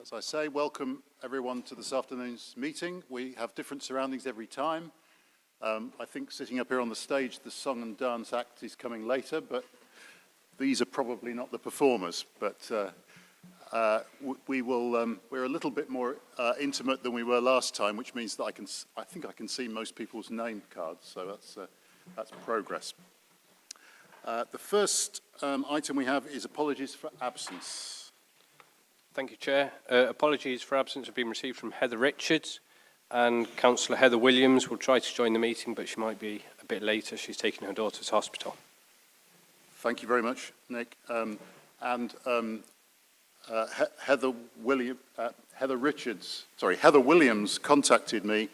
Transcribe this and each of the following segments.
As I say, welcome everyone to this afternoon's meeting. We have different surroundings every time. I think sitting up here on the stage, the song and dance act is coming later, but these are probably not the performers. But we're a little bit more intimate than we were last time, which means that I think I can see most people's name cards, so that's progress. The first item we have is apologies for absence. Thank you, Chair. Apologies for absence have been received from Heather Richards, and Councillor Heather Williams will try to join the meeting, but she might be a bit later. She's taking her daughter to hospital. Thank you very much, Nick. Heather Williams contacted me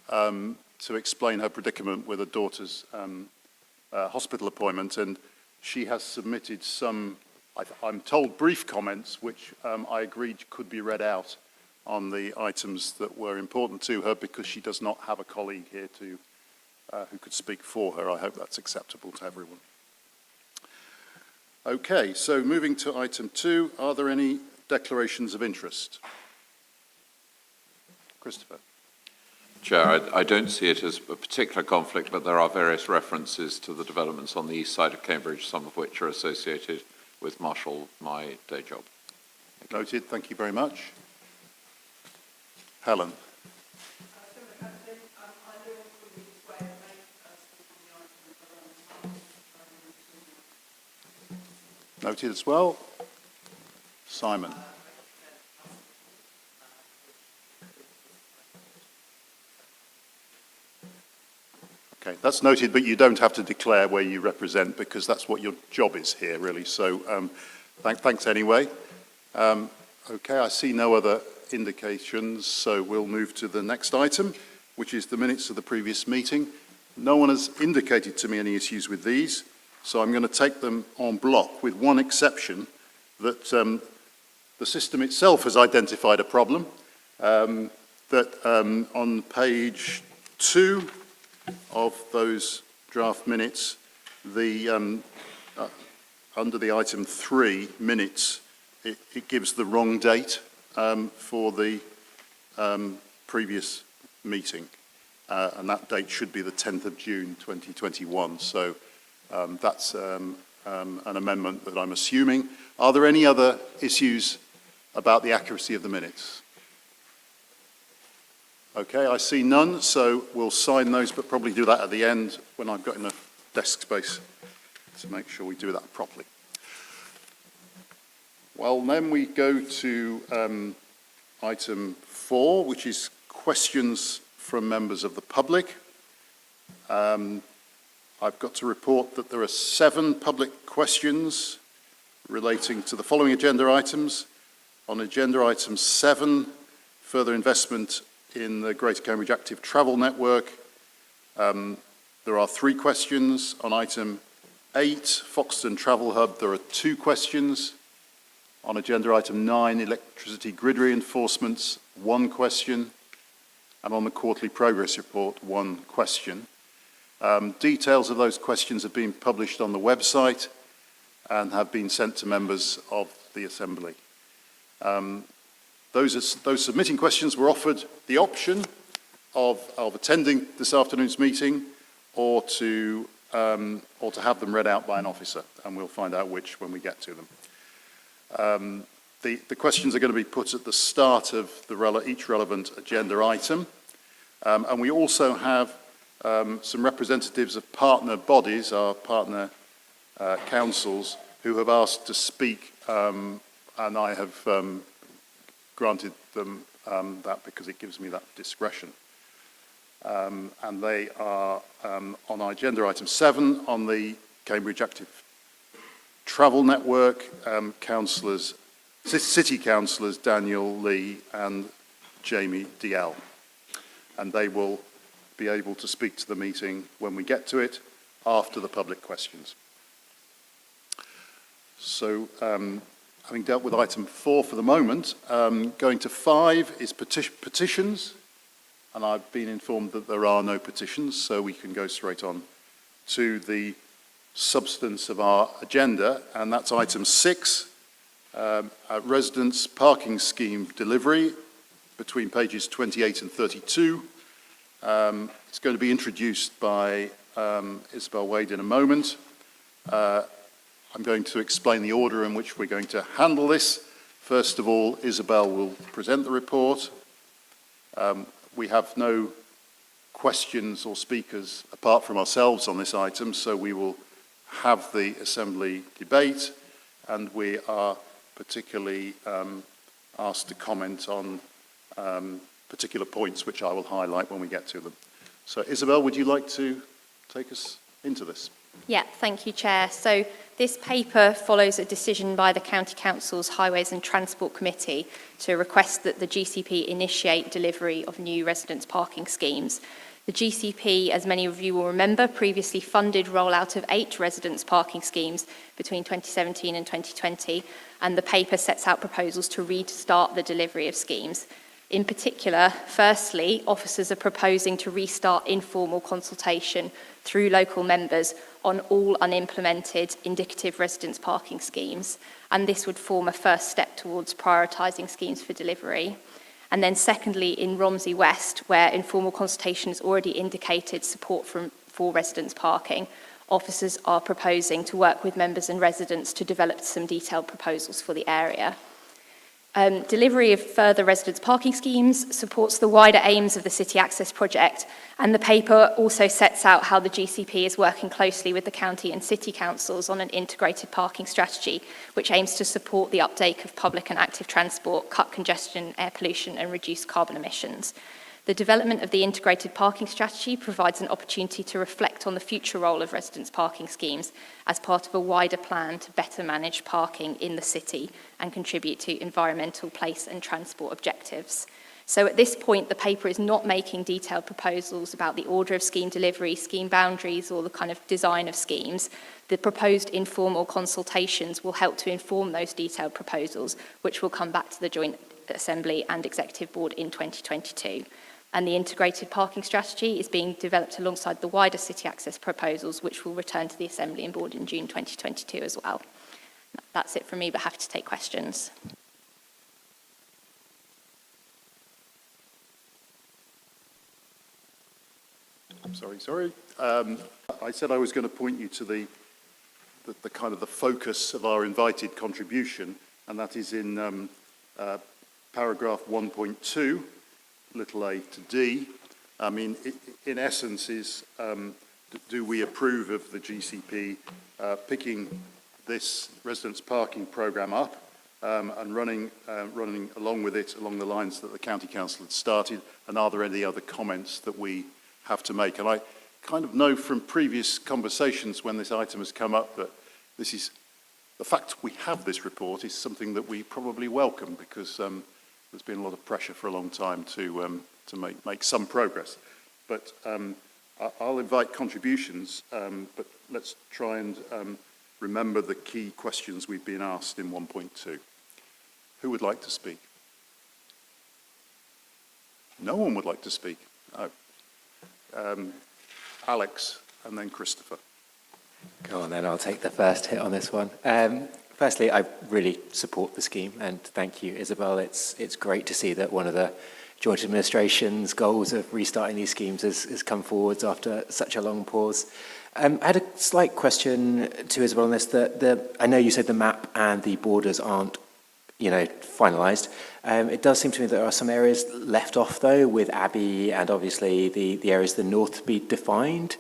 to explain her predicament with her daughter's hospital appointment, and she has submitted some, I'm told, brief comments, which I agreed could be read out on the items that were important to her, because she does not have a colleague here who could speak for her. I hope that's acceptable to everyone. Okay, so moving to item 2, are there any declarations of interest? Christopher. Chair, I don't see it as a particular conflict, but there are various references to the developments on the east side of Cambridge, some of which are associated with Marshall, my day job. Noted, thank you very much. Helen. Noted as well. Simon. Okay, that's noted, but you don't have to declare where you represent, because that's what your job is here, really. So thanks anyway. Okay, I see no other indications, so we'll move to the next item, which is the minutes of the previous meeting. No one has indicated to me any issues with these, so I'm going to take them en bloc, with one exception, that the system itself has identified a problem, that on page 2 of those draft minutes, under the item 3 minutes, it gives the wrong date for the previous meeting, and that date should be the 10th of June 2021. So that's an amendment that I'm assuming. Are there any other issues about the accuracy of the minutes? Okay, I see none, so we'll sign those, but probably do that at the end when I've got enough desk space to make sure we do that properly. Well, then we go to item 4, which is questions from members of the public. I've got to report that there are 7 public questions relating to the following agenda items. On agenda item 7, further investment in the Greater Cambridge Active Travel Network. There are 3 questions. On item 8, Foxton Travel Hub, there are 2 questions. On agenda item 9, electricity grid reinforcements, 1 question. And on the quarterly progress report, 1 question. Details of those questions have been published on the website and have been sent to members of the Assembly. Those submitting questions were offered the option of attending this afternoon's meeting or to have them read out by an officer, and we'll find out which when we get to them. The questions are going to be put at the start of each relevant agenda item, and we also have some representatives of partner bodies, our partner councils, who have asked to speak, and I have granted them that because it gives me that discretion. And they are on agenda item 7 on the Cambridge Active Travel Network, City Councillors Daniel Lee and Jamie DL. And they will be able to speak to the meeting when we get to it, after the public questions. So, having dealt with item 4 for the moment, going to 5 is petitions, and I've been informed that there are no petitions, so we can go straight on to the substance of our agenda, and that's item 6, residence parking scheme delivery between pages 28 and 32. It's going to be introduced by Isabel Wade in a moment. I'm going to explain the order in which we're going to handle this. First of all, Isabel will present the report. We have no questions or speakers apart from ourselves on this item, so we will have the Assembly debate, and we are particularly asked to comment on particular points which I will highlight when we get to them. So Isabel, would you like to take us into this? Yeah, thank you, Chair. So this paper follows a decision by the County Council's Highways and Transport Committee to request that the GCP initiate delivery of new residence parking schemes. The GCP, as many of you will remember, previously funded rollout of 8 residence parking schemes between 2017 and 2020, and the paper sets out proposals to restart the delivery of schemes. In particular, firstly, officers are proposing to restart informal consultation through local members on all unimplemented indicative residence parking schemes, and this would form a first step towards prioritising schemes for delivery. And then secondly, in Romsey West, where informal consultation has already indicated support for residence parking, officers are proposing to work with members and residents to develop some detailed proposals for the area. Delivery of further residence parking schemes supports the wider aims of the City Access project, and the paper also sets out how the GCP is working closely with the county and city councils on an integrated parking strategy, which aims to support the uptake of public and active transport, cut congestion, air pollution, and reduce carbon emissions. The development of the integrated parking strategy provides an opportunity to reflect on the future role of residence parking schemes as part of a wider plan to better manage parking in the city and contribute to environmental, place and transport objectives. So at this point, the paper is not making detailed proposals about the order of scheme delivery, scheme boundaries, or the kind of design of schemes. The proposed informal consultations will help to inform those detailed proposals, which will come back to the Joint Assembly and Executive Board in 2022. And the integrated parking strategy is being developed alongside the wider city access proposals, which will return to the Assembly and Board in June 2022 as well. That's it from me, but happy to take questions. Sorry. I said I was going to point you to the kind of the focus of our invited contribution, and that is in paragraph 1.2, little a to D. I mean, in essence is, do we approve of the GCP picking this residence parking programme up and running along with it along the lines that the County Council had started, and are there any other comments that we have to make? And I kind of know from previous conversations when this item has come up that this is, the fact we have this report is something that we probably welcome, because there's been a lot of pressure for a long time to make some progress. But I'll invite contributions, but let's try and remember the key questions we've been asked in 1.2. Who would like to speak? No one would like to speak. Oh. Alex, and then Christopher. Go on then, I'll take the first hit on this one. Firstly, I really support the scheme, and thank you, Isabel. It's great to see that one of the Joint Administration's goals of restarting these schemes has come forwards after such a long pause. I had a slight question to Isabel on this. I know you said the map and the borders aren't, finalised. It does seem to me that there are some areas left off, though, with Abbey and obviously the areas to the north to be defined.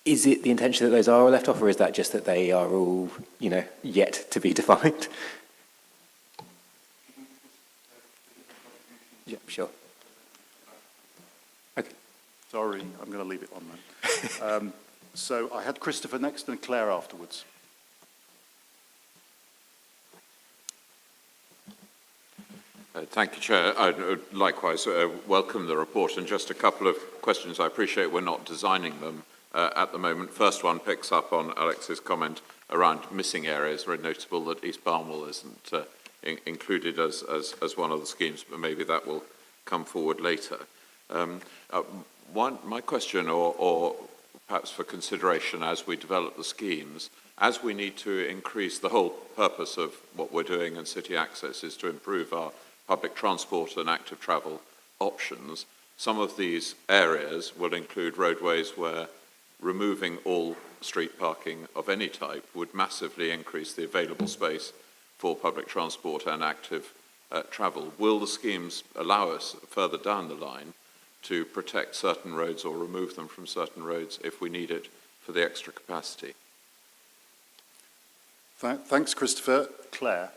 Is it the intention that those are left off, or is that just that they are all, yet to be defined? Yeah, sure. Okay. Sorry, I'm going to leave it on then. So I had Christopher next and Claire afterwards. Thank you, Chair. I likewise welcome the report, and just a couple of questions. I appreciate we're not designing them at the moment. First one picks up on Alex's comment around missing areas. Very notable that East Barnwell isn't included as one of the schemes, but maybe that will come forward later. My question, or perhaps for consideration as we develop the schemes, As we need to increase, the whole purpose of what we're doing in city access is to improve our public transport and active travel options. Some of these areas will include roadways where removing all street parking of any type would massively increase the available space for public transport and active travel. Will the schemes allow us further down the line to protect certain roads or remove them from certain roads if we need it for the extra capacity? Thanks, Christopher. Claire?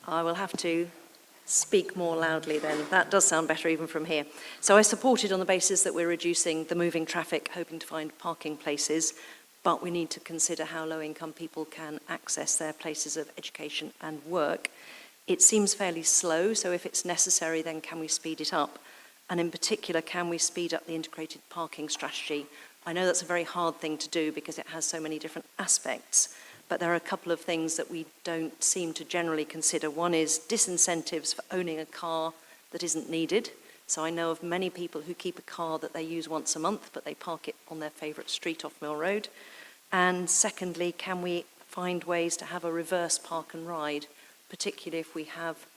I will have to speak more loudly then. That does sound better even from here. So I support it on the basis that we're reducing the moving traffic, hoping to find parking places, but we need to consider how low-income people can access their places of education and work. It seems fairly slow, so if it's necessary, then can we speed it up? And in particular, can we speed up the integrated parking strategy? I know that's a very hard thing to do because it has so many different aspects, but there are a couple of things that we don't seem to generally consider. One is disincentives for owning a car that isn't needed. So I know of many people who keep a car that they use once a month, but they park it on their favourite street off Mill Road. And secondly, can we find ways to have a reverse park and ride, particularly if we have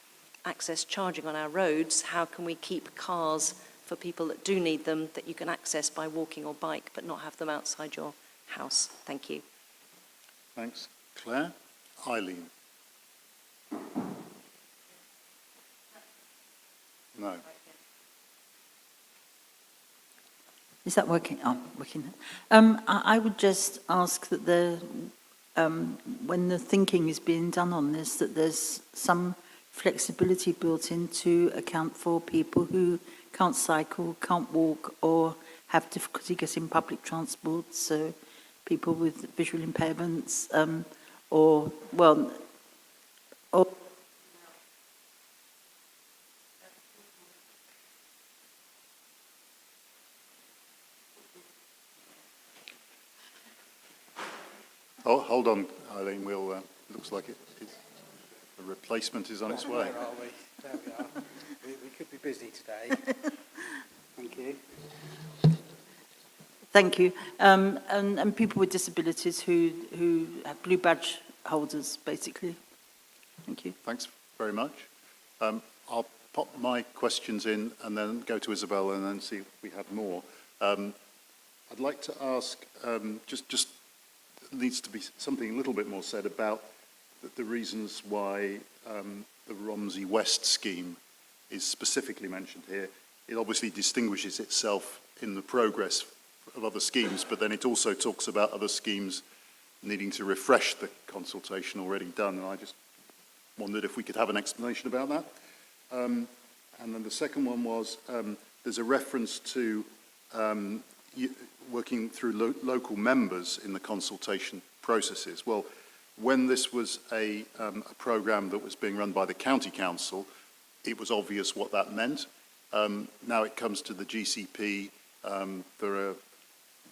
access charging on our roads? How can we keep cars for people that do need them that you can access by walking or bike, but not have them outside your house? Thank you. Thanks, Claire. Eileen? No. Is that working? Oh, working. I would just ask that when the thinking is being done on this, that there's some flexibility built in to account for people who can't cycle, can't walk, or have difficulty getting public transport. So people with visual impairments, or Oh, hold on, Eileen. We'll. Looks like the replacement is on its way. Where are we? There we are. We could be busy today. Thank you. Thank you. And people with disabilities who have blue badge holders, basically. Thank you. Thanks very much. I'll pop my questions in and then go to Isabel and then see if we have more. I'd like to ask, just needs to be something a little bit more said about the reasons why the Romsey West scheme is specifically mentioned here. It obviously distinguishes itself in the progress of other schemes, but then it also talks about other schemes needing to refresh the consultation already done, and I just wondered if we could have an explanation about that. And then the second one was, there's a reference to working through local members in the consultation processes. Well, when this was a programme that was being run by the County Council, it was obvious what that meant. Now it comes to the GCP, there are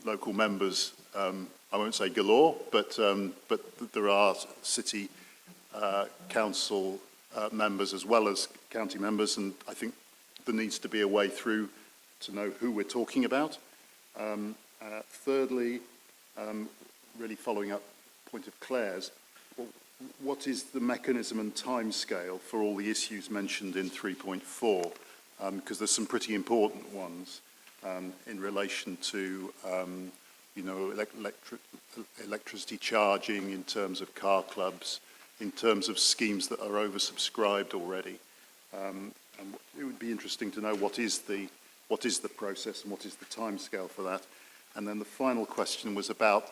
local members, I won't say galore, but there are city council members as well as county members, and I think there needs to be a way through to know who we're talking about. Thirdly, really following up the point of Claire's, what is the mechanism and timescale for all the issues mentioned in 3.4? Because there's some pretty important ones in relation to, electricity charging, in terms of car clubs, in terms of schemes that are oversubscribed already. And it would be interesting to know what is the process and what is the timescale for that. And then the final question was about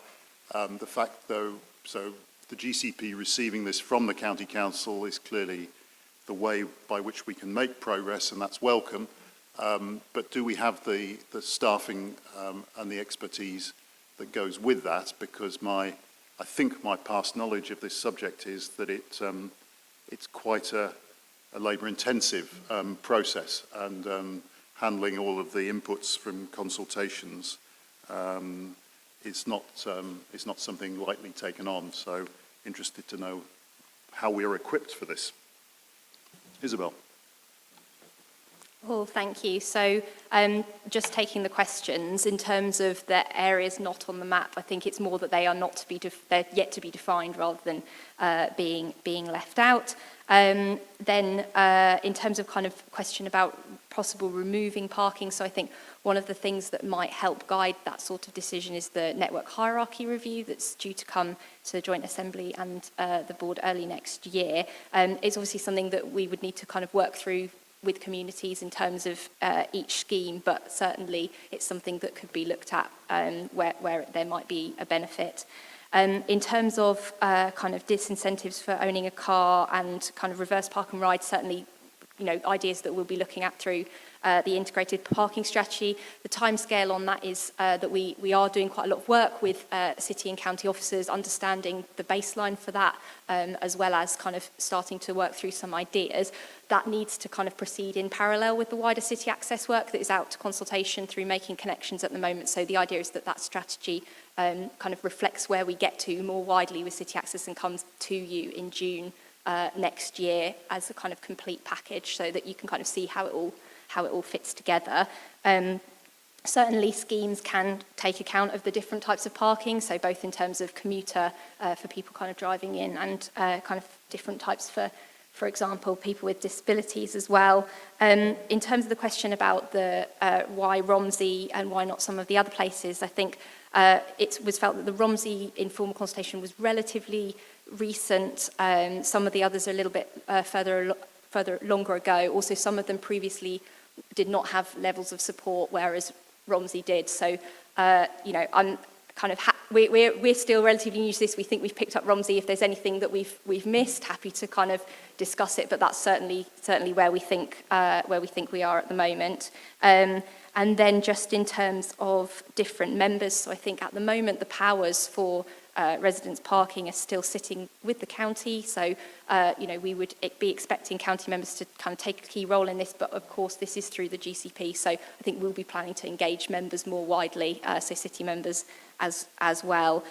the fact, though, so the GCP receiving this from the County Council is clearly the way by which we can make progress, and that's welcome. But do we have the staffing and the expertise that goes with that? Because I think my past knowledge of this subject is that it's quite a labour-intensive process, and handling all of the inputs from consultations is not something lightly taken on. So interested to know how we are equipped for this. Isabel. Well, thank you. So just taking the questions, in terms of the areas not on the map, I think it's more that they are not to be they're yet to be defined rather than being left out. Then in terms of kind of question about possible removing parking, so I think one of the things that might help guide that sort of decision is the network hierarchy review that's due to come to the Joint Assembly and the board early next year. It's obviously something that we would need to kind of work through with communities in terms of each scheme, but certainly it's something that could be looked at where there might be a benefit. In terms of kind of disincentives for owning a car and kind of reverse park and ride, certainly, you know, ideas that we'll be looking at through the integrated parking strategy. The timescale on that is that we are doing quite a lot of work with city and county officers, understanding the baseline for that, as well as kind of starting to work through some ideas. That needs to kind of proceed in parallel with the wider city access work that is out to consultation through making connections at the moment. So the idea is that that strategy kind of reflects where we get to more widely with city access and comes to you in June next year as a kind of complete package, so that you can kind of see how it all fits together. Certainly schemes can take account of the different types of parking, so both in terms of commuter for people kind of driving in, and kind of different types for example, people with disabilities as well. In terms of the question about the why Romsey and why not some of the other places, I think it was felt that the Romsey informal consultation was relatively recent. Some of the others are a little bit further longer ago. Also, some of them previously did not have levels of support, whereas Romsey did. So, you know, I'm kind of we're still relatively new to this. We think we've picked up Romsey. If there's anything that we've missed, happy to kind of discuss it. But that's certainly where we think we are at the moment. And then just in terms of different members, so I think at the moment the powers for residents parking are still sitting with the county, so you know, we would be expecting county members to kind of take a key role in this, but of course this is through the GCP, so I think we'll be planning to engage members more widely, so city members as well.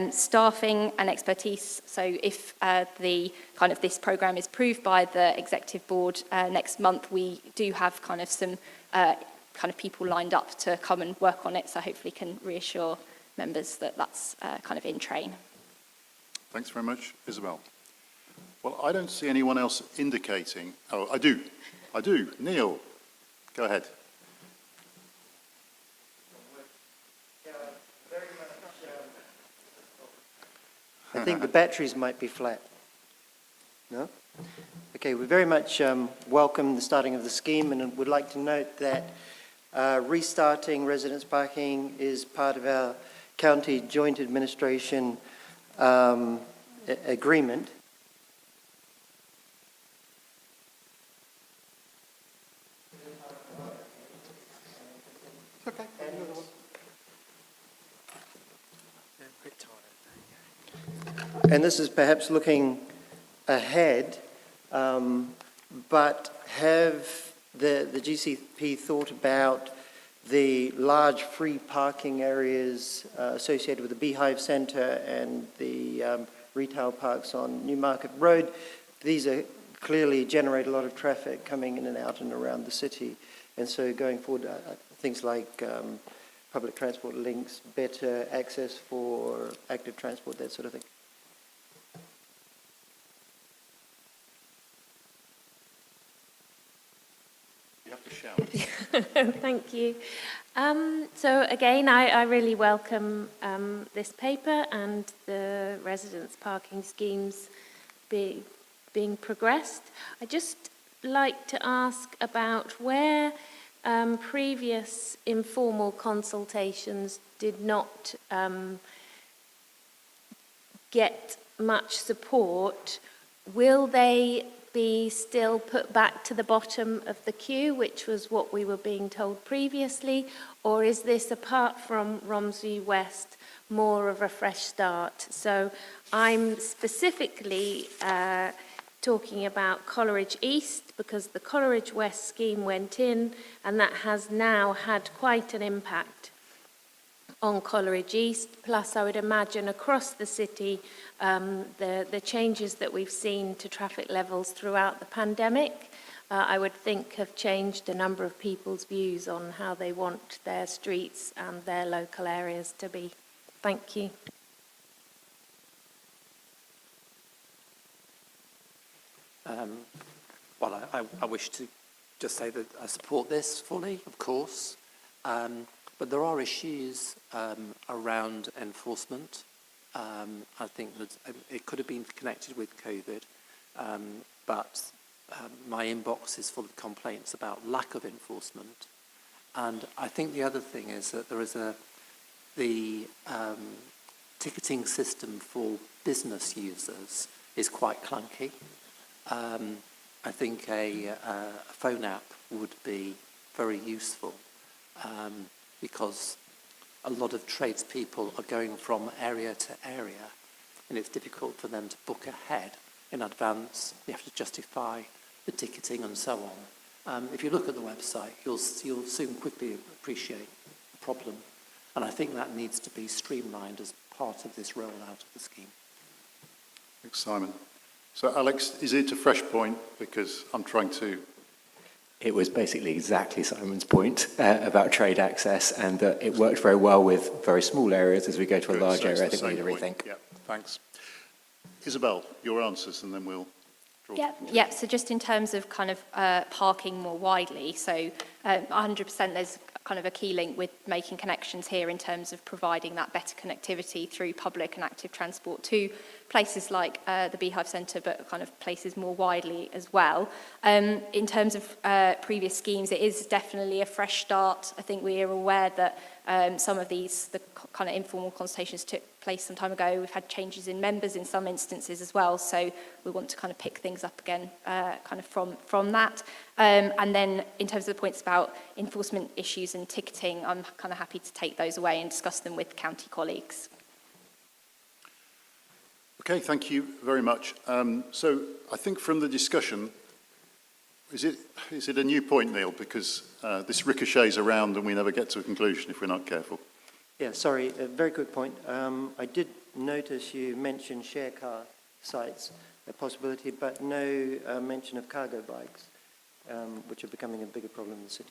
Staffing and expertise, so if the kind of this programme is approved by the executive board next month, we do have kind of some kind of people lined up to come and work on it, so hopefully can reassure members that that's kind of in train. Thanks very much, Isabel. Well, I don't see anyone else indicating. Oh, I do. Neil, go ahead. I think the batteries might be flat. No? Okay, we very much welcome the starting of the scheme, and would like to note that restarting residence parking is part of our county joint administration agreement. Okay. And this is perhaps looking ahead, but have the GCP thought about the large free parking areas associated with the Beehive Centre and the retail parks on Newmarket Road? These are clearly generate a lot of traffic coming in and out and around the city. And so going forward, things like public transport links, better access for active transport, that sort of thing. You have to shout. Thank you. So again, I really welcome this paper and the residence parking schemes being progressed. I just like to ask about where previous informal consultations did not get much support. Will they be still put back to the bottom of the queue, which was what we were being told previously, or is this, apart from Romsey West, more of a fresh start? So I'm specifically talking about Coleridge East, because the Coleridge West scheme went in, and that has now had quite an impact on Coleridge East. Plus, I would imagine across the city, the changes that we've seen to traffic levels throughout the pandemic, I would think have changed a number of people's views on how they want their streets and their local areas to be. Thank you. Well, I wish to just say that I support this fully, of course, but there are issues around enforcement. I think that it could have been connected with COVID, but my inbox is full of complaints about lack of enforcement. And I think the other thing is that there is the ticketing system for business users is quite clunky. I think a phone app would be very useful because a lot of tradespeople are going from area to area, and it's difficult for them to book ahead in advance. You have to justify the ticketing and so on. If you look at the website, you'll soon quickly appreciate the problem, and I think that needs to be streamlined as part of this rollout of the scheme. Thanks, Simon. So, Alex, is it a fresh point? Because I'm trying to... It was basically exactly Simon's point about trade access, and that it worked very well with very small areas. As we go to a large area, I think we need to rethink. Yeah, thanks. Isabel, your answers, and then we'll draw. Yeah. So just in terms of kind of parking more widely, so 100% there's kind of a key link with making connections here in terms of providing that better connectivity through public and active transport to places like the Beehive Centre, but kind of places more widely as well. In terms of previous schemes, it is definitely a fresh start. I think we are aware that some of the kind of informal consultations took place some time ago. We've had changes in members in some instances as well, so we want to kind of pick things up again kind of from that. And then in terms of the points about enforcement issues and ticketing, I'm kind of happy to take those away and discuss them with county colleagues. Okay, thank you very much. So I think from the discussion, is it a new point, Neil? Because this ricochets around and we never get to a conclusion if we're not careful. Yeah, sorry, a very quick point. I did notice you mentioned share car sites, a possibility, but no mention of cargo bikes, which are becoming a bigger problem in the city.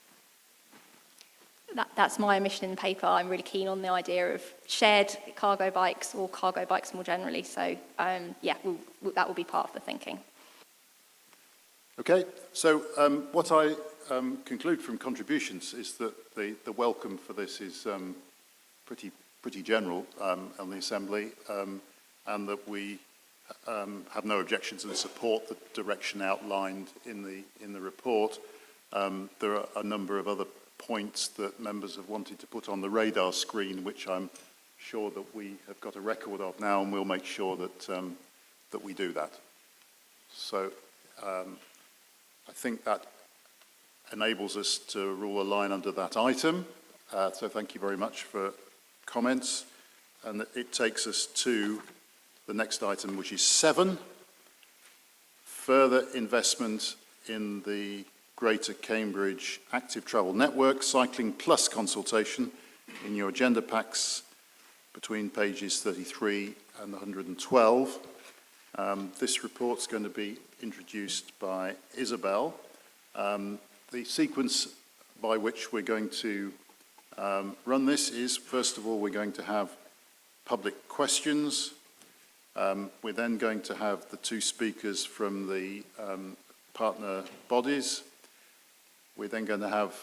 That's my omission in the paper. I'm really keen on the idea of shared cargo bikes or cargo bikes more generally. So, yeah, that will be part of the thinking. Okay, so what I conclude from contributions is that the welcome for this is pretty general on the Assembly, and that we have no objections and support the direction outlined in the report. There are a number of other points that members have wanted to put on the radar screen, which I'm sure that we have got a record of now, and we'll make sure that we do that. So I think that enables us to rule a line under that item. So thank you very much for comments. And it takes us to the next item, which is 7, further investment in the Greater Cambridge Active Travel Network, Cycling Plus consultation in your agenda packs between pages 33 and 112. This report's going to be introduced by Isabel. The sequence by which we're going to run this is, first of all, we're going to have public questions. We're then going to have the 2 speakers from the partner bodies. We're then going to have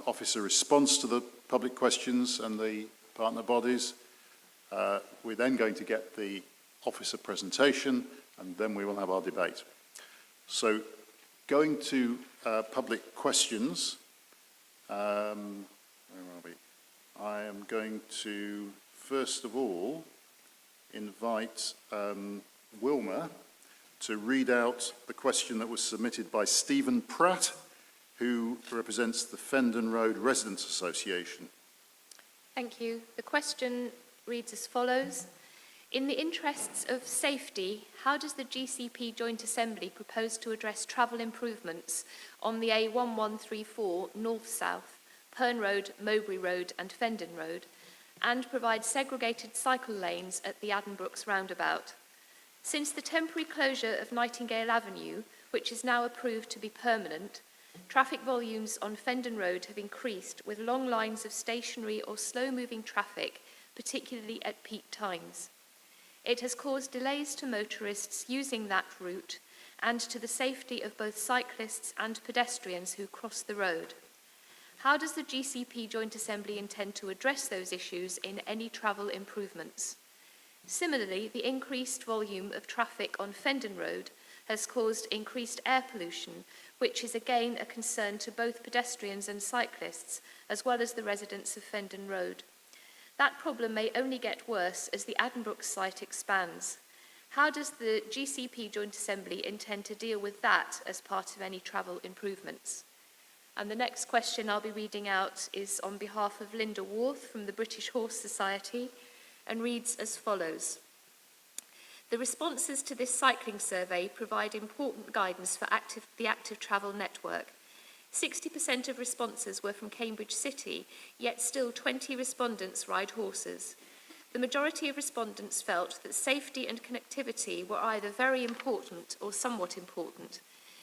officer response to the public questions and the partner bodies. We're then going to get the officer presentation, and then we will have our debate. So going to public questions, where are we? I am going to, first of all, invite Wilma to read out the question that was submitted by Stephen Pratt, who represents the Fendon Road Residents Association. Thank you. The question reads as follows. In the interests of safety, how does the GCP Joint Assembly propose to address travel improvements on the A1134 north-south, Pern Road, Mowbray Road and Fendon Road, and provide segregated cycle lanes at the Addenbrooks roundabout? Since the temporary closure of Nightingale Avenue, which is now approved to be permanent, traffic volumes on Fendon Road have increased with long lines of stationary or slow-moving traffic, particularly at peak times. It has caused delays to motorists using that route and to the safety of both cyclists and pedestrians who cross the road. How does the GCP Joint Assembly intend to address those issues in any travel improvements? Similarly, the increased volume of traffic on Fendon Road has caused increased air pollution, which is again a concern to both pedestrians and cyclists, as well as the residents of Fendon Road. That problem may only get worse as the Addenbrooks site expands. How does the GCP Joint Assembly intend to deal with that as part of any travel improvements? And the next question I'll be reading out is on behalf of Linda Worth from the British Horse Society and reads as follows. The responses to this cycling survey provide important guidance for the active travel network. 60% of responses were from Cambridge City, yet still 20 respondents ride horses. The majority of respondents felt that safety and connectivity were either very important or somewhat important.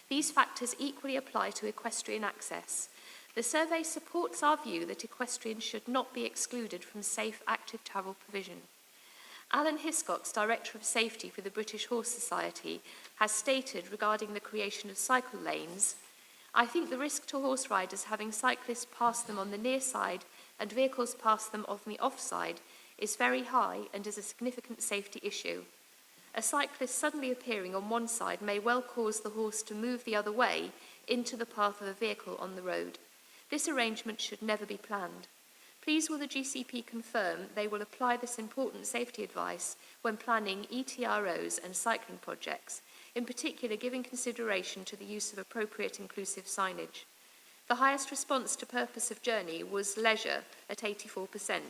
These factors equally apply to equestrian access. The survey supports our view that equestrians should not be excluded from safe active travel provision. Alan Hiscox, Director of Safety for the British Horse Society, has stated regarding the creation of cycle lanes, I think the risk to horse riders having cyclists pass them on the near side and vehicles pass them on the off side is very high and is a significant safety issue. A cyclist suddenly appearing on one side may well cause the horse to move the other way into the path of a vehicle on the road. This arrangement should never be planned. Please will the GCP confirm they will apply this important safety advice when planning ETROs and cycling projects, in particular giving consideration to the use of appropriate inclusive signage. The highest response to purpose of journey was leisure at 84%,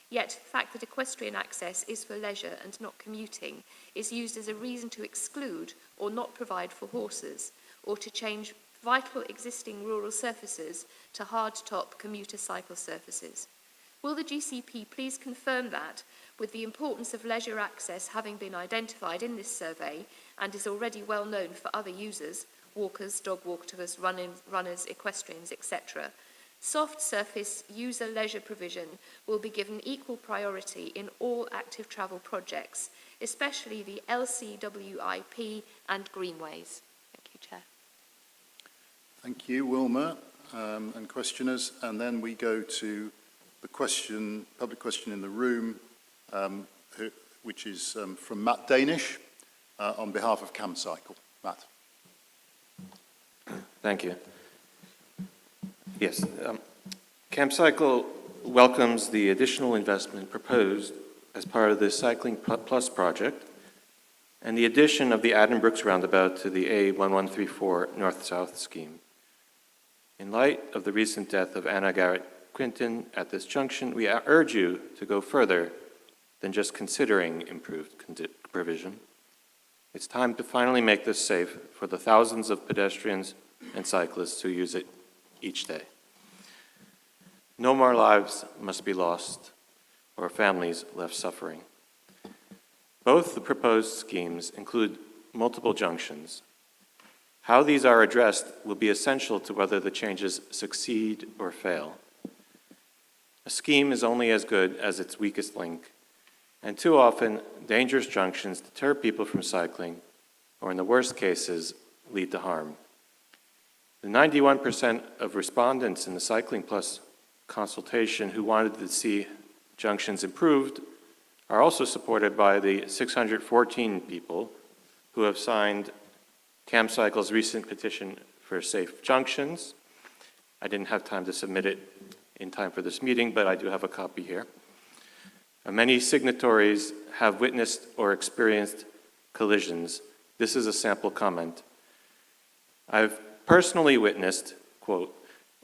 yet the fact that equestrian access is for leisure and not commuting is used as a reason to exclude or not provide for horses, or to change vital existing rural surfaces to hard-top commuter cycle surfaces. Will the GCP please confirm that, with the importance of leisure access having been identified in this survey and is already well known for other users, walkers, dog walkers, runners, equestrians, etc., soft surface user leisure provision will be given equal priority in all active travel projects, especially the LCWIP and greenways? Thank you, Chair. Thank you, Wilma, and questioners. And then we go to the question, public question in the room, which is from Matt Danish on behalf of CamCycle. Matt. Thank you. Yes, CamCycle welcomes the additional investment proposed as part of the Cycling Plus project and the addition of the Addenbrooks roundabout to the A1134 North-South scheme. In light of the recent death of Anna Garrett Quinton at this junction, we urge you to go further than just considering improved provision. It's time to finally make this safe for the thousands of pedestrians and cyclists who use it each day. No more lives must be lost or families left suffering. Both the proposed schemes include multiple junctions. How these are addressed will be essential to whether the changes succeed or fail. A scheme is only as good as its weakest link, and too often, dangerous junctions deter people from cycling, or in the worst cases, lead to harm. The 91% of respondents in the Cycling Plus consultation who wanted to see junctions improved are also supported by the 614 people who have signed CamCycle's recent petition for safe junctions. I didn't have time to submit it in time for this meeting, but I do have a copy here. Many signatories have witnessed or experienced collisions This is a sample comment. I've personally witnessed, quote,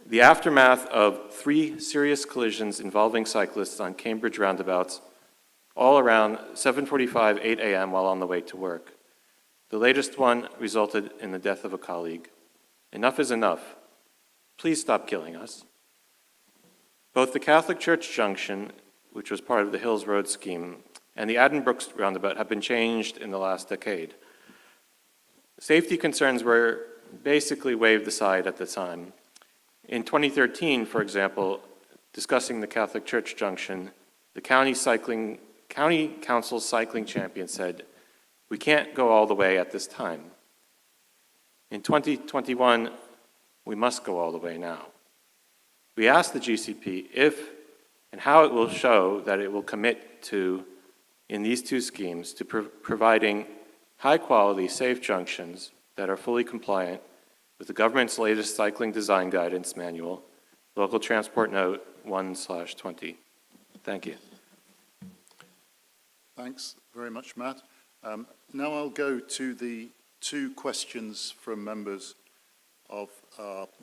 the aftermath of 3 serious collisions involving cyclists on Cambridge roundabouts, all around 7:45, 8 a.m. while on the way to work. The latest one resulted in the death of a colleague. Enough is enough. Please stop killing us. Both the Catholic Church Junction, which was part of the Hills Road scheme, and the Addenbrooks roundabout have been changed in the last decade. Safety concerns were basically waved aside at the time. In 2013, for example, discussing the Catholic Church Junction, the county council's cycling champion said, "We can't go all the way at this time." In 2021, we must go all the way now. We asked the GCP if and how it will show that it will commit to, in these 2 schemes, to providing high-quality, safe junctions that are fully compliant with the government's latest cycling design guidance manual, Local Transport Note 1/20. Thank you. Thanks very much, Matt. Now I'll go to the 2 questions from members of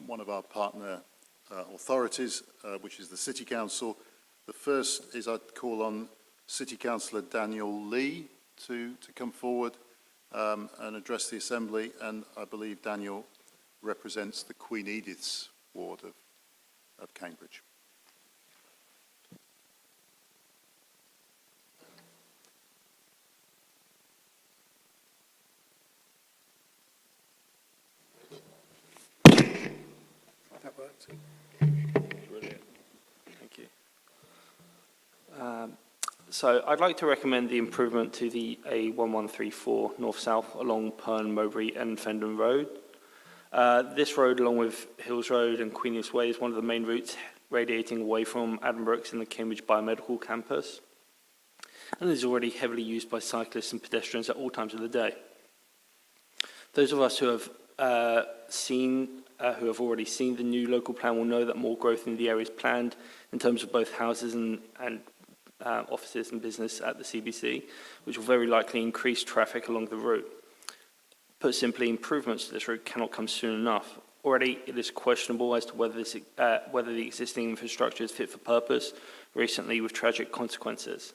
one of our partner authorities, which is the City Council. The first is I'd call on City Councillor Daniel Lee to come forward and address the Assembly, and I believe Daniel represents the Queen Edith's ward of Cambridge. That works. Brilliant. Thank you. So I'd like to recommend the improvement to the A1134 north-south along Pern, Mowbray and Fendon Road. This road, along with Hills Road and Queen Edith's Way, is one of the main routes radiating away from Addenbrooks and the Cambridge Biomedical Campus, and is already heavily used by cyclists and pedestrians at all times of the day. Those of us who have already seen the new local plan will know that more growth in the area is planned in terms of both houses and offices and business at the CBC, which will very likely increase traffic along the route. Put simply, improvements to this route cannot come soon enough. Already, it is questionable as to whether the existing infrastructure is fit for purpose, recently with tragic consequences.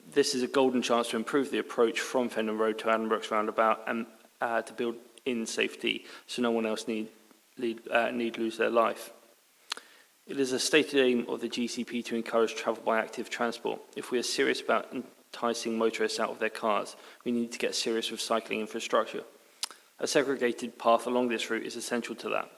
This is a golden chance to improve the approach from Fendon Road to Addenbrooks roundabout and to build in safety so no one else need lose their life. It is a stated aim of the GCP to encourage travel by active transport. If we are serious about enticing motorists out of their cars, we need to get serious with cycling infrastructure. A segregated path along this route is essential to that.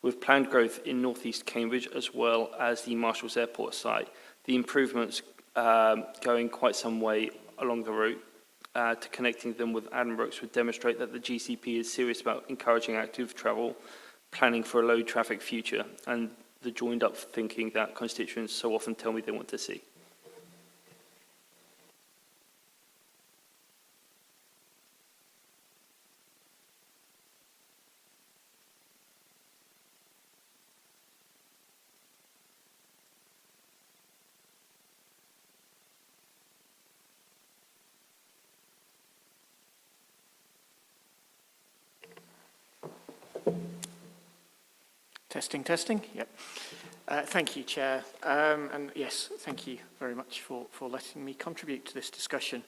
With planned growth in northeast Cambridge as well as the Marshalls Airport site, the improvements going quite some way along the route to connecting them with Addenbrooks would demonstrate that the GCP is serious about encouraging active travel, planning for a low traffic future, and the joined up thinking that constituents so often tell me they want to see. Testing. Yep. Thank you, Chair. And yes, thank you very much for letting me contribute to this discussion.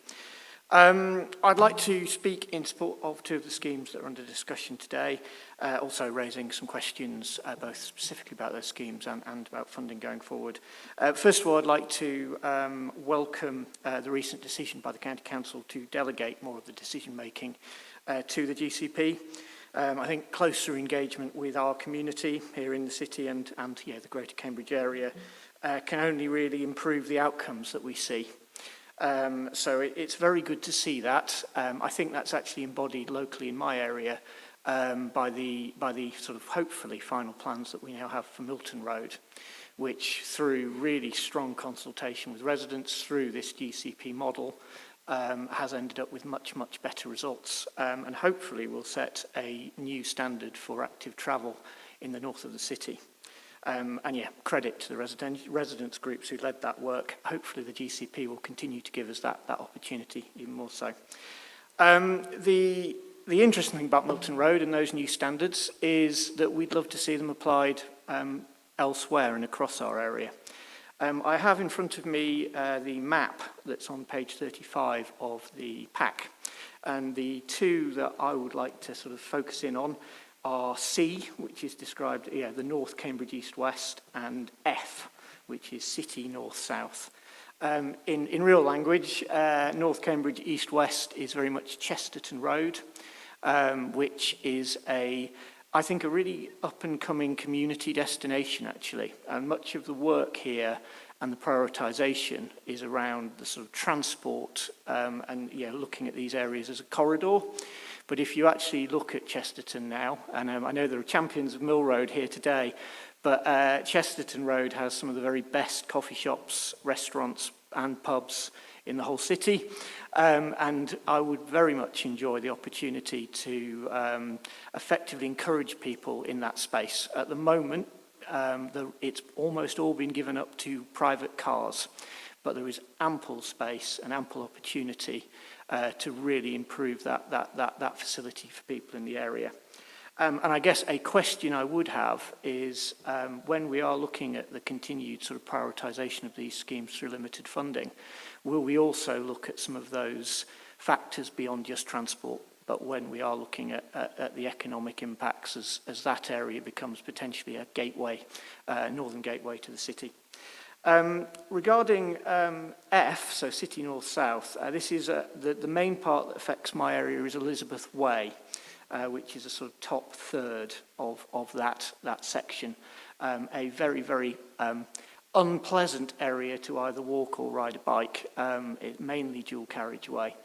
I'd like to speak in support of 2 of the schemes that are under discussion today, also raising some questions both specifically about those schemes and about funding going forward. First of all, I'd like to welcome the recent decision by the County Council to delegate more of the decision-making to the GCP. I think closer engagement with our community here in the city and the Greater Cambridge area can only really improve the outcomes that we see. So it's very good to see that. I think that's actually embodied locally in my area by the sort of hopefully final plans that we now have for Milton Road, which through really strong consultation with residents through this GCP model has ended up with much better results and hopefully will set a new standard for active travel in the north of the city. And credit to the residents groups who led that work. Hopefully the GCP will continue to give us that opportunity even more so. The interesting thing about Milton Road and those new standards is that we'd love to see them applied elsewhere and across our area. I have in front of me the map that's on page 35 of the pack, and the two that I would like to sort of focus in on are C, which is described, the North Cambridge East-West, and F, which is City North-South. In real language, North Cambridge East-West is very much Chesterton Road, which is I think a really up-and-coming community destination, actually. And much of the work here and the prioritisation is around the sort of transport and looking at these areas as a corridor. But if you actually look at Chesterton now, and I know there are champions of Mill Road here today, but Chesterton Road has some of the very best coffee shops, restaurants and pubs in the whole city. And I would very much enjoy the opportunity to effectively encourage people in that space. At the moment, it's almost all been given up to private cars, but there is ample space and ample opportunity to really improve that facility for people in the area. And I guess a question I would have is when we are looking at the continued sort of prioritisation of these schemes through limited funding, will we also look at some of those factors beyond just transport, but when we are looking at the economic impacts as that area becomes potentially a gateway, northern gateway to the city. Regarding F, so City North-South, this is the main part that affects my area is Elizabeth Way, which is a sort of top third of that section. A very, very unpleasant area to either walk or ride a bike, mainly dual carriageway.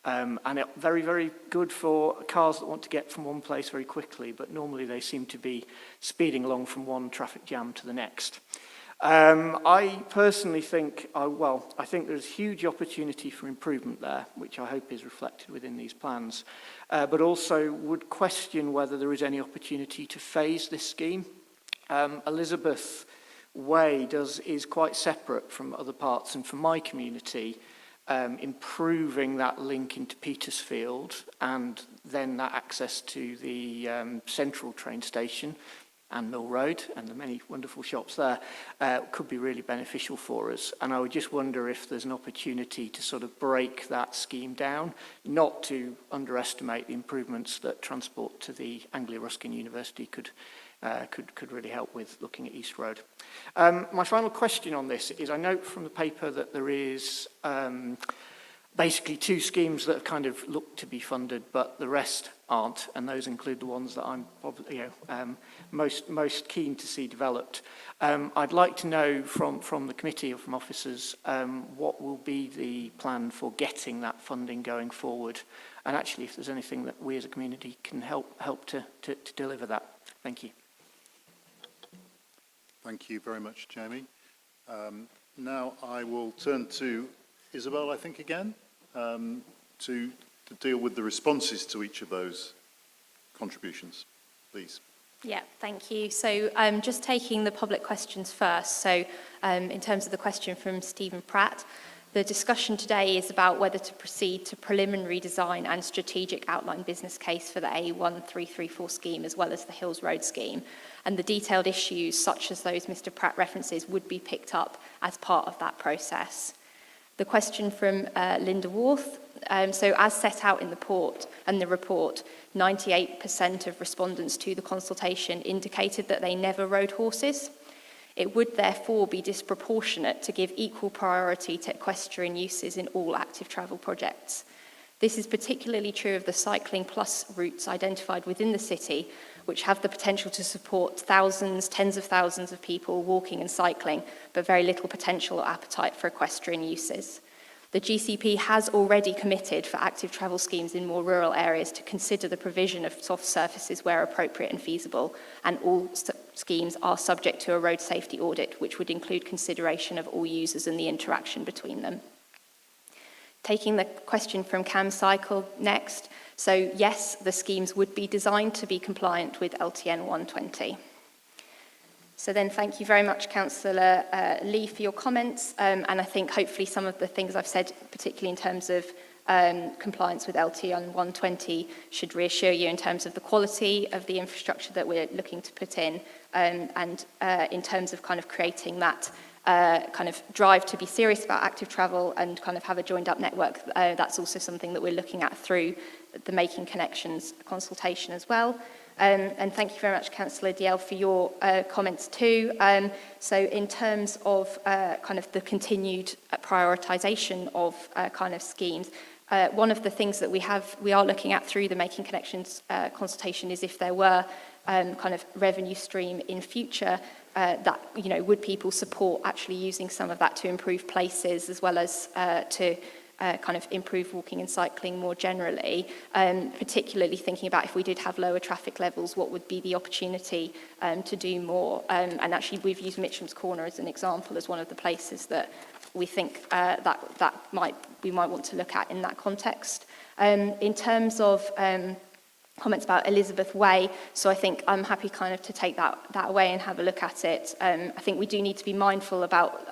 And very, very good for cars that want to get from one place very quickly, but normally they seem to be speeding along from one traffic jam to the next. I personally think, I think there's huge opportunity for improvement there, which I hope is reflected within these plans, but also would question whether there is any opportunity to phase this scheme. Elizabeth Way is quite separate from other parts, and from my community, improving that link into Petersfield and then that access to the central train station and Mill Road and the many wonderful shops there could be really beneficial for us. And I would just wonder if there's an opportunity to sort of break that scheme down, not to underestimate the improvements that transport to the Anglia-Ruskin University could really help with looking at East Road. My final question on this is I note from the paper that there is basically two schemes that have kind of looked to be funded, but the rest aren't, and those include the ones that I'm probably most keen to see developed. I'd like to know from the committee or from officers what will be the plan for getting that funding going forward, and actually if there's anything that we as a community can help to deliver that. Thank you. Thank you very much, Jamie. Now I will turn to Isabel, I think, again, to deal with the responses to each of those contributions, please. Yeah, thank you. So just taking the public questions first. So in terms of the question from Stephen Pratt, the discussion today is about whether to proceed to preliminary design and strategic outline business case for the A1334 scheme as well as the Hills Road scheme. And the detailed issues such as those Mr. Pratt references would be picked up as part of that process. The question from Linda Worth. So as set out in the report, 98% of respondents to the consultation indicated that they never rode horses. It would therefore be disproportionate to give equal priority to equestrian uses in all active travel projects. This is particularly true of the cycling plus routes identified within the city, which have the potential to support thousands, tens of thousands of people walking and cycling, but very little potential or appetite for equestrian uses. The GCP has already committed for active travel schemes in more rural areas to consider the provision of soft surfaces where appropriate and feasible, and all schemes are subject to a road safety audit, which would include consideration of all users and the interaction between them. Taking the question from Cam Cycle next. So yes, the schemes would be designed to be compliant with LTN 120. So then thank you very much, Councillor Lee, for your comments. And I think hopefully some of the things I've said, particularly in terms of compliance with LTN 120 should reassure you in terms of the quality of the infrastructure that we're looking to put in, and in terms of kind of creating that kind of drive to be serious about active travel and kind of have a joined up network. That's also something that we're looking at through the Making Connections consultation as well. And thank you very much, Councillor Diel, for your comments too. So in terms of kind of the continued prioritisation of kind of schemes, one of the things that we are looking at through the Making Connections consultation is if there were kind of revenue stream in future, that, you know, would people support actually using some of that to improve places as well as to kind of improve walking and cycling more generally, particularly thinking about if we did have lower traffic levels, what would be the opportunity to do more. And actually we've used Mitcham's Corner as an example as one of the places that we think we might want to look at in that context. In terms of comments about Elizabeth Way, so I think I'm happy kind of to take that away and have a look at it. I think we do need to be mindful about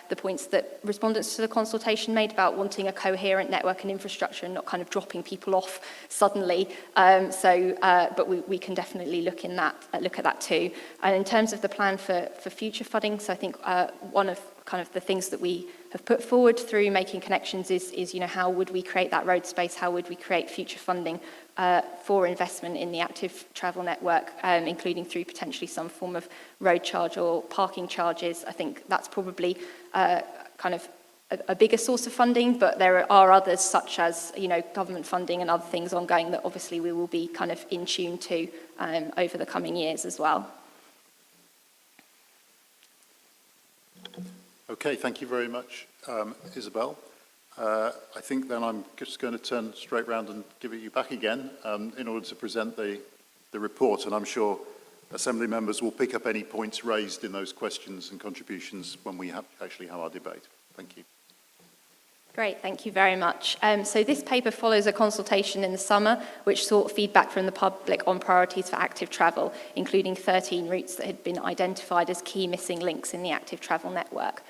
the points that respondents to the consultation made about wanting a coherent network and infrastructure and not kind of dropping people off suddenly. But we can definitely look at that too. And in terms of the plan for future funding, so I think one of kind of the things that we have put forward through Making Connections is, you know, how would we create that road space? How would we create future funding for investment in the active travel network, including through potentially some form of road charge or parking charges? I think that's probably kind of a bigger source of funding, but there are others such as, you know, government funding and other things ongoing that obviously we will be kind of in tune to over the coming years as well. Okay, thank you very much, Isabel. I think then I'm just going to turn straight round and give it you back again in order to present the report, and I'm sure Assembly members will pick up any points raised in those questions and contributions when we actually have our debate. Thank you. Great, thank you very much. So this paper follows a consultation in the summer which sought feedback from the public on priorities for active travel, including 13 routes that had been identified as key missing links in the active travel network.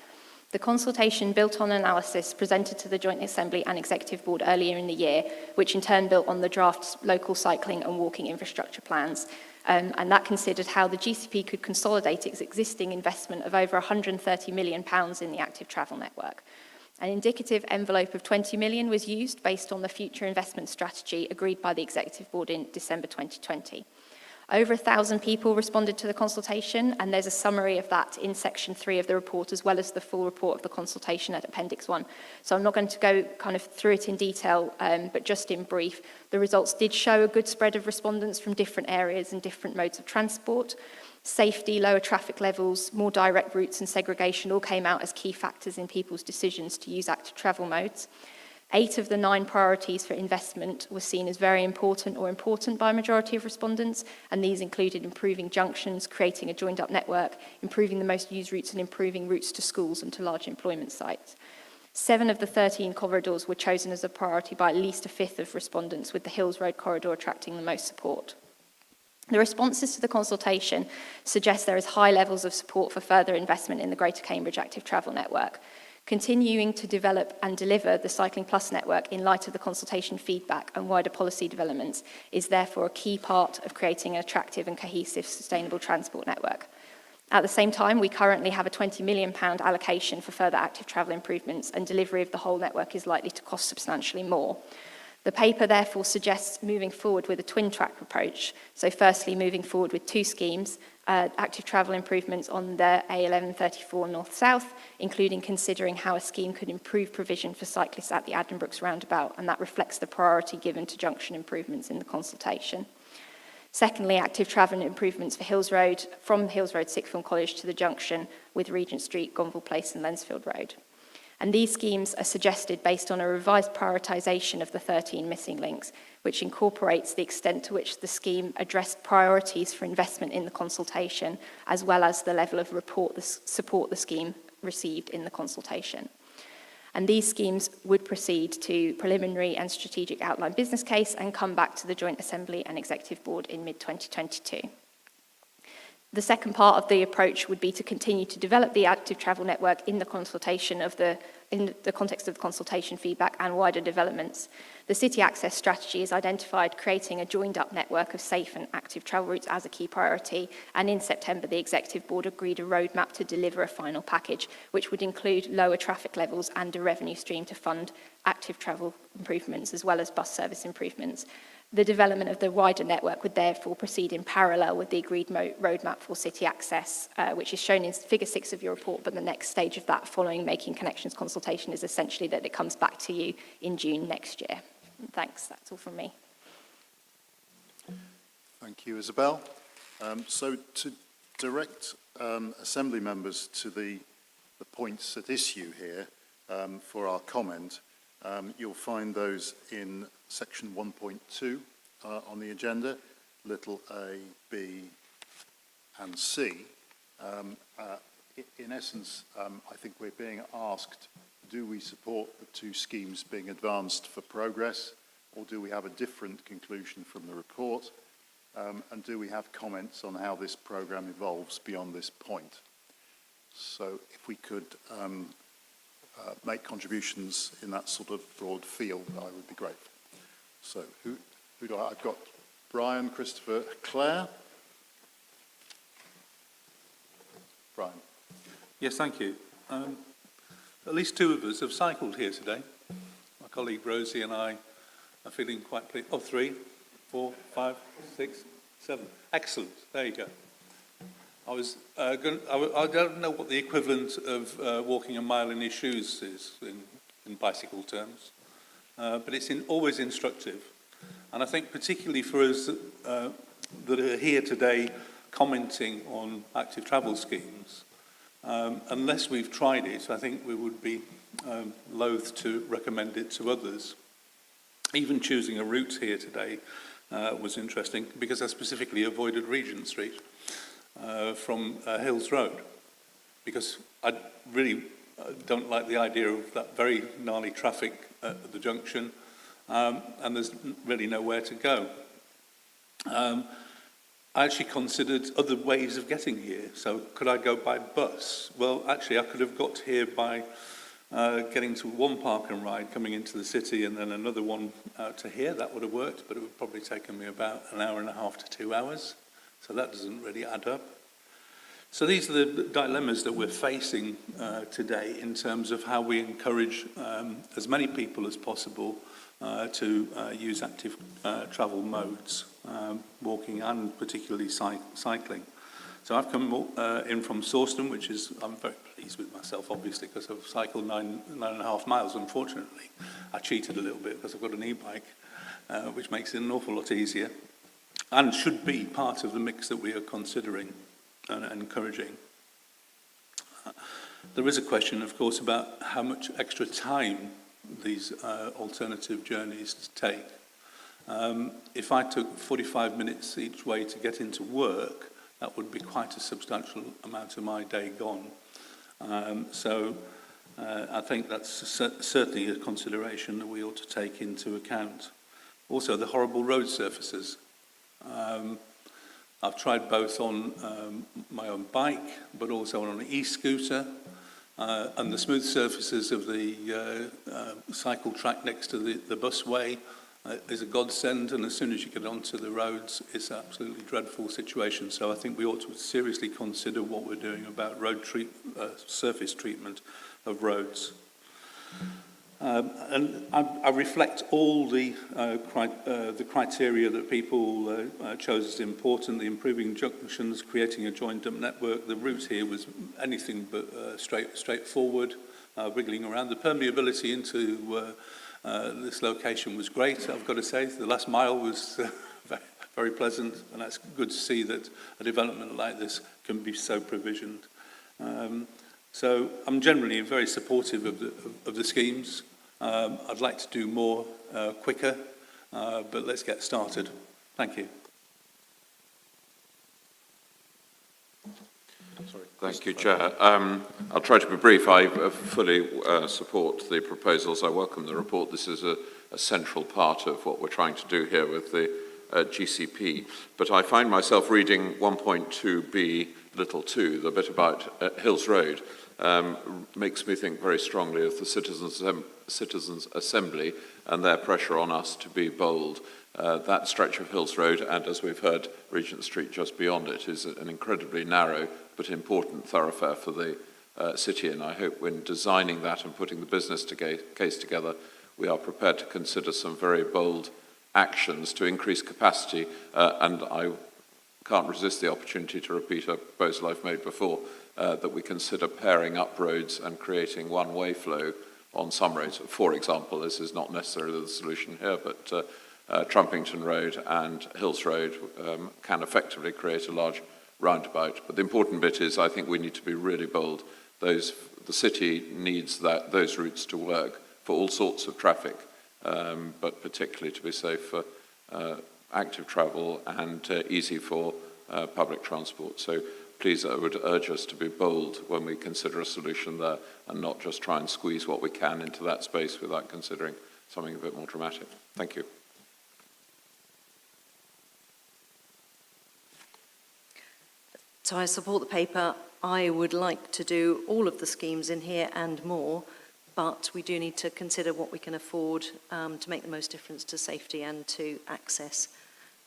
The consultation built on analysis presented to the Joint Assembly and Executive Board earlier in the year, which in turn built on the draft local cycling and walking infrastructure plans. And that considered how the GCP could consolidate its existing investment of over £130 million in the active travel network. An indicative envelope of 20 million was used based on the future investment strategy agreed by the Executive Board in December 2020. Over 1,000 people responded to the consultation, and there's a summary of that in section 3 of the report, as well as the full report of the consultation at Appendix 1. So I'm not going to go kind of through it in detail, but just in brief, the results did show a good spread of respondents from different areas and different modes of transport. Safety, lower traffic levels, more direct routes and segregation all came out as key factors in people's decisions to use active travel modes. 8 of the 9 priorities for investment were seen as very important or important by a majority of respondents, and these included improving junctions, creating a joined-up network, improving the most used routes and improving routes to schools and to large employment sites. 7 of the 13 corridors were chosen as a priority by at least a fifth of respondents, with the Hills Road corridor attracting the most support. The responses to the consultation suggest there is high levels of support for further investment in the Greater Cambridge Active Travel Network. Continuing to develop and deliver the Cycling Plus network in light of the consultation feedback and wider policy developments is therefore a key part of creating an attractive and cohesive sustainable transport network. At the same time, we currently have a £20 million allocation for further active travel improvements, and delivery of the whole network is likely to cost substantially more. The paper therefore suggests moving forward with a twin-track approach. So firstly, moving forward with 2 schemes, active travel improvements on the A1134 north-south, including considering how a scheme could improve provision for cyclists at the Addenbrooks roundabout, and that reflects the priority given to junction improvements in the consultation. Secondly, active travel improvements for Hills Road, from Hills Road Sixth Form College to the junction with Regent Street, Gonville Place and Lensfield Road. And these schemes are suggested based on a revised prioritisation of the 13 missing links, which incorporates the extent to which the scheme addressed priorities for investment in the consultation, as well as the level of support the scheme received in the consultation. And these schemes would proceed to preliminary and strategic outline business case and come back to the Joint Assembly and Executive Board in mid-2022. The second part of the approach would be to continue to develop the active travel network in the consultation of the in the context of the consultation feedback and wider developments. The city access strategy has identified creating a joined-up network of safe and active travel routes as a key priority, and in September the Executive Board agreed a roadmap to deliver a final package, which would include lower traffic levels and a revenue stream to fund active travel improvements as well as bus service improvements. The development of the wider network would therefore proceed in parallel with the agreed roadmap for city access, which is shown in figure 6 of your report, but the next stage of that following Making Connections consultation is essentially that it comes back to you in June next year. Thanks, that's all from me. Thank you, Isabel. So to direct Assembly members to the points at issue here for our comment, you'll find those in section 1.2 on the agenda, little a, b, and c. In essence, I think we're being asked, do we support the two schemes being advanced for progress, or do we have a different conclusion from the report? And do we have comments on how this programme evolves beyond this point? So if we could make contributions in that sort of broad field, I would be grateful. So who do I've got Brian, Christopher, Claire. Brian. Yes, thank you. At least two of us have cycled here today. My colleague Rosie and I are feeling quite pleased. Oh, 3, 4, 5, 6, 7. Excellent. There you go. I don't know what the equivalent of walking a mile in his shoes is in bicycle terms, but it's always instructive. And I think particularly for us that are here today commenting on active travel schemes, unless we've tried it, I think we would be loath to recommend it to others. Even choosing a route here today was interesting because I specifically avoided Regent Street from Hills Road, because I really don't like the idea of that very gnarly traffic at the junction, and there's really nowhere to go. I actually considered other ways of getting here. So could I go by bus? Well, actually, I could have got here by getting to one park and ride, coming into the city, and then another one out to here. That would have worked, but it would probably taken me about an hour and a half to 2 hours. So that doesn't really add up. So these are the dilemmas that we're facing today in terms of how we encourage as many people as possible to use active travel modes, walking and particularly cycling. So I've come in from Sawston, which is, I'm very pleased with myself, obviously, because I've cycled 9.5 miles, unfortunately. I cheated a little bit because I've got an e-bike, which makes it an awful lot easier, and should be part of the mix that we are considering and encouraging. There is a question, of course, about how much extra time these alternative journeys take. If I took 45 minutes each way to get into work, that would be quite a substantial amount of my day gone. So I think that's certainly a consideration that we ought to take into account. Also, the horrible road surfaces. I've tried both on my own bike, but also on an e-scooter, and the smooth surfaces of the cycle track next to the busway is a godsend, and as soon as you get onto the roads, it's an absolutely dreadful situation. So I think we ought to seriously consider what we're doing about surface treatment of roads. And I reflect all the criteria that people chose as important: the improving junctions, creating a joined-up network. The route here was anything but straightforward, wriggling around. The permeability into this location was great, I've got to say. The last mile was very pleasant, and that's good to see that a development like this can be so provisioned. So I'm generally very supportive of the schemes. I'd like to do more quicker, but let's get started. Thank you. Thank you, Chair. I'll try to be brief. I fully support the proposals. I welcome the report. This is a central part of what we're trying to do here with the GCP. But I find myself reading 1.2b, little 2, the bit about Hills Road, makes me think very strongly of the Citizens Assembly and their pressure on us to be bold. That stretch of Hills Road, and as we've heard, Regent Street just beyond it, is an incredibly narrow but important thoroughfare for the city, and I hope when designing that and putting the business case together, we are prepared to consider some very bold actions to increase capacity, and I can't resist the opportunity to repeat a proposal I've made before, that we consider pairing up roads and creating one-way flow on some roads. For example, this is not necessarily the solution here, but Trumpington Road and Hills Road can effectively create a large roundabout. But the important bit is I think we need to be really bold. The city needs those routes to work for all sorts of traffic, but particularly to be safe for active travel and easy for public transport. So please, I would urge us to be bold when we consider a solution there and not just try and squeeze what we can into that space without considering something a bit more dramatic. Thank you. So I support the paper. I would like to do all of the schemes in here and more, but we do need to consider what we can afford to make the most difference to safety and to access.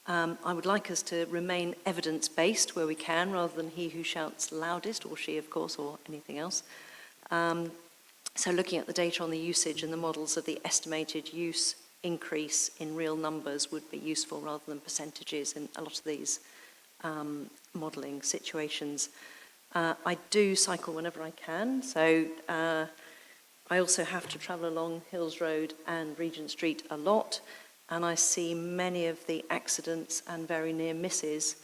I would like us to remain evidence-based where we can, rather than he who shouts loudest, or she, of course, or anything else. So looking at the data on the usage and the models of the estimated use increase in real numbers would be useful rather than percentages in a lot of these modelling situations. I do cycle whenever I can, so I also have to travel along Hills Road and Regent Street a lot, and I see many of the accidents and very near misses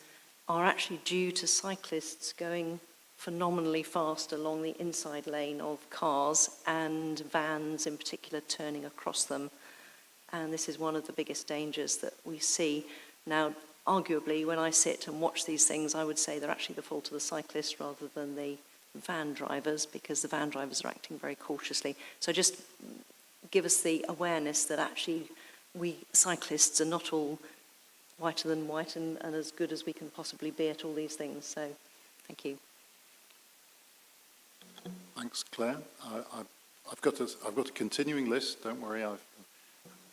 are actually due to cyclists going phenomenally fast along the inside lane of cars and vans in particular turning across them. And this is one of the biggest dangers that we see. Now, arguably, when I sit and watch these things, I would say they're actually the fault of the cyclists rather than the van drivers, because the van drivers are acting very cautiously. So just give us the awareness that actually we cyclists are not all whiter than white and as good as we can possibly be at all these things. So thank you. Thanks, Claire. I've got a continuing list. Don't worry, I've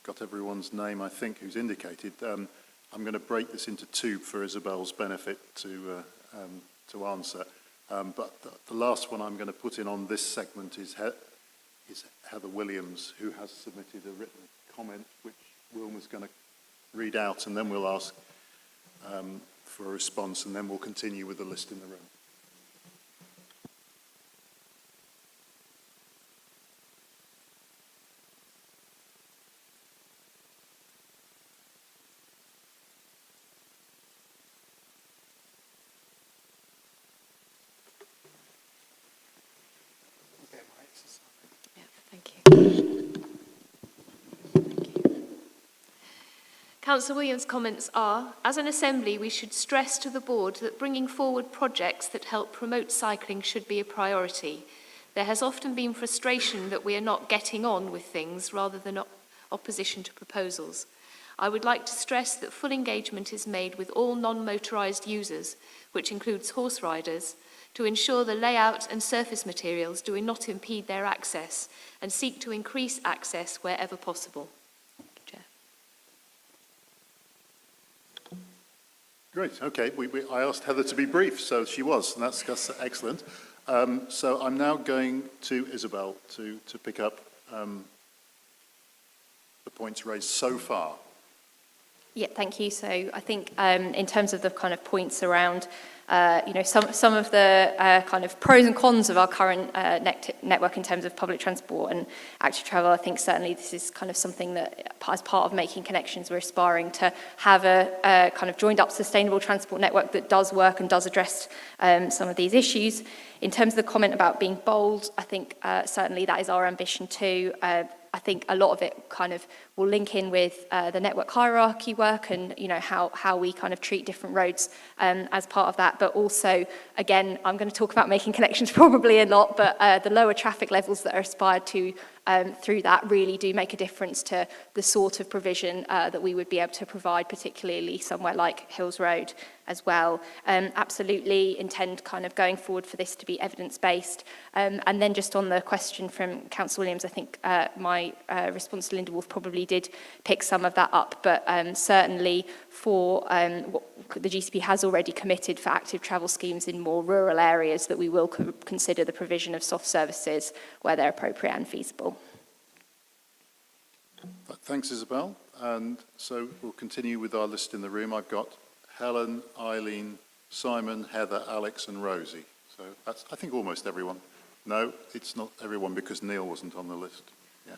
got everyone's name, I think, who's indicated. I'm going to break this into two for Isabel's benefit to answer. But the last one I'm going to put in on this segment is Heather Williams, who has submitted a written comment, which Wilma's going to read out, and then we'll ask for a response, and then we'll continue with the list in the room. Councillor Williams' comments are, as an Assembly, we should stress to the Board that bringing forward projects that help promote cycling should be a priority. There has often been frustration that we are not getting on with things rather than opposition to proposals. I would like to stress that full engagement is made with all non-motorised users, which includes horse riders, to ensure the layout and surface materials do not impede their access and seek to increase access wherever possible. Great, okay. I asked Heather to be brief, so she was, and that's excellent. So I'm now going to Isabel to pick up the points raised so far. Yeah, thank you. So I think in terms of the kind of points around, some of the kind of pros and cons of our current network in terms of public transport and active travel, I think certainly this is kind of something that, as part of making connections, we're aspiring to have a kind of joined up sustainable transport network that does work and does address some of these issues. In terms of the comment about being bold, I think certainly that is our ambition too. I think a lot of it kind of will link in with the network hierarchy work and, how we kind of treat different roads as part of that. But also, again, I'm going to talk about making connections probably a lot, but the lower traffic levels that are aspired to through that really do make a difference to the sort of provision that we would be able to provide, particularly somewhere like Hills Road as well. Absolutely intend kind of going forward for this to be evidence-based. And then just on the question from Councillor Williams, I think my response to Linda Wolf probably did pick some of that up, but certainly for what the GCP has already committed for active travel schemes in more rural areas, that we will consider the provision of soft services where they're appropriate and feasible. Thanks, Isabel. And so we'll continue with our list in the room. I've got Helen, Eileen, Simon, Heather, Alex and Rosie. So that's, I think, almost everyone. No, it's not everyone because Neil wasn't on the list. Yeah.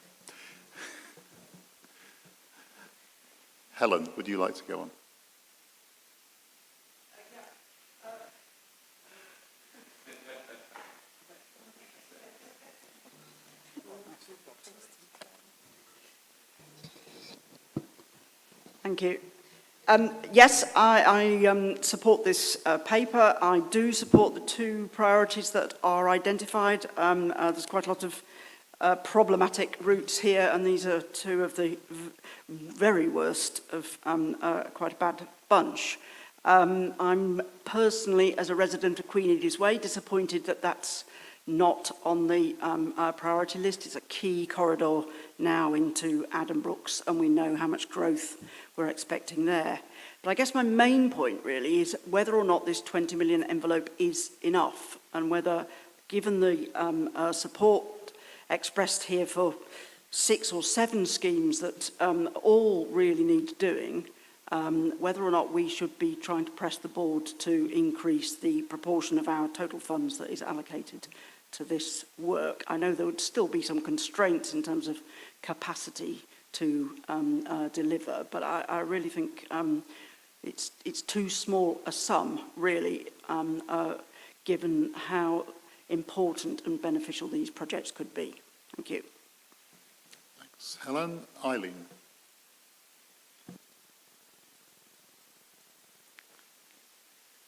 Helen, would you like to go on? Thank you. Yes, I support this paper. I do support the two priorities that are identified. There's quite a lot of problematic routes here, and these are two of the very worst of quite a bad bunch. I'm personally, as a resident of Queen Edith's Way, disappointed that that's not on the priority list. It's a key corridor now into Addenbrooks, and we know how much growth we're expecting there. But I guess my main point really is whether or not this 20 million envelope is enough, and whether, given the support expressed here for 6 or 7 schemes that all really need doing, whether or not we should be trying to press the board to increase the proportion of our total funds that is allocated to this work. I know there would still be some constraints in terms of capacity to deliver, but I really think it's too small a sum, really, given how important and beneficial these projects could be. Thank you. Thanks, Helen. Eileen.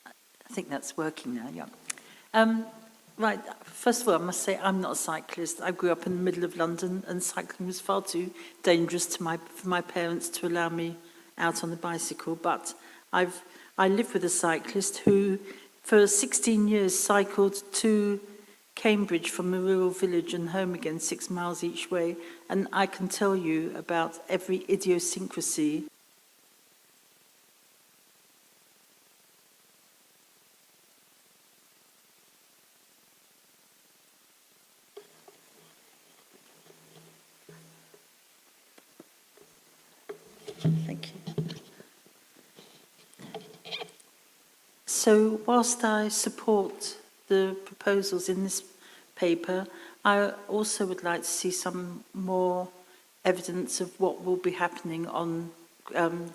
I think that's working now, yeah. Right, first of all, I must say I'm not a cyclist. I grew up in the middle of London and cycling was far too dangerous for my parents to allow me out on the bicycle. But I live with a cyclist who, for 16 years, cycled to Cambridge from a rural village and home again, 6 miles each way. And I can tell you about every idiosyncrasy. Thank you. So whilst I support the proposals in this paper, I also would like to see some more evidence of what will be happening on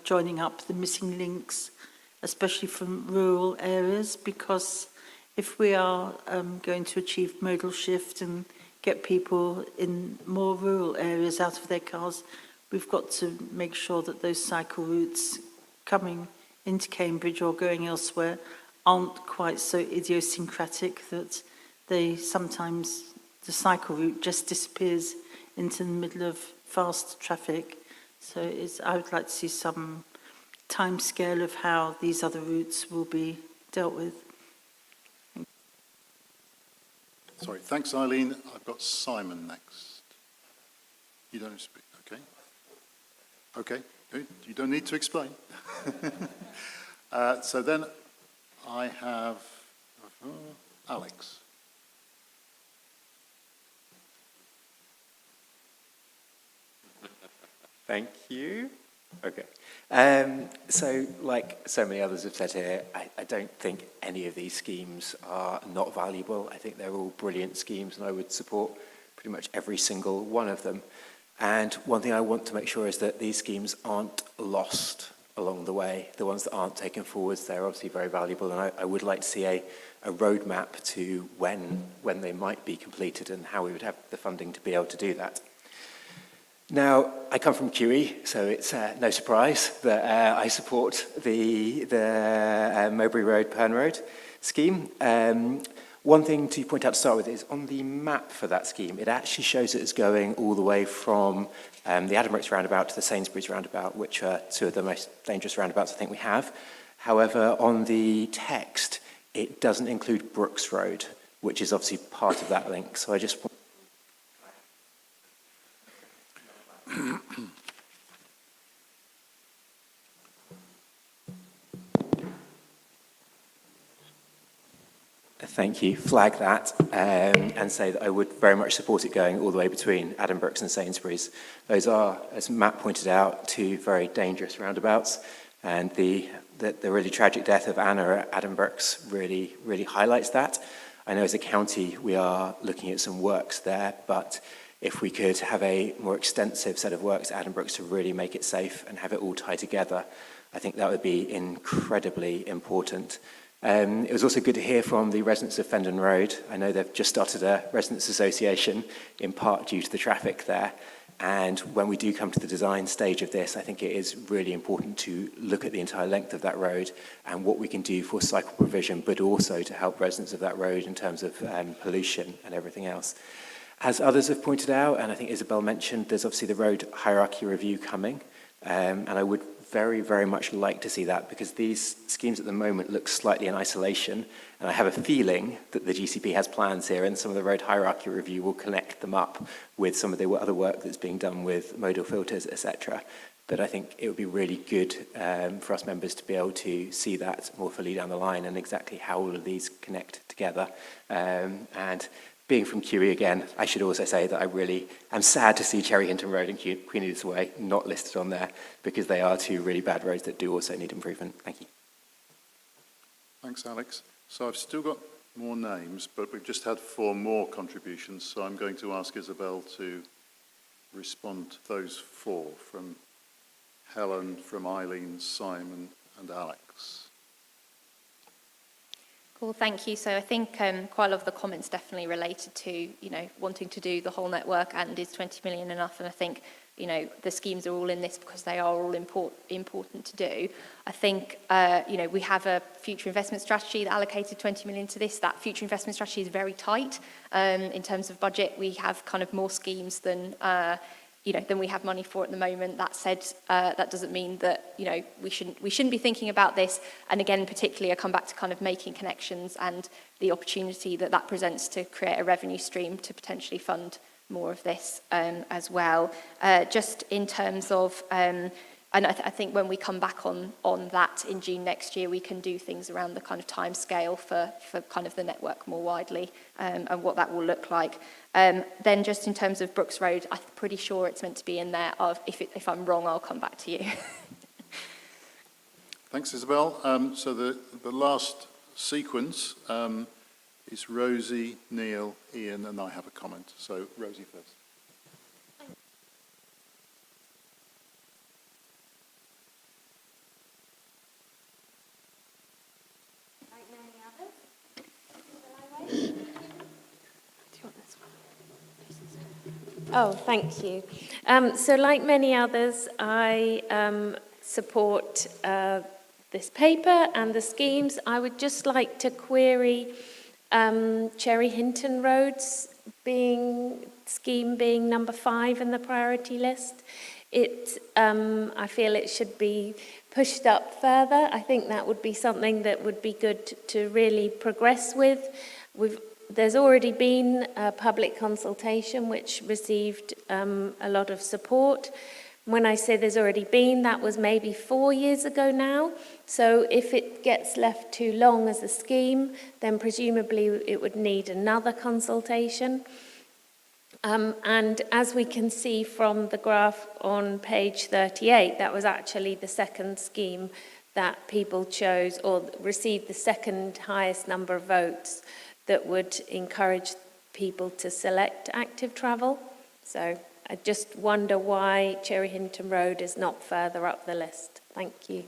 joining up the missing links, especially from rural areas, because if we are going to achieve modal shift and get people in more rural areas out of their cars, we've got to make sure that those cycle routes coming into Cambridge or going elsewhere aren't quite so idiosyncratic that they sometimes, the cycle route just disappears into the middle of fast traffic. So I would like to see some time scale of how these other routes will be dealt with. Sorry, thanks, Eileen. I've got Simon next. You don't speak, okay? Okay, good. You don't need to explain. So then I have Alex. Thank you. Okay. So, like so many others have said here, I don't think any of these schemes are not valuable. I think they're all brilliant schemes, and I would support pretty much every single one of them. And one thing I want to make sure is that these schemes aren't lost along the way. The ones that aren't taken forwards, they're obviously very valuable, and I would like to see a roadmap to when they might be completed and how we would have the funding to be able to do that. Now, I come from QE, so it's no surprise that I support the Mowbray Road, Pern Road scheme. One thing to point out to start with is on the map for that scheme, it actually shows it as going all the way from the Addenbrooke's roundabout to the Sainsbury's roundabout, which are two of the most dangerous roundabouts I think we have. However, on the text, it doesn't include Brooks Road, which is obviously part of that link. So I just want thank you, flag that and say that I would very much support it going all the way between Addenbrooke's and Sainsbury's. Those are, as Matt pointed out, two very dangerous roundabouts, and the really tragic death of Anna at Addenbrooke's really highlights that. I know as a county we are looking at some works there, but if we could have a more extensive set of works at Addenbrooke's to really make it safe and have it all tie together, I think that would be incredibly important. It was also good to hear from the residents of Fendon Road. I know they've just started a residents association, in part due to the traffic there. And when we do come to the design stage of this, I think it is really important to look at the entire length of that road and what we can do for cycle provision, but also to help residents of that road in terms of pollution and everything else. As others have pointed out, and I think Isabel mentioned, there's obviously the road hierarchy review coming, and I would very much like to see that, because these schemes at the moment look slightly in isolation, and I have a feeling that the GCP has plans here, and some of the road hierarchy review will connect them up with some of the other work that's being done with modal filters, etc. But I think it would be really good for us members to be able to see that more fully down the line and exactly how all of these connect together. And being from QE again, I should also say that I really am sad to see Cherry Hinton Road and Queen Edith's Way not listed on there, because they are two really bad roads that do also need improvement. Thank you. Thanks, Alex. So I've still got more names, but we've just had 4 more contributions, so I'm going to ask Isabel to respond to those 4 from Helen, from Eileen, Simon and Alex. Cool, thank you. So I think quite a lot of the comments definitely related to, wanting to do the whole network and is 20 million enough? And I think, the schemes are all in this because they are all important to do. I think, we have a future investment strategy that allocated 20 million to this. That future investment strategy is very tight in terms of budget. We have kind of more schemes than we have money for at the moment. That said, that doesn't mean that, we shouldn't be thinking about this. And again, particularly, I come back to kind of making connections and the opportunity that presents to create a revenue stream to potentially fund more of this as well. Just in terms of, and I think when we come back on that in June next year, we can do things around the kind of time scale for kind of the network more widely and what that will look like. Then just in terms of Brooks Road, I'm pretty sure it's meant to be in there. If I'm wrong, I'll come back to you. Thanks, Isabel. So the last sequence is Rosie, Neil, Ian, and I have a comment. So Rosie first. Oh, thank you. So like many others, I support this paper and the schemes. I would just like to query Cherry Hinton Road's scheme being number 5 in the priority list. I feel it should be pushed up further. I think that would be something that would be good to really progress with. There's already been a public consultation which received a lot of support. When I say there's already been, that was maybe 4 years ago now. So if it gets left too long as a scheme, then presumably it would need another consultation. And as we can see from the graph on page 38, that was actually the second scheme that people chose or received the second highest number of votes that would encourage people to select active travel. So I just wonder why Cherry Hinton Road is not further up the list. Thank you.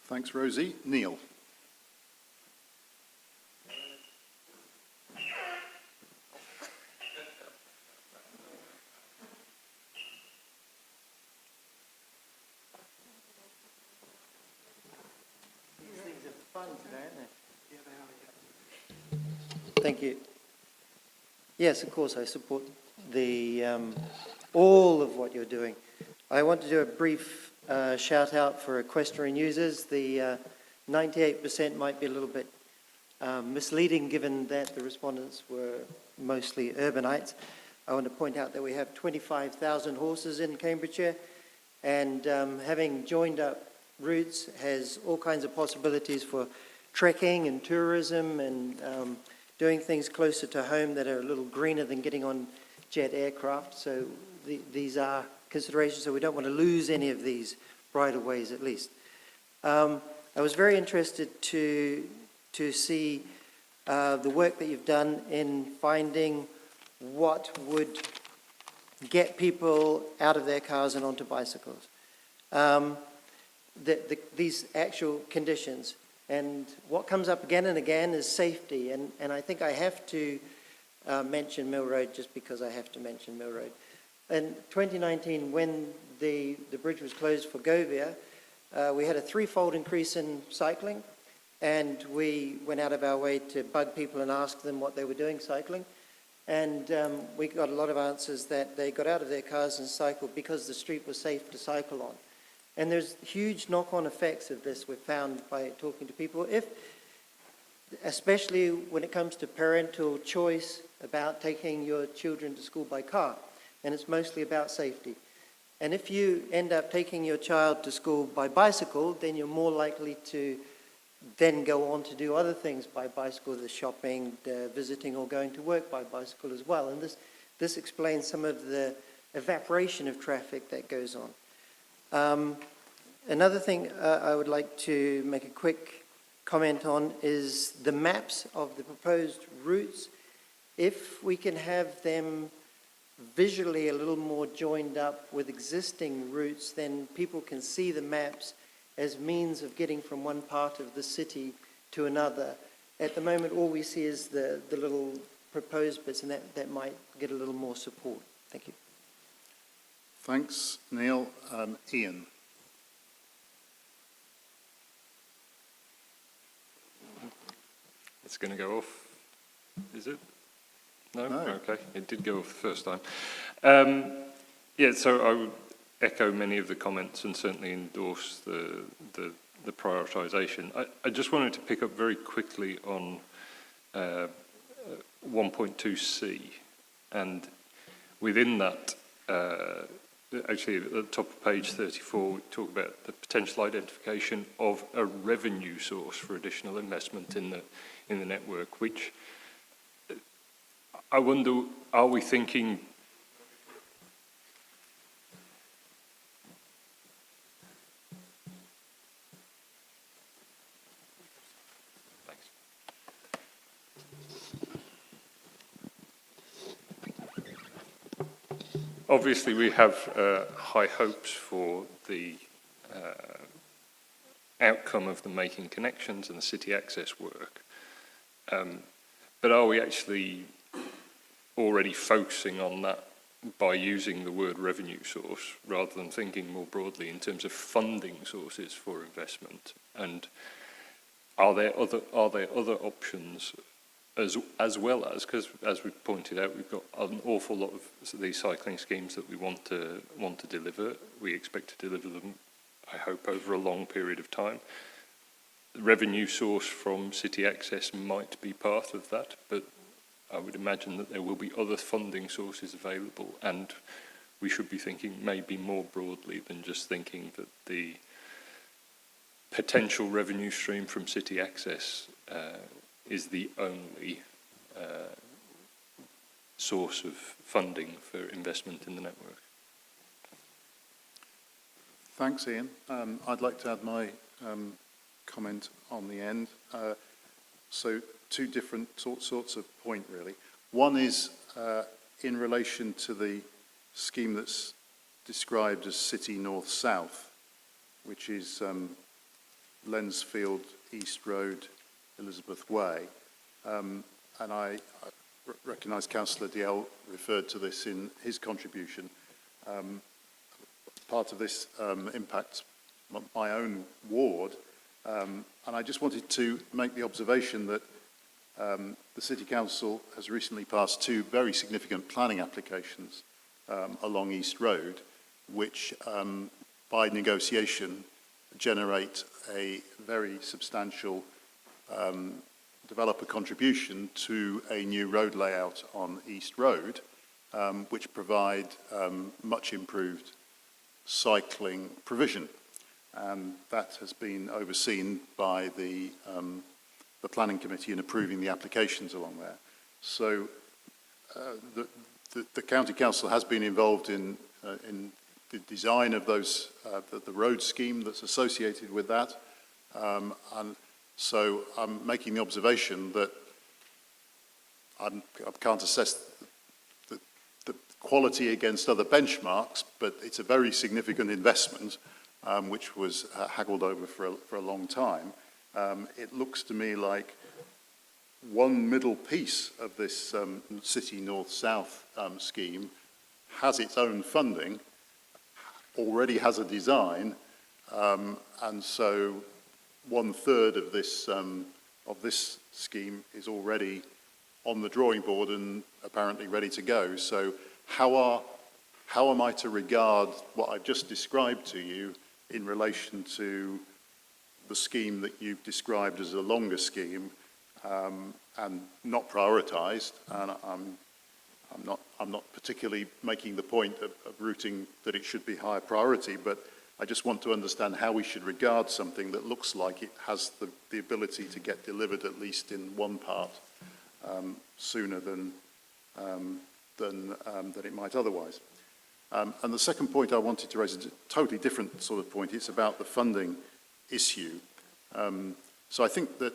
Thanks, Rosie. Neil. These things are fun today, aren't they? Thank you. Yes, of course, I support the all of what you're doing. I want to do a brief shout out for equestrian users. The 98% might be a little bit misleading given that the respondents were mostly urbanites. I want to point out that we have 25,000 horses in Cambridgeshire, and having joined up routes has all kinds of possibilities for trekking and tourism and doing things closer to home that are a little greener than getting on jet aircraft. So these are considerations, so we don't want to lose any of these right-of-ways at least. I was very interested to see the work that you've done in finding what would get people out of their cars and onto bicycles. These actual conditions. And what comes up again and again is safety. And I think I have to mention Mill Road just because I have to mention Mill Road. In 2019, when the bridge was closed for Govia, we had a threefold increase in cycling. And we went out of our way to bug people and ask them what they were doing cycling. And we got a lot of answers that they got out of their cars and cycled because the street was safe to cycle on. And there's huge knock-on effects of this we've found by talking to people, especially when it comes to parental choice about taking your children to school by car. And it's mostly about safety. And if you end up taking your child to school by bicycle, then you're more likely to then go on to do other things by bicycle, the shopping, the visiting, or going to work by bicycle as well. And this explains some of the evaporation of traffic that goes on. Another thing I would like to make a quick comment on is the maps of the proposed routes. If we can have them visually a little more joined up with existing routes, then people can see the maps as means of getting from one part of the city to another. At the moment, all we see is the little proposed bits, and that might get a little more support. Thank you. Thanks, Neil. Ian. It's going to go off, is it? No? No. Okay, it did go off the first time. Yeah, so I would echo many of the comments and certainly endorse the prioritisation. I just wanted to pick up very quickly on 1.2c, and within that, actually at the top of page 34, we talk about the potential identification of a revenue source for additional investment in the network, which I wonder, are we thinking obviously, we have high hopes for the outcome of the making connections and the city access work. But are we actually already focusing on that by using the word revenue source rather than thinking more broadly in terms of funding sources for investment? And are there other options as well as, because as we pointed out, we've got an awful lot of these cycling schemes that we want to deliver. We expect to deliver them, I hope, over a long period of time. The revenue source from city access might be part of that, but I would imagine that there will be other funding sources available, and we should be thinking maybe more broadly than just thinking that the potential revenue stream from city access is the only source of funding for investment in the network. Thanks, Ian. I'd like to add my comment on the end. So two different sorts of point, really. One is in relation to the scheme that's described as City North-South, which is Lensfield, East Road, Elizabeth Way. And I recognise Councillor Diell referred to this in his contribution. Part of this impacts my own ward, and I just wanted to make the observation that the City Council has recently passed two very significant planning applications along East Road, which by negotiation generate a very substantial developer contribution to a new road layout on East Road, which provide much improved cycling provision. And that has been overseen by the Planning Committee in approving the applications along there. So the County Council has been involved in the design of those, the road scheme that's associated with that. And so I'm making the observation that I can't assess the quality against other benchmarks, but it's a very significant investment, which was haggled over for a long time. It looks to me like one middle piece of this city north-south scheme has its own funding, already has a design, and so 1/3 of this scheme is already on the drawing board and apparently ready to go. So how am I to regard what I've just described to you in relation to the scheme that you've described as a longer scheme and not prioritised? And I'm not particularly making the point of rooting that it should be higher priority, but I just want to understand how we should regard something that looks like it has the ability to get delivered at least in one part sooner than it might otherwise. And the second point I wanted to raise is a totally different sort of point. It's about the funding issue. So I think that,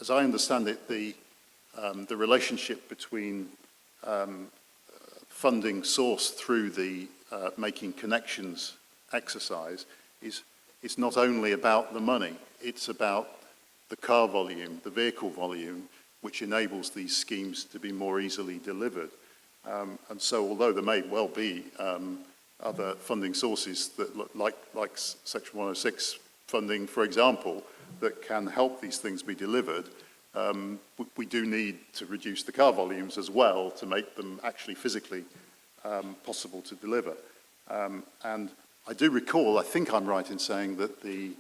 as I understand it, the relationship between funding sourced through the Making Connections exercise is not only about the money, it's about the car volume, the vehicle volume, which enables these schemes to be more easily delivered. And so although there may well be other funding sources that like Section 106 funding, for example, that can help these things be delivered, we do need to reduce the car volumes as well to make them actually physically possible to deliver. And I do recall, I think I'm right in saying that the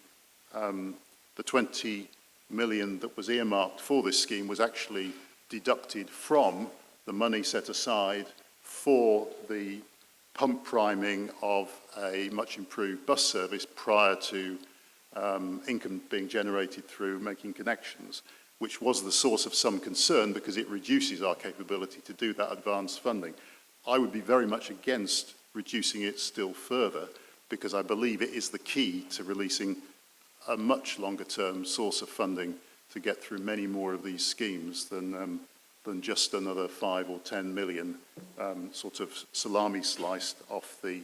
20 million that was earmarked for this scheme was actually deducted from the money set aside for the pump priming of a much improved bus service prior to income being generated through Making Connections, which was the source of some concern because it reduces our capability to do that advanced funding. I would be very much against reducing it still further because I believe it is the key to releasing a much longer term source of funding to get through many more of these schemes than just another 5 or 10 million sort of salami sliced off the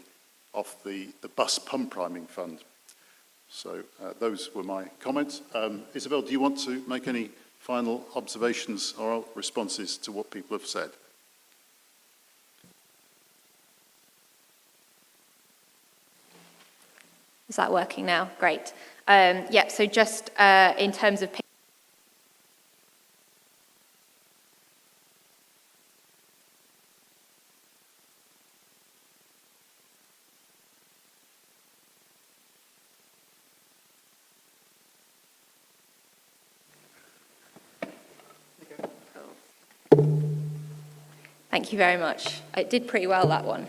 bus pump priming fund. So those were my comments. Isabel, do you want to make any final observations or responses to what people have said? Is that working now? Great. Yeah, so just in terms of Thank you very much. It did pretty well, that one.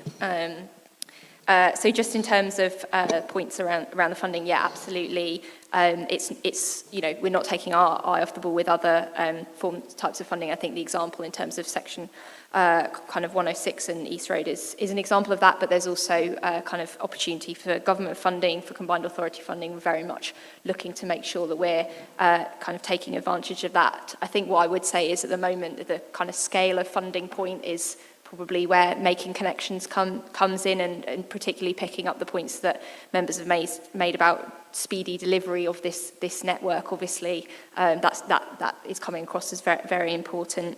So just in terms of points around the funding, yeah, absolutely. It's we're not taking our eye off the ball with other types of funding. I think the example in terms of section kind of 106 and East Road is an example of that, but there's also kind of opportunity for government funding, for combined authority funding. We're very much looking to make sure that we're kind of taking advantage of that. I think what I would say is at the moment the kind of scale of funding point is probably where Making Connections comes in, and particularly picking up the points that members have made about speedy delivery of this network, obviously, that is coming across as very, very important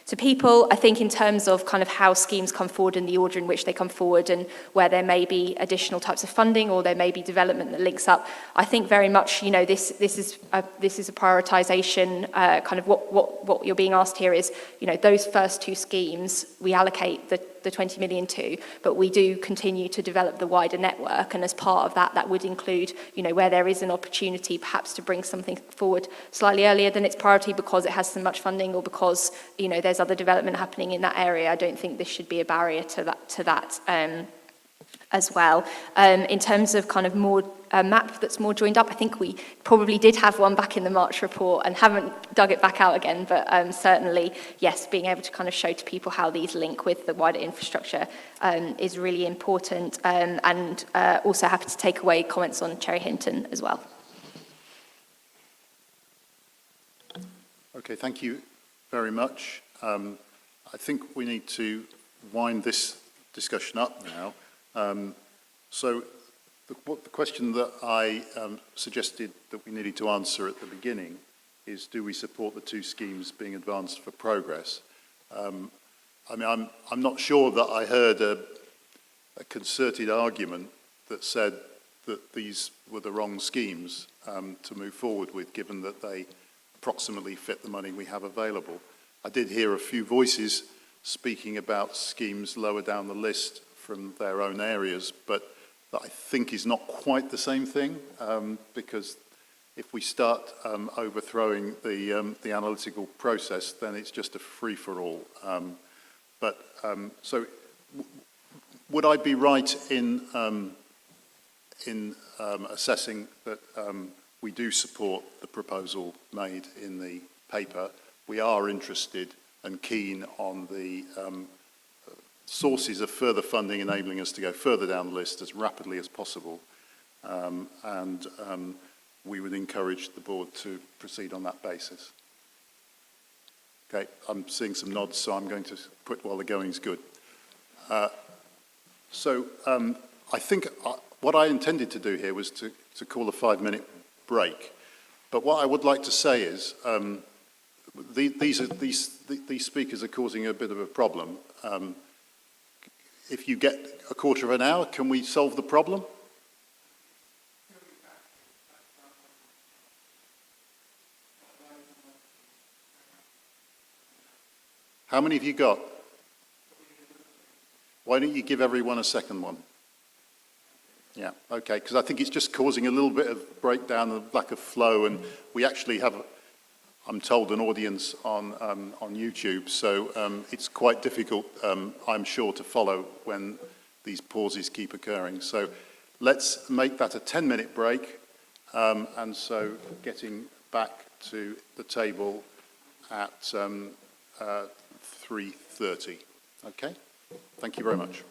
to people. I think in terms of kind of how schemes come forward and the order in which they come forward and where there may be additional types of funding or there may be development that links up, I think very much, you know, this is a prioritisation. Kind of what you're being asked here is, you know, those first two schemes we allocate the 20 million to, but we do continue to develop the wider network, and as part of that, that would include, you know, where there is an opportunity perhaps to bring something forward slightly earlier than its priority because it has so much funding or because, you know, there's other development happening in that area. I don't think this should be a barrier to that as well. In terms of kind of more a map that's more joined up, I think we probably did have one back in the March report and haven't dug it back out again, but certainly, yes, being able to kind of show to people how these link with the wider infrastructure is really important, and also happy to take away comments on Cherry Hinton as well. Okay, thank you very much. I think we need to wind this discussion up now. So the question that I suggested that we needed to answer at the beginning is, do we support the two schemes being advanced for progress? I mean, I'm not sure that I heard a concerted argument that said that these were the wrong schemes to move forward with, given that they approximately fit the money we have available. I did hear a few voices speaking about schemes lower down the list from their own areas, but that I think is not quite the same thing, because if we start overthrowing the analytical process, then it's just a free-for-all. So would I be right in assessing that we do support the proposal made in the paper? We are interested and keen on the sources of further funding enabling us to go further down the list as rapidly as possible, and we would encourage the board to proceed on that basis. Okay, I'm seeing some nods, so I'm going to quit while the going's good. So I think what I intended to do here was to call a 5-minute break, but what I would like to say is these speakers are causing a bit of a problem. If you get a quarter of an hour, can we solve the problem? How many have you got? Why don't you give everyone a second one? Yeah, okay, because I think it's just causing a little bit of breakdown and lack of flow, and we actually have, I'm told, an audience on YouTube, so it's quite difficult, I'm sure, to follow when these pauses keep occurring. So let's make that a 10-minute break, and so getting back to the table at 3:30. Okay? Thank you very much.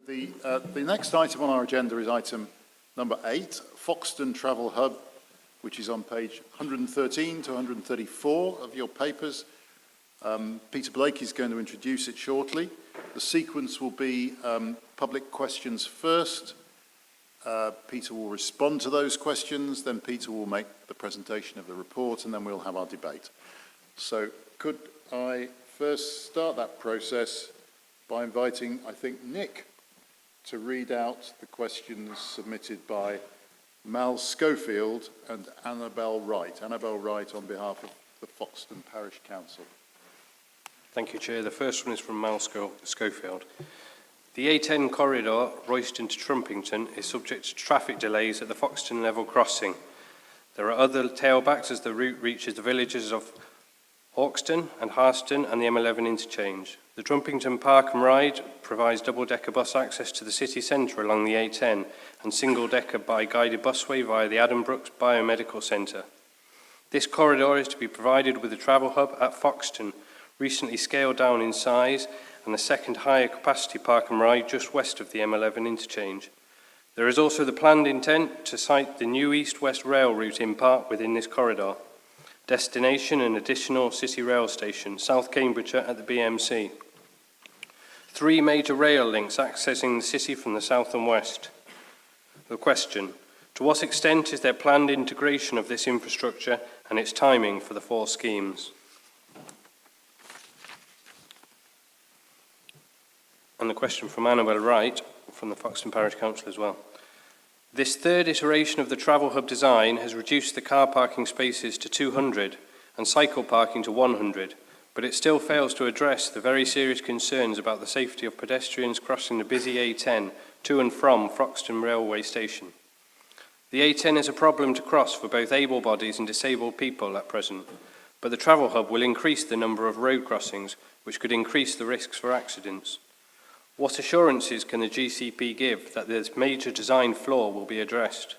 The next item on our agenda is item number 8, Foxton Travel Hub, which is on page 113 to 134 of your papers. Peter Blake is going to introduce it shortly. The sequence will be public questions first. Peter will respond to those questions, then Peter will make the presentation of the report, and then we'll have our debate. So could I first start that process by inviting, I think, Nick to read out the questions submitted by Mal Schofield and Annabel Wright. Annabel Wright on behalf of the Foxton Parish Council. Thank you, Chair. The first one is from Mal Schofield. The A10 corridor, Royston to Trumpington, is subject to traffic delays at the Foxton level crossing. There are other tailbacks as the route reaches the villages of Hawkston and Harston and the M11 interchange. The Trumpington Park and Ride provides double-decker bus access to the city centre along the A10 and single-decker by guided busway via the Addenbrooks Biomedical Centre. This corridor is to be provided with a travel hub at Foxton, recently scaled down in size, and a second higher capacity park and ride just west of the M11 interchange. There is also the planned intent to site the new east-west rail route in part within this corridor. Destination and additional city rail station, South Cambridgeshire at the BMC. 3 major rail links accessing the city from the south and west. The question, to what extent is there planned integration of this infrastructure and its timing for the 4 schemes? And the question from Annabel Wright, from the Foxton Parish Council as well. This third iteration of the travel hub design has reduced the car parking spaces to 200 and cycle parking to 100, but it still fails to address the very serious concerns about the safety of pedestrians crossing the busy A10 to and from Foxton Railway Station. The A10 is a problem to cross for both able bodies and disabled people at present, but the travel hub will increase the number of road crossings, which could increase the risks for accidents. What assurances can the GCP give that this major design flaw will be addressed?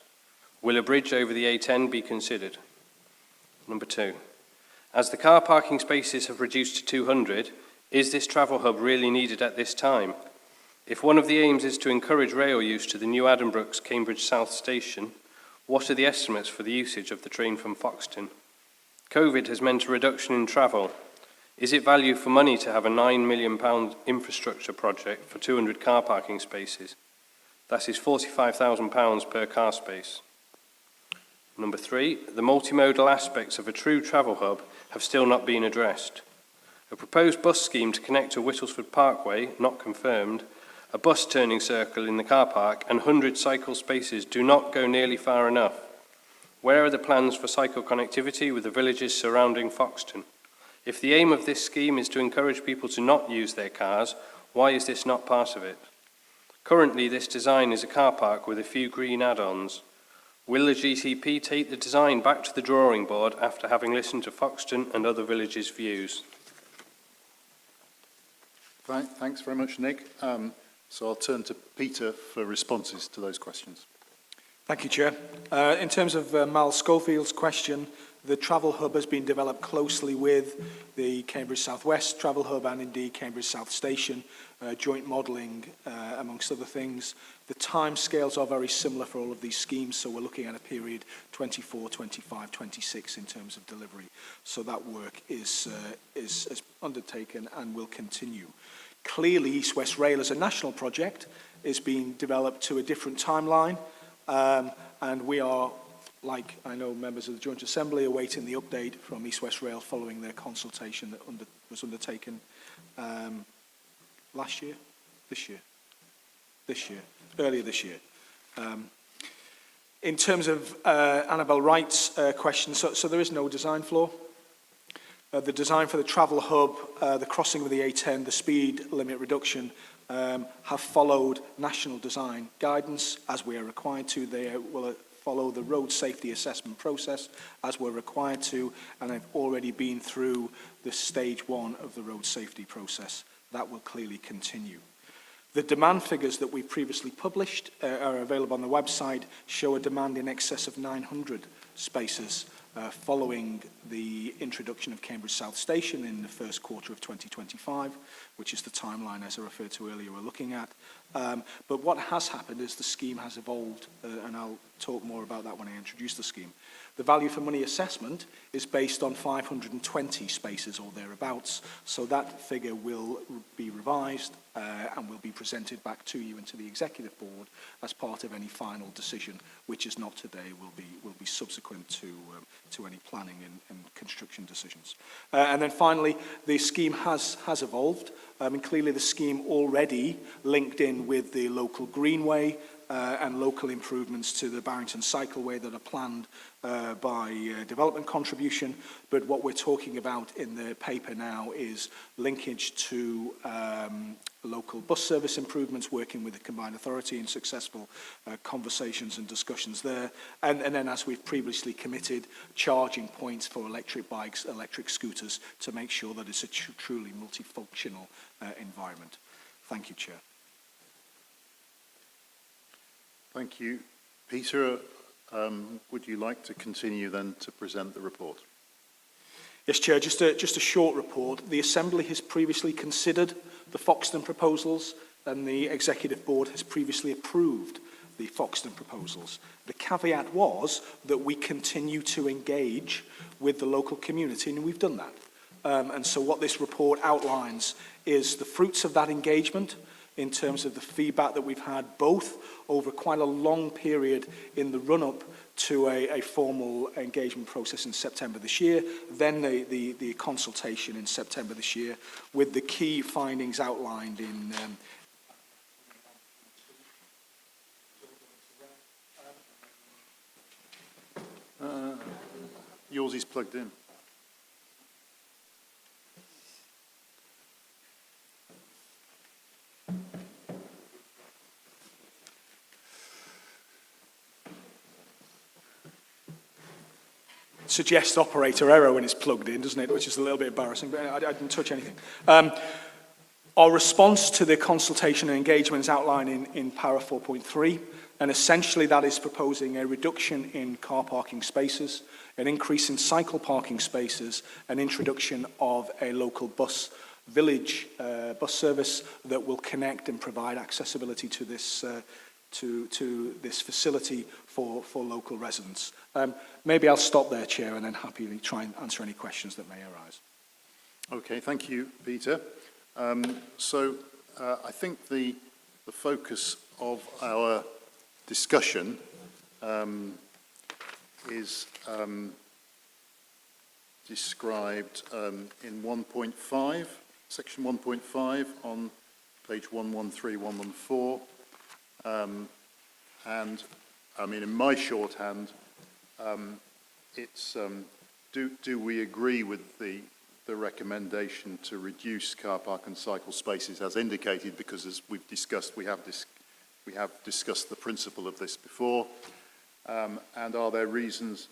Will a bridge over the A10 be considered? Number 2. As the car parking spaces have reduced to 200, is this travel hub really needed at this time? If one of the aims is to encourage rail use to the new Addenbrooks Cambridge South Station, what are the estimates for the usage of the train from Foxton? COVID has meant a reduction in travel. Is it value for money to have a £9 million infrastructure project for 200 car parking spaces? That is £45,000 per car space. Number 3, the multimodal aspects of a true travel hub have still not been addressed. A proposed bus scheme to connect to Whittlesford Parkway, not confirmed, a bus turning circle in the car park and 100 cycle spaces do not go nearly far enough. Where are the plans for cycle connectivity with the villages surrounding Foxton? If the aim of this scheme is to encourage people to not use their cars, why is this not part of it? Currently, this design is a car park with a few green add-ons. Will the GCP take the design back to the drawing board after having listened to Foxton and other villages' views? Thanks very much, Nick. So I'll turn to Peter for responses to those questions. Thank you, Chair. In terms of Mal Schofield's question, the travel hub has been developed closely with the Cambridge South West travel hub and indeed Cambridge South Station, joint modelling amongst other things. The timescales are very similar for all of these schemes, so we're looking at a period 24, 25, 26 in terms of delivery. So that work is undertaken and will continue. Clearly, East West Rail as a national project is being developed to a different timeline, and we are, like I know members of the Joint Assembly, awaiting the update from East West Rail following their consultation that was undertaken earlier this year. In terms of Annabel Wright's question, so there is no design flaw. The design for the travel hub, the crossing of the A10, the speed limit reduction have followed national design guidance as we are required to. They will follow the road safety assessment process as we're required to, and I've already been through the stage 1 of the road safety process. That will clearly continue. The demand figures that we previously published are available on the website, show a demand in excess of 900 spaces following the introduction of Cambridge South Station in the first quarter of 2025, which is the timeline, as I referred to earlier, we're looking at. But what has happened is the scheme has evolved, and I'll talk more about that when I introduce the scheme. The value for money assessment is based on 520 spaces or thereabouts, so that figure will be revised and will be presented back to you and to the Executive Board as part of any final decision, which is not today, will be subsequent to any planning and construction decisions. And then finally, the scheme has evolved. Clearly the scheme already linked in with the local greenway and local improvements to the Barrington Cycleway that are planned by development contribution. But what we're talking about in the paper now is linkage to local bus service improvements, working with the combined authority in successful conversations and discussions there. And then, as we've previously committed, charging points for electric bikes, electric scooters, to make sure that it's a truly multifunctional environment. Thank you, Chair. Thank you. Peter, would you like to continue then to present the report? Yes, Chair, just a short report. The Assembly has previously considered the Foxton proposals, and the Executive Board has previously approved the Foxton proposals. The caveat was that we continue to engage with the local community, and we've done that. And so what this report outlines is the fruits of that engagement in terms of the feedback that we've had both over quite a long period in the run-up to a formal engagement process in September this year, then the consultation in September this year, with the key findings outlined in yours is plugged in. Suggests operator error when it's plugged in, doesn't it? Which is a little bit embarrassing, but I didn't touch anything. Our response to the consultation and engagement is outlined in para 4.3, and essentially that is proposing a reduction in car parking spaces, an increase in cycle parking spaces, an introduction of a local bus service that will connect and provide accessibility to this to this facility for local residents. Maybe I'll stop there, Chair, and then happily try and answer any questions that may arise. Okay, thank you, Peter. I think the focus of our discussion is described in 1.5, section 1.5 on page 113, 114. And I mean, in my shorthand, it's do we agree with the recommendation to reduce car park and cycle spaces as indicated? Because as we've discussed, we have discussed the principle of this before. And are there reasons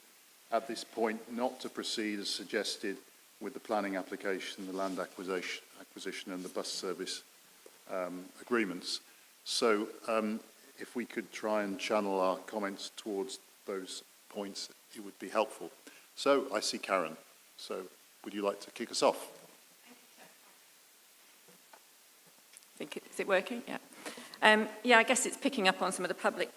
at this point not to proceed as suggested with the planning application, the land acquisition and the bus service agreements? So if we could try and channel our comments towards those points, it would be helpful. So I see Karen. So would you like to kick us off? Is it working? Yeah. I guess it's picking up on some of the public.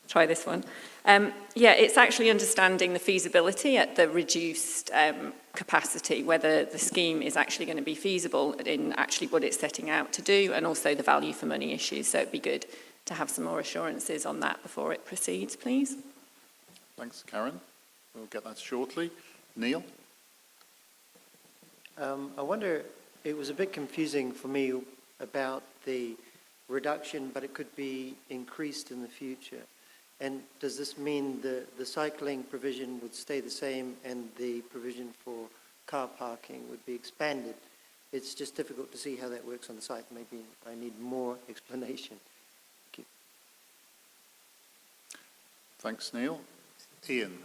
Try this one. It's actually understanding the feasibility at the reduced capacity, whether the scheme is actually going to be feasible in actually what it's setting out to do, and also the value for money issues. So it'd be good to have some more assurances on that before it proceeds, please. Thanks, Karen. We'll get that shortly. Neil? I wonder, it was a bit confusing for me about the reduction, but it could be increased in the future. And does this mean the cycling provision would stay the same and the provision for car parking would be expanded? It's just difficult to see how that works on the site. Maybe I need more explanation. Thank you. Thanks, Neil. Ian?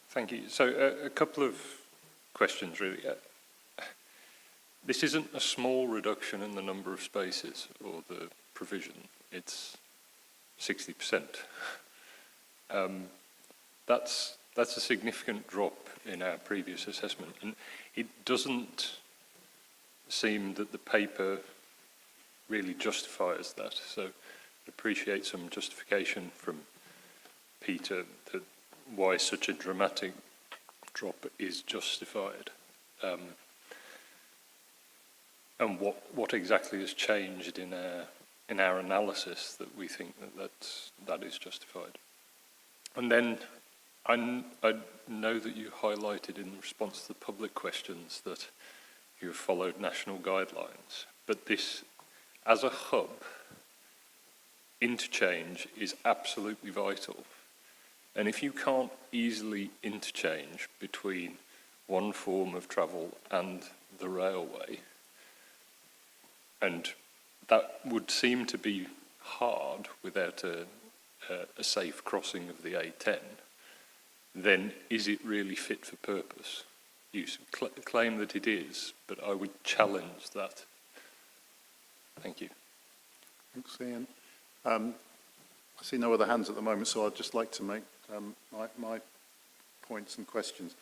Thank you. So a couple of questions, really. This isn't a small reduction in the number of spaces or the provision, it's 60%. That's a significant drop in our previous assessment, and it doesn't seem that the paper really justifies that. So I'd appreciate some justification from Peter that why such a dramatic drop is justified, and what exactly has changed in our analysis that we think that is justified. And then I know that you highlighted in response to the public questions that you have followed national guidelines, but this, as a hub, interchange is absolutely vital. And if you can't easily interchange between one form of travel and the railway, and that would seem to be hard without a safe crossing of the A10, then is it really fit for purpose? You claim that it is, but I would challenge that. Thank you. Thanks, Ian. I see no other hands at the moment, so I'd just like to make my points and questions.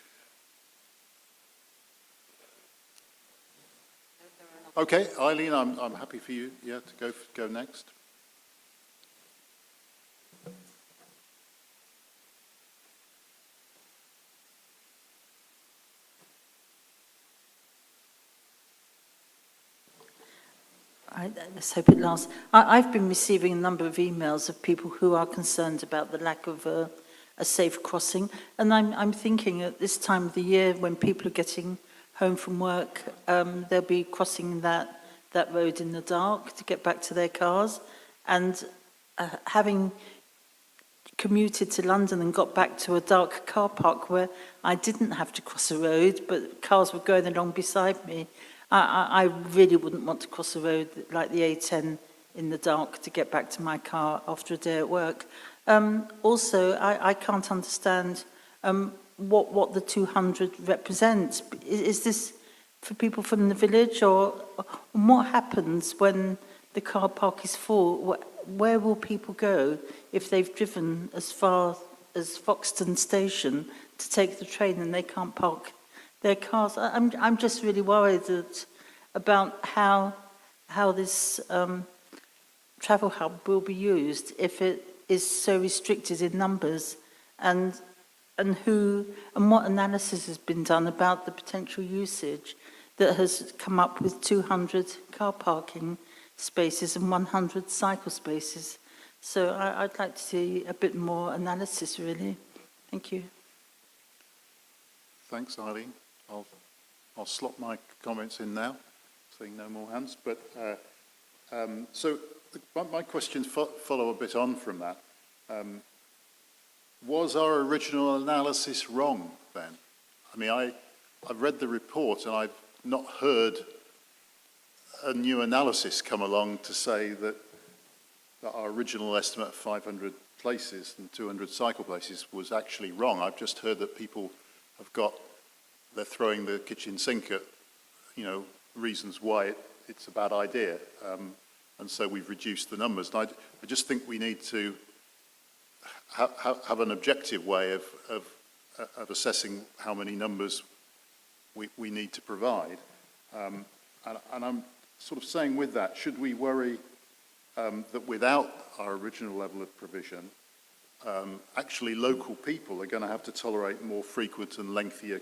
Okay, Eileen, I'm happy for you, to go next. Let's hope it lasts. I've been receiving a number of emails of people who are concerned about the lack of a safe crossing, and I'm thinking at this time of the year when people are getting home from work, they'll be crossing that road in the dark to get back to their cars, and having commuted to London and got back to a dark car park where I didn't have to cross a road, but cars were going along beside me, I really wouldn't want to cross a road like the A10 in the dark to get back to my car after a day at work. Also, I can't understand what the 200 represents. Is this for people from the village, or what happens when the car park is full? Where will people go if they've driven as far as Foxton Station to take the train and they can't park their cars? I'm just really worried about how this travel hub will be used if it is so restricted in numbers, and what analysis has been done about the potential usage that has come up with 200 car parking spaces and 100 cycle spaces. So I'd like to see a bit more analysis, really. Thank you. Thanks, Eileen. I'll slot my comments in now, seeing no more hands. But so my questions follow a bit on from that. Was our original analysis wrong then? I mean, I've read the report and I've not heard a new analysis come along to say that our original estimate of 500 places and 200 cycle places was actually wrong. I've just heard that people they're throwing the kitchen sink at, reasons why it's a bad idea. And so we've reduced the numbers. And I just think we need to have an objective way of assessing how many numbers we need to provide. And I'm sort of saying with that, should we worry that without our original level of provision, actually local people are going to have to tolerate more frequent and lengthier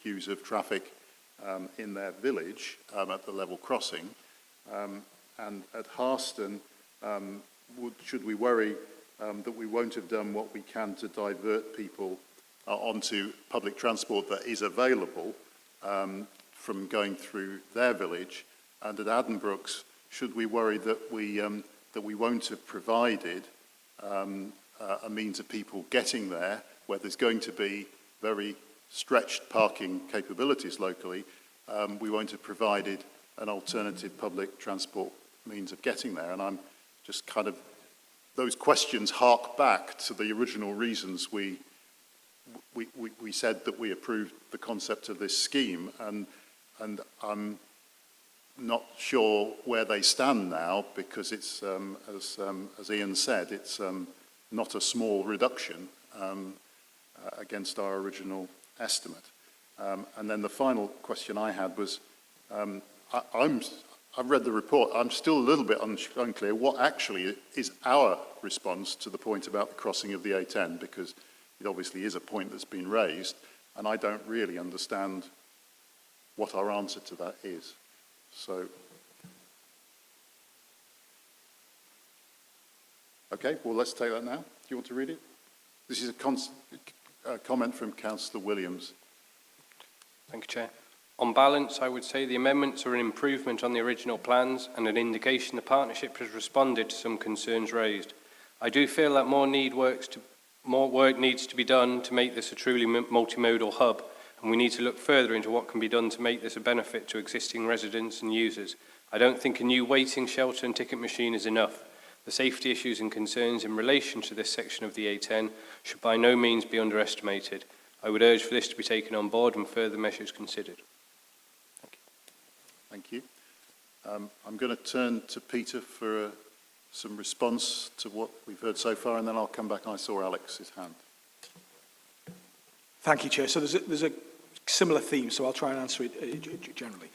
queues of traffic in their village at the level crossing? And at Harston, should we worry that we won't have done what we can to divert people onto public transport that is available from going through their village? And at Addenbrooke's, should we worry that we won't have provided a means of people getting there, where there's going to be very stretched parking capabilities locally? We won't have provided an alternative public transport means of getting there. And I'm just those questions hark back to the original reasons we said that we approved the concept of this scheme, and I'm not sure where they stand now because it's, as Ian said, it's not a small reduction against our original estimate. And then the final question I had was, I've read the report, I'm still a little bit unclear what actually is our response to the point about the crossing of the A10, because it obviously is a point that's been raised, and I don't really understand what our answer to that is. So, okay, well, let's take that now. Do you want to read it? This is a comment from Councillor Williams. Thank you, Chair. On balance, I would say the amendments are an improvement on the original plans and an indication the partnership has responded to some concerns raised. I do feel that more work needs to be done to make this a truly multimodal hub, and we need to look further into what can be done to make this a benefit to existing residents and users. I don't think a new waiting shelter and ticket machine is enough. The safety issues and concerns in relation to this section of the A10 should by no means be underestimated. I would urge for this to be taken on board and further measures considered. Thank you. I'm going to turn to Peter for some response to what we've heard so far, and then I'll come back. I saw Alex's hand. Thank you, Chair. So there's a similar theme, so I'll try and answer it generally.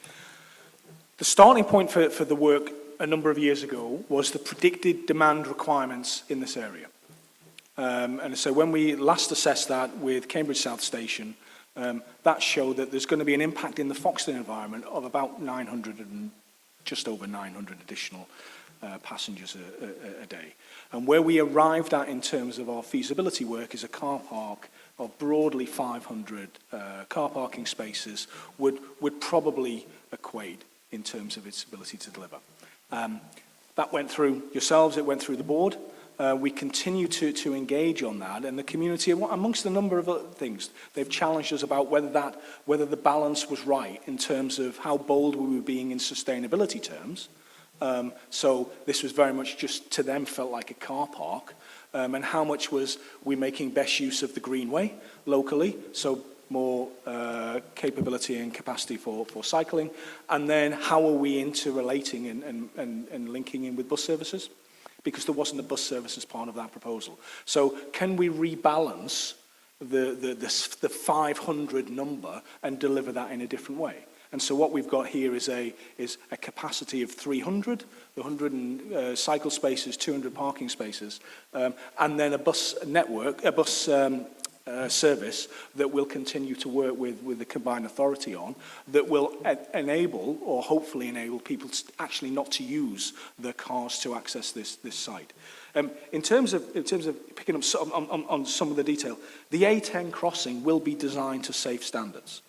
The starting point for the work a number of years ago was the predicted demand requirements in this area. And so when we last assessed that with Cambridge South Station, that showed that there's going to be an impact in the Foxton environment of about 900 and just over 900 additional passengers a day. And where we arrived at in terms of our feasibility work is a car park of broadly 500 car parking spaces would probably equate in terms of its ability to deliver. That went through yourselves, it went through the board. We continue to engage on that, and the community, amongst a number of other things, they've challenged us about whether the balance was right in terms of how bold we were being in sustainability terms. So this was very much just, to them, felt like a car park, and how much was we making best use of the greenway locally, so more capability and capacity for cycling, and then how are we interrelating and linking in with bus services? Because there wasn't a bus service as part of that proposal. So can we rebalance the 500 number and deliver that in a different way? And so what we've got here is a capacity of 300, 100 cycle spaces, 200 parking spaces, and then a bus network, a bus service that we'll continue to work with the combined authority on, that will enable, or hopefully enable, people actually not to use their cars to access this site. In terms of picking up on some of the detail, the A10 crossing will be designed to safe standards.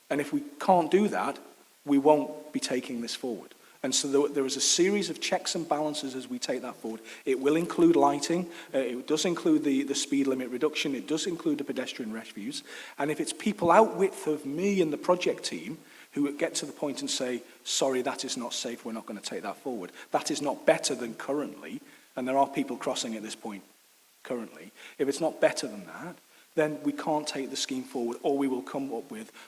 And if we can't do that, we won't be taking this forward. And so there is a series of checks and balances as we take that forward. It will include lighting, it does include the speed limit reduction, it does include the pedestrian refuse. And if it's people outwith of me and the project team who get to the point and say, sorry, that is not safe, we're not going to take that forward, that is not better than currently, and there are people crossing at this point currently, if it's not better than that, then we can't take the scheme forward, or we will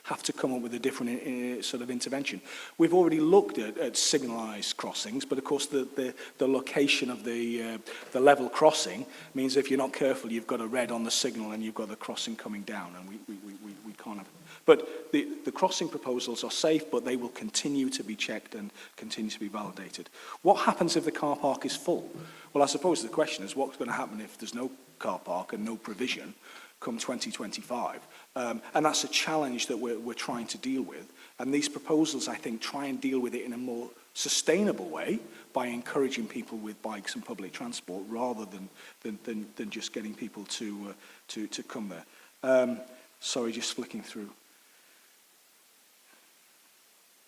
have to come up with a different sort of intervention. We've already looked at signalised crossings, but of course the location of the level crossing means if you're not careful, you've got a red on the signal and you've got the crossing coming down, and we can't have. But the crossing proposals are safe, but they will continue to be checked and continue to be validated. What happens if the car park is full? Well, I suppose the question is what's going to happen if there's no car park and no provision come 2025. And that's a challenge that we're trying to deal with. And these proposals, I think, try and deal with it in a more sustainable way by encouraging people with bikes and public transport rather than just getting people to come there. Sorry, just flicking through.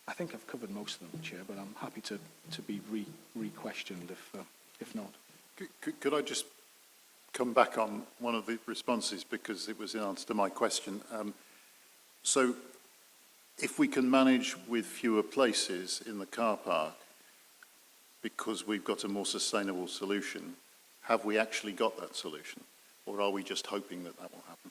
I think I've covered most of them, Chair, but I'm happy to be re-questioned if not. Could I just come back on one of the responses, because it was in answer to my question. So if we can manage with fewer places in the car park because we've got a more sustainable solution, have we actually got that solution? Or are we just hoping that that will happen?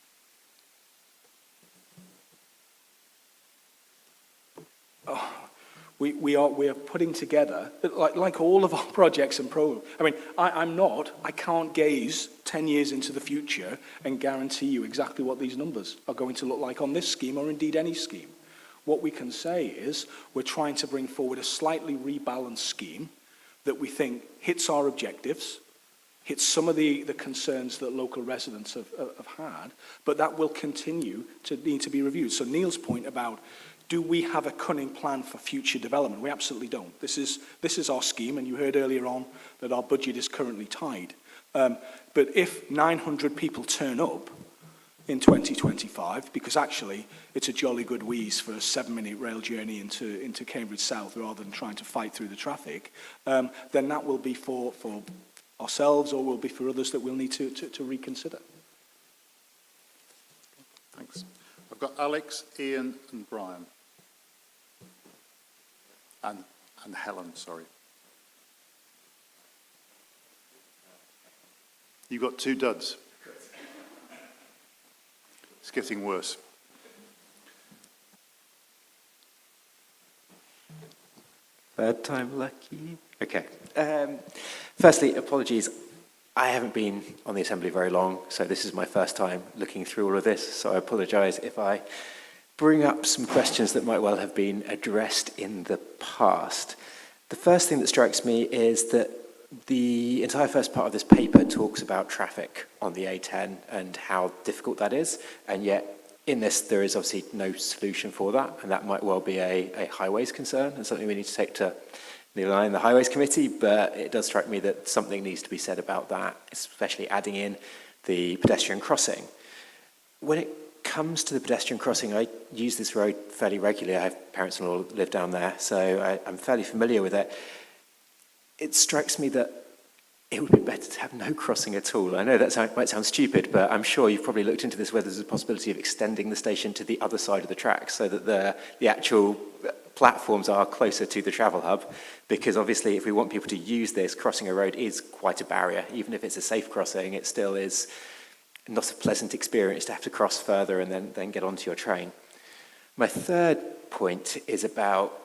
We are putting together, like all of our projects and programs. I mean, I can't gaze 10 years into the future and guarantee you exactly what these numbers are going to look like on this scheme or indeed any scheme. What we can say is we're trying to bring forward a slightly rebalanced scheme that we think hits our objectives, hits some of the concerns that local residents have had, but that will continue to need to be reviewed. So Neil's point about, do we have a cunning plan for future development? We absolutely don't. This is our scheme, and you heard earlier on that our budget is currently tied. But if 900 people turn up in 2025, because actually it's a jolly good wheeze for a 7-minute rail journey into Cambridge South rather than trying to fight through the traffic, then that will be for ourselves or will be for others that we'll need to reconsider. Thanks. I've got Alex, Ian and Brian. And Helen, sorry. You've got 2 duds. It's getting worse. Third time lucky. Okay. Firstly, apologies. I haven't been on the Assembly very long, so this is my first time looking through all of this, so I apologise if I bring up some questions that might well have been addressed in the past. The first thing that strikes me is that the entire first part of this paper talks about traffic on the A10 and how difficult that is, and yet in this there is obviously no solution for that, and that might well be a highways concern and something we need to take to Neil and I in the Highways Committee, but it does strike me that something needs to be said about that, especially adding in the pedestrian crossing. When it comes to the pedestrian crossing, I use this road fairly regularly. I have parents and all live down there, so I'm fairly familiar with it. It strikes me that it would be better to have no crossing at all. I know that might sound stupid, but I'm sure you've probably looked into this, whether there's a possibility of extending the station to the other side of the track so that the actual platforms are closer to the travel hub, because obviously if we want people to use this, crossing a road is quite a barrier. Even if it's a safe crossing, it still is not a pleasant experience to have to cross further and then get onto your train. My third point is about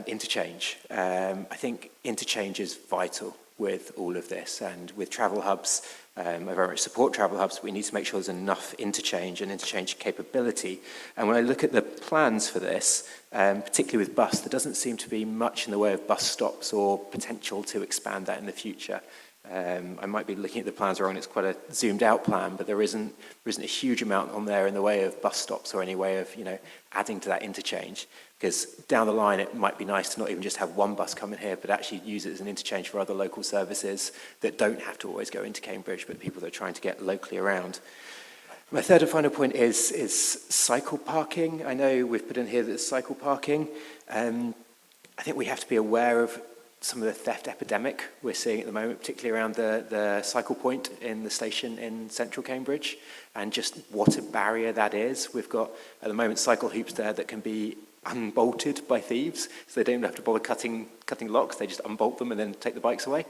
interchange. I think interchange is vital with all of this, and with travel hubs, I very much support travel hubs, but we need to make sure there's enough interchange and interchange capability. And when I look at the plans for this, particularly with bus, there doesn't seem to be much in the way of bus stops or potential to expand that in the future. I might be looking at the plans wrong, it's quite a zoomed out plan, but there isn't a huge amount on there in the way of bus stops or any way of, adding to that interchange. Because down the line, it might be nice to not even just have one bus come in here, but actually use it as an interchange for other local services that don't have to always go into Cambridge, but people that are trying to get locally around. My third and final point is cycle parking. I know we've put in here that it's cycle parking. I think we have to be aware of some of the theft epidemic we're seeing at the moment, particularly around the cycle point in the station in central Cambridge, and just what a barrier that is. We've got, at the moment, cycle hoops there that can be unbolted by thieves, so they don't have to bother cutting locks, they just unbolt them and then take the bikes away.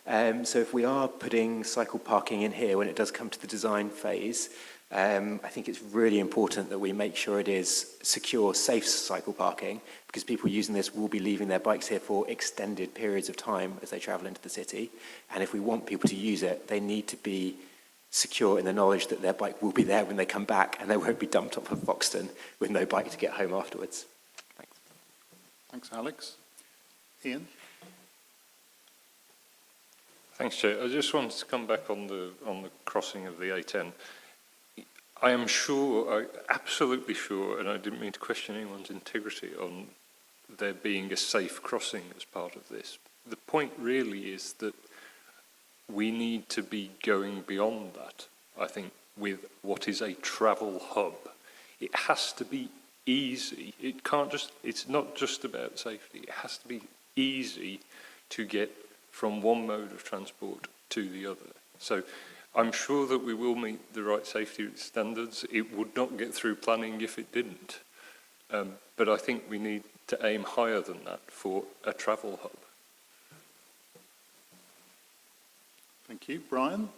So if we are putting cycle parking in here when it does come to the design phase, I think it's really important that we make sure it is secure, safe cycle parking, because people using this will be leaving their bikes here for extended periods of time as they travel into the city. And if we want people to use it, they need to be secure in the knowledge that their bike will be there when they come back and they won't be dumped off of Foxton with no bike to get home afterwards. Thanks. Thanks, Alex. Ian? Thanks, Chair. I just wanted to come back on the crossing of the A10. I am sure, absolutely sure, and I didn't mean to question anyone's integrity on there being a safe crossing as part of this. The point really is that we need to be going beyond that, I think, with what is a travel hub. It has to be easy. It's not just about safety. It has to be easy to get from one mode of transport to the other. So I'm sure that we will meet the right safety standards. It would not get through planning if it didn't. But I think we need to aim higher than that for a travel hub. Thank you. Brian?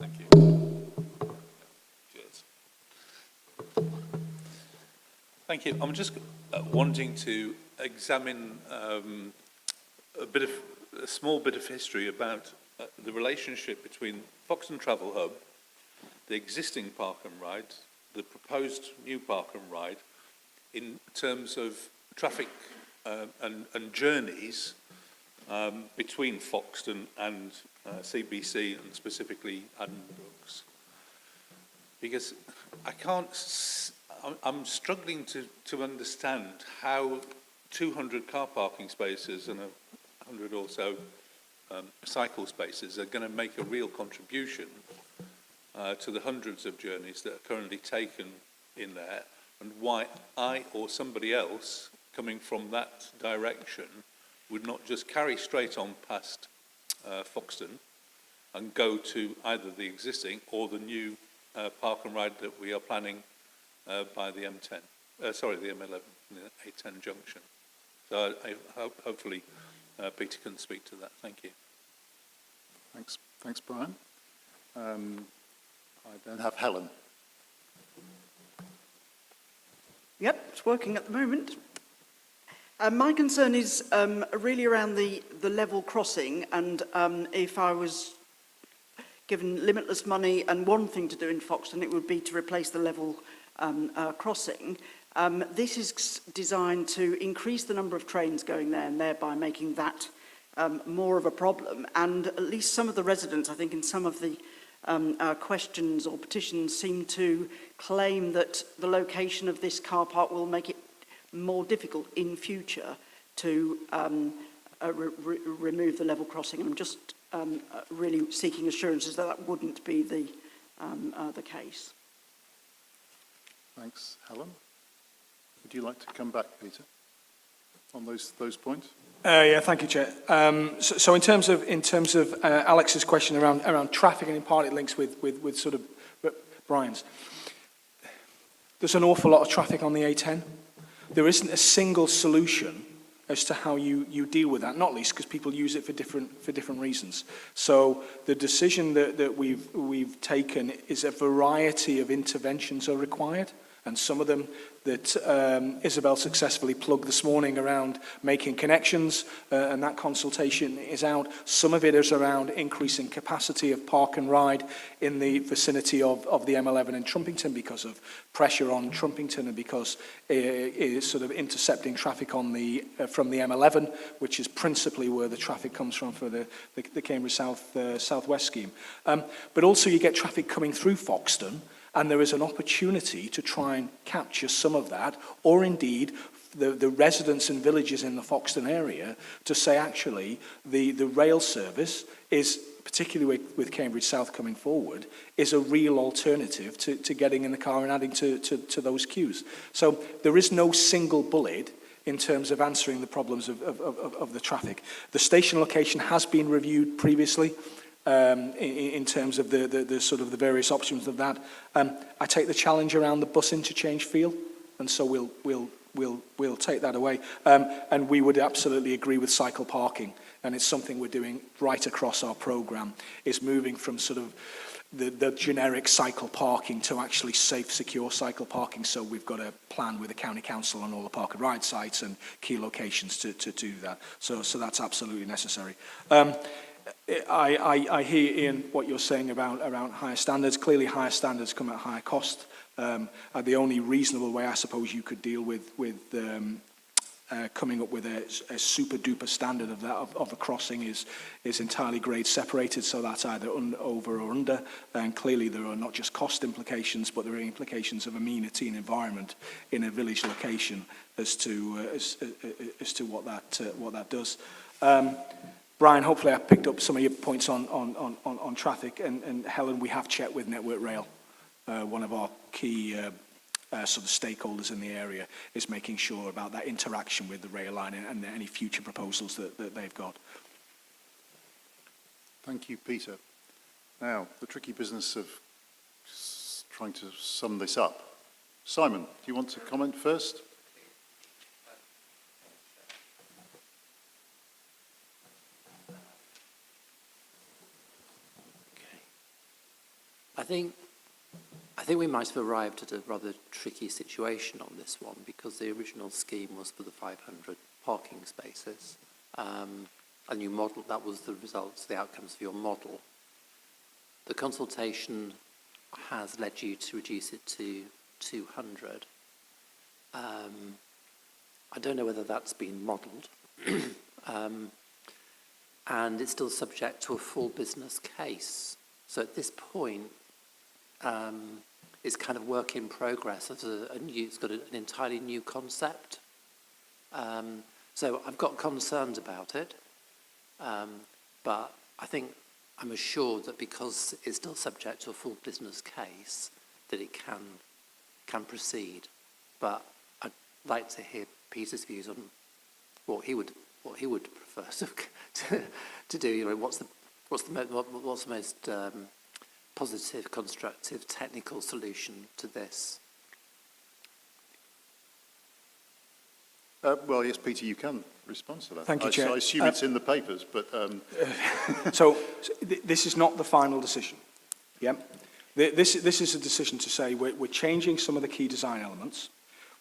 Thank you. Cheers. Thank you. I'm just wanting to examine a small bit of history about the relationship between Foxton Travel Hub, the existing park and ride, the proposed new park and ride, in terms of traffic and journeys between Foxton and CBC, and specifically Addenbrooke's. Because I'm struggling to understand how 200 car parking spaces and 100 or so cycle spaces are going to make a real contribution to the hundreds of journeys that are currently taken in there, and why I or somebody else coming from that direction would not just carry straight on past Foxton and go to either the existing or the new park and ride that we are planning by the M10, the M11, A10 junction. So hopefully Peter can speak to that. Thank you. Thanks, Brian. I then have Helen. Yep, it's working at the moment. My concern is really around the level crossing, and if I was given limitless money and one thing to do in Foxton, it would be to replace the level crossing. This is designed to increase the number of trains going there and thereby making that more of a problem. And at least some of the residents, I think in some of the questions or petitions, seem to claim that the location of this car park will make it more difficult in future to remove the level crossing. I'm just really seeking assurances that that wouldn't be the case. Thanks, Helen. Would you like to come back, Peter, on those points? Yeah, thank you, Chair. So in terms of Alex's question around traffic, and in part it links with sort of Brian's, there's an awful lot of traffic on the A10. There isn't a single solution as to how you deal with that, not least because people use it for different reasons. So the decision that we've taken is a variety of interventions are required, and some of them that Isabel successfully plugged this morning around making connections, and that consultation is out. Some of it is around increasing capacity of park and ride in the vicinity of the M11 in Trumpington because of pressure on Trumpington and because it is sort of intercepting traffic on from the M11, which is principally where the traffic comes from for the Cambridge Southwest scheme. But also you get traffic coming through Foxton, and there is an opportunity to try and capture some of that, or indeed the residents and villages in the Foxton area to say, actually, the rail service is, particularly with Cambridge South coming forward, is a real alternative to getting in the car and adding to those queues. So there is no single bullet in terms of answering the problems of the traffic. The station location has been reviewed previously. In terms of the sort of the various options of that, I take the challenge around the bus interchange feel, and so we'll take that away. And we would absolutely agree with cycle parking, and it's something we're doing right across our programme. Is moving from sort of the generic cycle parking to actually safe, secure cycle parking. So we've got a plan with the county council on all the park and ride sites and key locations to do that. So that's absolutely necessary. I hear, Ian, what you're saying around higher standards. Clearly, higher standards come at higher cost. The only reasonable way, I suppose, you could deal with coming up with a super duper standard of a crossing is entirely grade separated, so that's either over or under. And clearly, there are not just cost implications, but there are implications of amenity and environment in a village location as to what that does. Brian, hopefully I picked up some of your points on traffic, and Helen, we have checked with Network Rail. One of our key sort of stakeholders in the area is making sure about that interaction with the rail line and any future proposals that they've got. Thank you, Peter. Now, the tricky business of trying to sum this up. Simon, do you want to comment first? think we might have arrived at a rather tricky situation on this one because the original scheme was for the 500 parking spaces. And you modelled, that was the results, the outcomes for your model. The consultation has led you to reduce it to 200. I don't know whether that's been modelled. And it's still subject to a full business case. So at this point, it's kind of work in progress. It's got an entirely new concept. So I've got concerns about it, but I think I'm assured that because it's still subject to a full business case, that it can proceed. But I'd like to hear Peter's views on what he would prefer to do. You know, what's the most positive, constructive, technical solution to this? Well, yes, Peter, you can respond to that. Thank you, Chair. I assume it's in the papers, but... So this is not the final decision. Yeah? This is a decision to say we're changing some of the key design elements.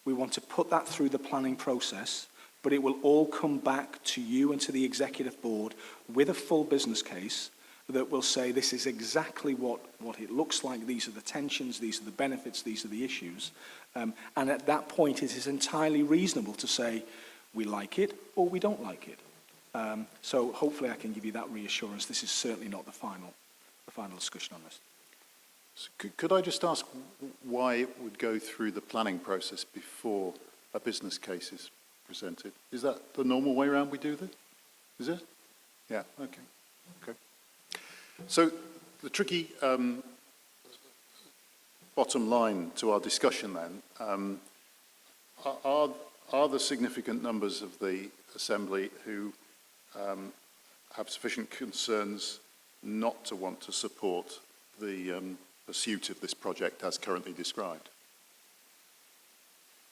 We want to put that through the planning process, but it will all come back to you and to the executive board with a full business case that will say this is exactly what it looks like, these are the tensions, these are the benefits, these are the issues. And at that point, it is entirely reasonable to say we like it or we don't like it. So hopefully I can give you that reassurance. This is certainly not the final discussion on this. So could I just ask why it would go through the planning process before a business case is presented? Is that the normal way around we do this? Is it? Yeah, okay. So the tricky bottom line to our discussion then, are there significant numbers of the Assembly who have sufficient concerns not to want to support the pursuit of this project as currently described?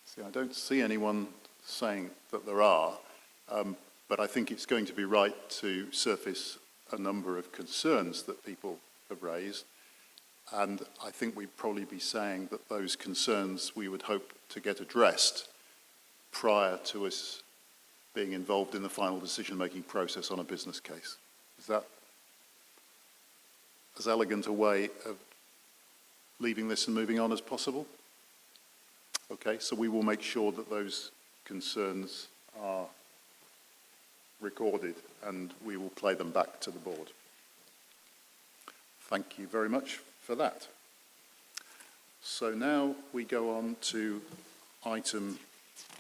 See, I don't see anyone saying that there are, but I think it's going to be right to surface a number of concerns that people have raised, and I think we'd probably be saying that those concerns we would hope to get addressed prior to us being involved in the final decision-making process on a business case. Is that as elegant a way of leaving this and moving on as possible? Okay, so we will make sure that those concerns are recorded and we will play them back to the board. Thank you very much for that. So now we go on to item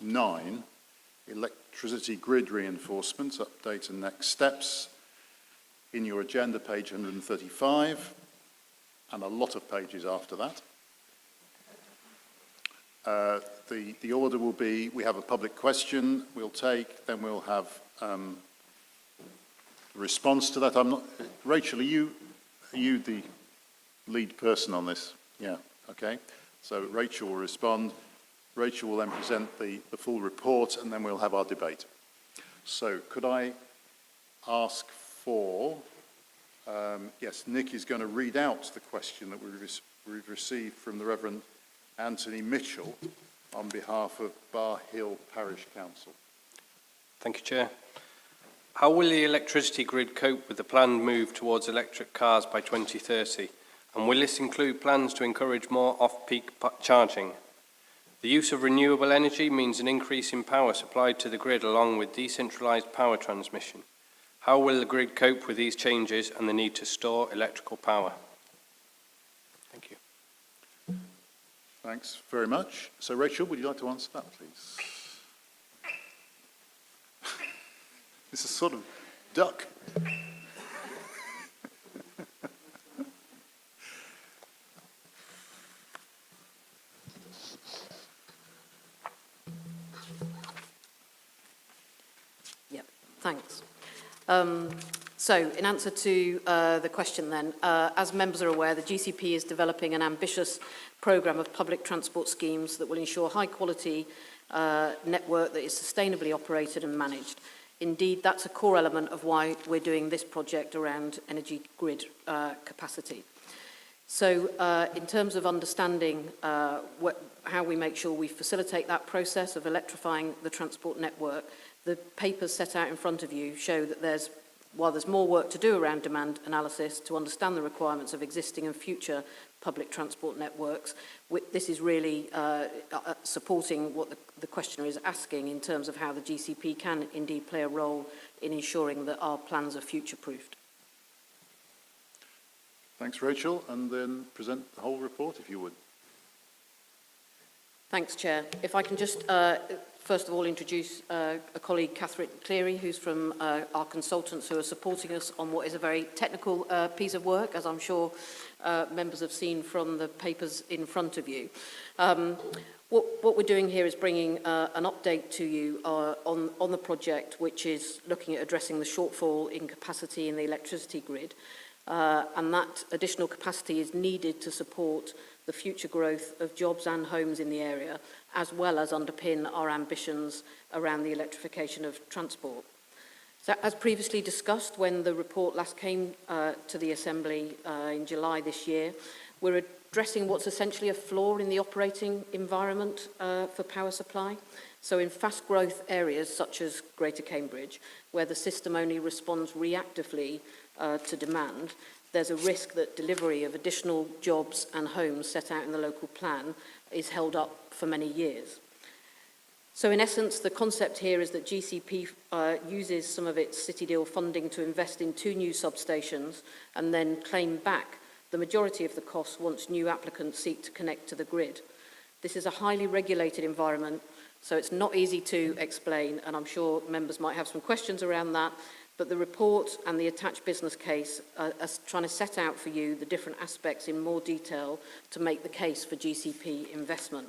9, electricity grid reinforcement, update and next steps. In your agenda, page 135, and a lot of pages after that. The order will be, we have a public question we'll take, then we'll have response to that. Rachel, are you the lead person on this? Yeah, okay. So Rachel will respond. Rachel will then present the full report, and then we'll have our debate. So could I ask for, yes, Nick is going to read out the question that we've received from the Reverend Anthony Mitchell on behalf of Bar Hill Parish Council. Thank you, Chair. How will the electricity grid cope with the planned move towards electric cars by 2030? And will this include plans to encourage more off-peak charging? The use of renewable energy means an increase in power supplied to the grid along with decentralised power transmission. How will the grid cope with these changes and the need to store electrical power? Thank you. Thanks very much. So Rachel, would you like to answer that, please? This is sort of duck. Yep, thanks. So in answer to the question then, as members are aware, the GCP is developing an ambitious programme of public transport schemes that will ensure high quality network that is sustainably operated and managed. Indeed, that's a core element of why we're doing this project around energy grid capacity. So in terms of understanding how we make sure we facilitate that process of electrifying the transport network, the papers set out in front of you show that while there's more work to do around demand analysis to understand the requirements of existing and future public transport networks, this is really supporting what the questioner is asking in terms of how the GCP can indeed play a role in ensuring that our plans are future-proofed. Thanks, Rachel. And then present the whole report, if you would. Thanks, Chair. If I can just first of all introduce a colleague, Catherine Cleary, who's from our consultants who are supporting us on what is a very technical piece of work, as I'm sure members have seen from the papers in front of you. What we're doing here is bringing an update to you on the project, which is looking at addressing the shortfall in capacity in the electricity grid. And that additional capacity is needed to support the future growth of jobs and homes in the area, as well as underpin our ambitions around the electrification of transport. So, as previously discussed when the report last came to the Assembly in July this year, we're addressing what's essentially a flaw in the operating environment for power supply. So in fast growth areas such as Greater Cambridge, where the system only responds reactively to demand, there's a risk that delivery of additional jobs and homes set out in the local plan is held up for many years. So in essence, the concept here is that GCP uses some of its City Deal funding to invest in 2 new substations and then claim back the majority of the costs once new applicants seek to connect to the grid. This is a highly regulated environment, so it's not easy to explain, and I'm sure members might have some questions around that, but the report and the attached business case are trying to set out for you the different aspects in more detail to make the case for GCP investment.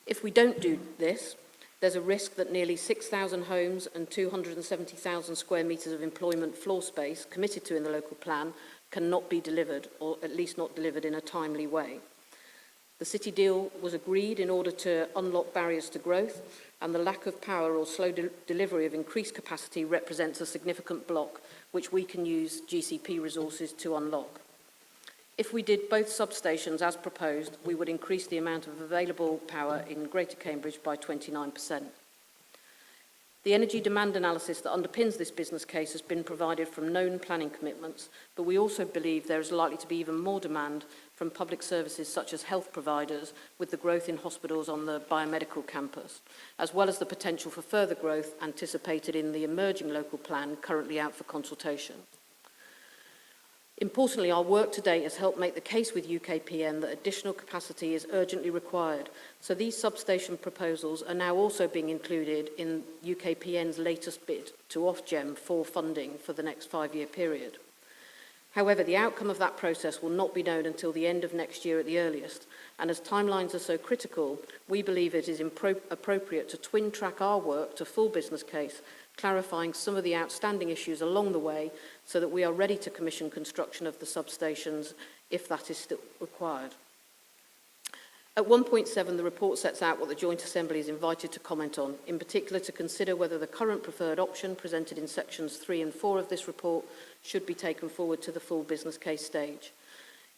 If we don't do this, there's a risk that nearly 6,000 homes and 270,000 square metres of employment floor space committed to in the local plan cannot be delivered, or at least not delivered in a timely way. The City Deal was agreed in order to unlock barriers to growth, and the lack of power or slow delivery of increased capacity represents a significant block which we can use GCP resources to unlock. If we did both substations as proposed, we would increase the amount of available power in Greater Cambridge by 29%. The energy demand analysis that underpins this business case has been provided from known planning commitments, but we also believe there is likely to be even more demand from public services such as health providers with the growth in hospitals on the biomedical campus, as well as the potential for further growth anticipated in the emerging local plan currently out for consultation. Importantly, our work to date has helped make the case with UKPN that additional capacity is urgently required, so these substation proposals are now also being included in UKPN's latest bid to Ofgem for funding for the next 5-year period. However, the outcome of that process will not be known until the end of next year at the earliest, and as timelines are so critical, we believe it is appropriate to twin-track our work to full business case, clarifying some of the outstanding issues along the way so that we are ready to commission construction of the substations if that is still required. At 1.7, the report sets out what the Joint Assembly is invited to comment on, in particular to consider whether the current preferred option presented in sections 3 and 4 of this report should be taken forward to the full business case stage.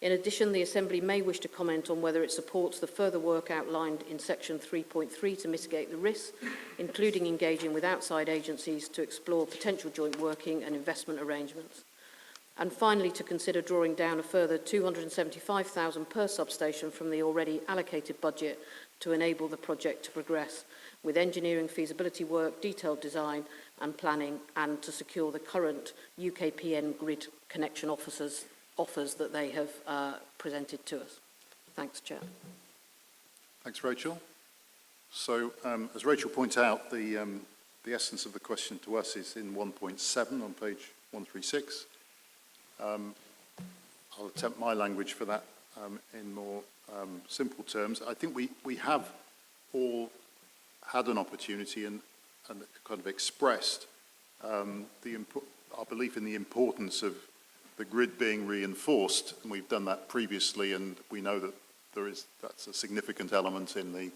In addition, the Assembly may wish to comment on whether it supports the further work outlined in section 3.3 to mitigate the risks, including engaging with outside agencies to explore potential joint working and investment arrangements. And finally, to consider drawing down a further £275,000 per substation from the already allocated budget to enable the project to progress with engineering feasibility work, detailed design and planning, and to secure the current UKPN grid connection offers that they have presented to us. Thanks, Chair. Thanks, Rachel. So, as Rachel points out, the essence of the question to us is in 1.7 on page 136. I'll attempt my language for that in more simple terms. I think we have all had an opportunity and kind of expressed our belief in the importance of the grid being reinforced, and we've done that previously, and we know that that's a significant element in the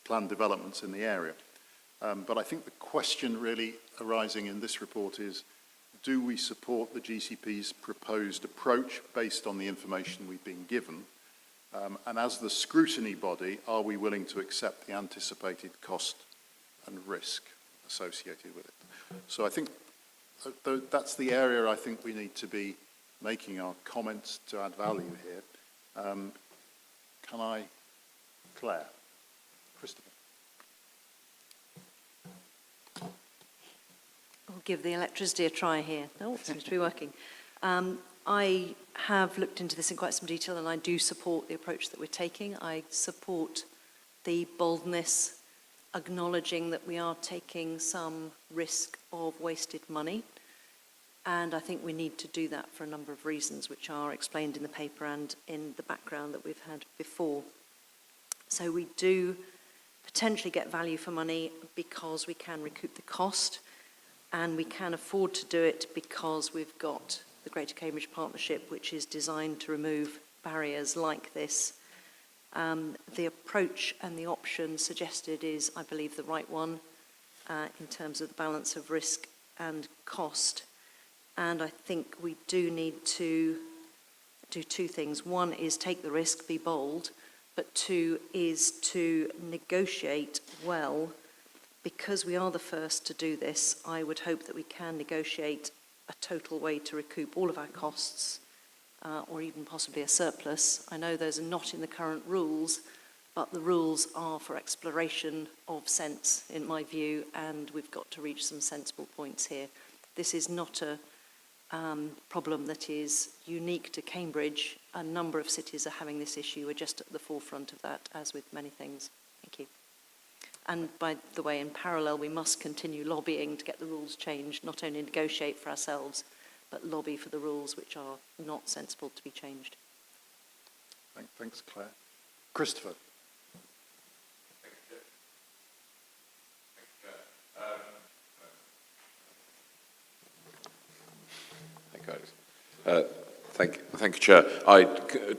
planned developments in the area. But I think the question really arising in this report is do we support the GCP's proposed approach based on the information we've been given? And as the scrutiny body, are we willing to accept the anticipated cost and risk associated with it? So I think that's the area I think we need to be making our comments to add value here. Can I, Claire, Christopher? I'll give the electricity a try here. Oh, it seems to be working. I have looked into this in quite some detail, and I do support the approach that we're taking. I support the boldness, acknowledging that we are taking some risk of wasted money. And I think we need to do that for a number of reasons, which are explained in the paper and in the background that we've had before. So we do potentially get value for money because we can recoup the cost, and we can afford to do it because we've got the Greater Cambridge Partnership, which is designed to remove barriers like this. The approach and the option suggested is, I believe, the right one in terms of the balance of risk and cost. And I think we do need to do two things. One is take the risk, be bold, but two is to negotiate well. Because we are the first to do this, I would hope that we can negotiate a total way to recoup all of our costs, or even possibly a surplus. I know those are not in the current rules, but the rules are for exploration of sense, in my view, and we've got to reach some sensible points here. This is not a problem that is unique to Cambridge. A number of cities are having this issue. We're just at the forefront of that, as with many things. Thank you. And by the way, in parallel, we must continue lobbying to get the rules changed, not only negotiate for ourselves, but lobby for the rules which are not sensible to be changed. Thanks, Claire. Christopher. Thank you, Chair. I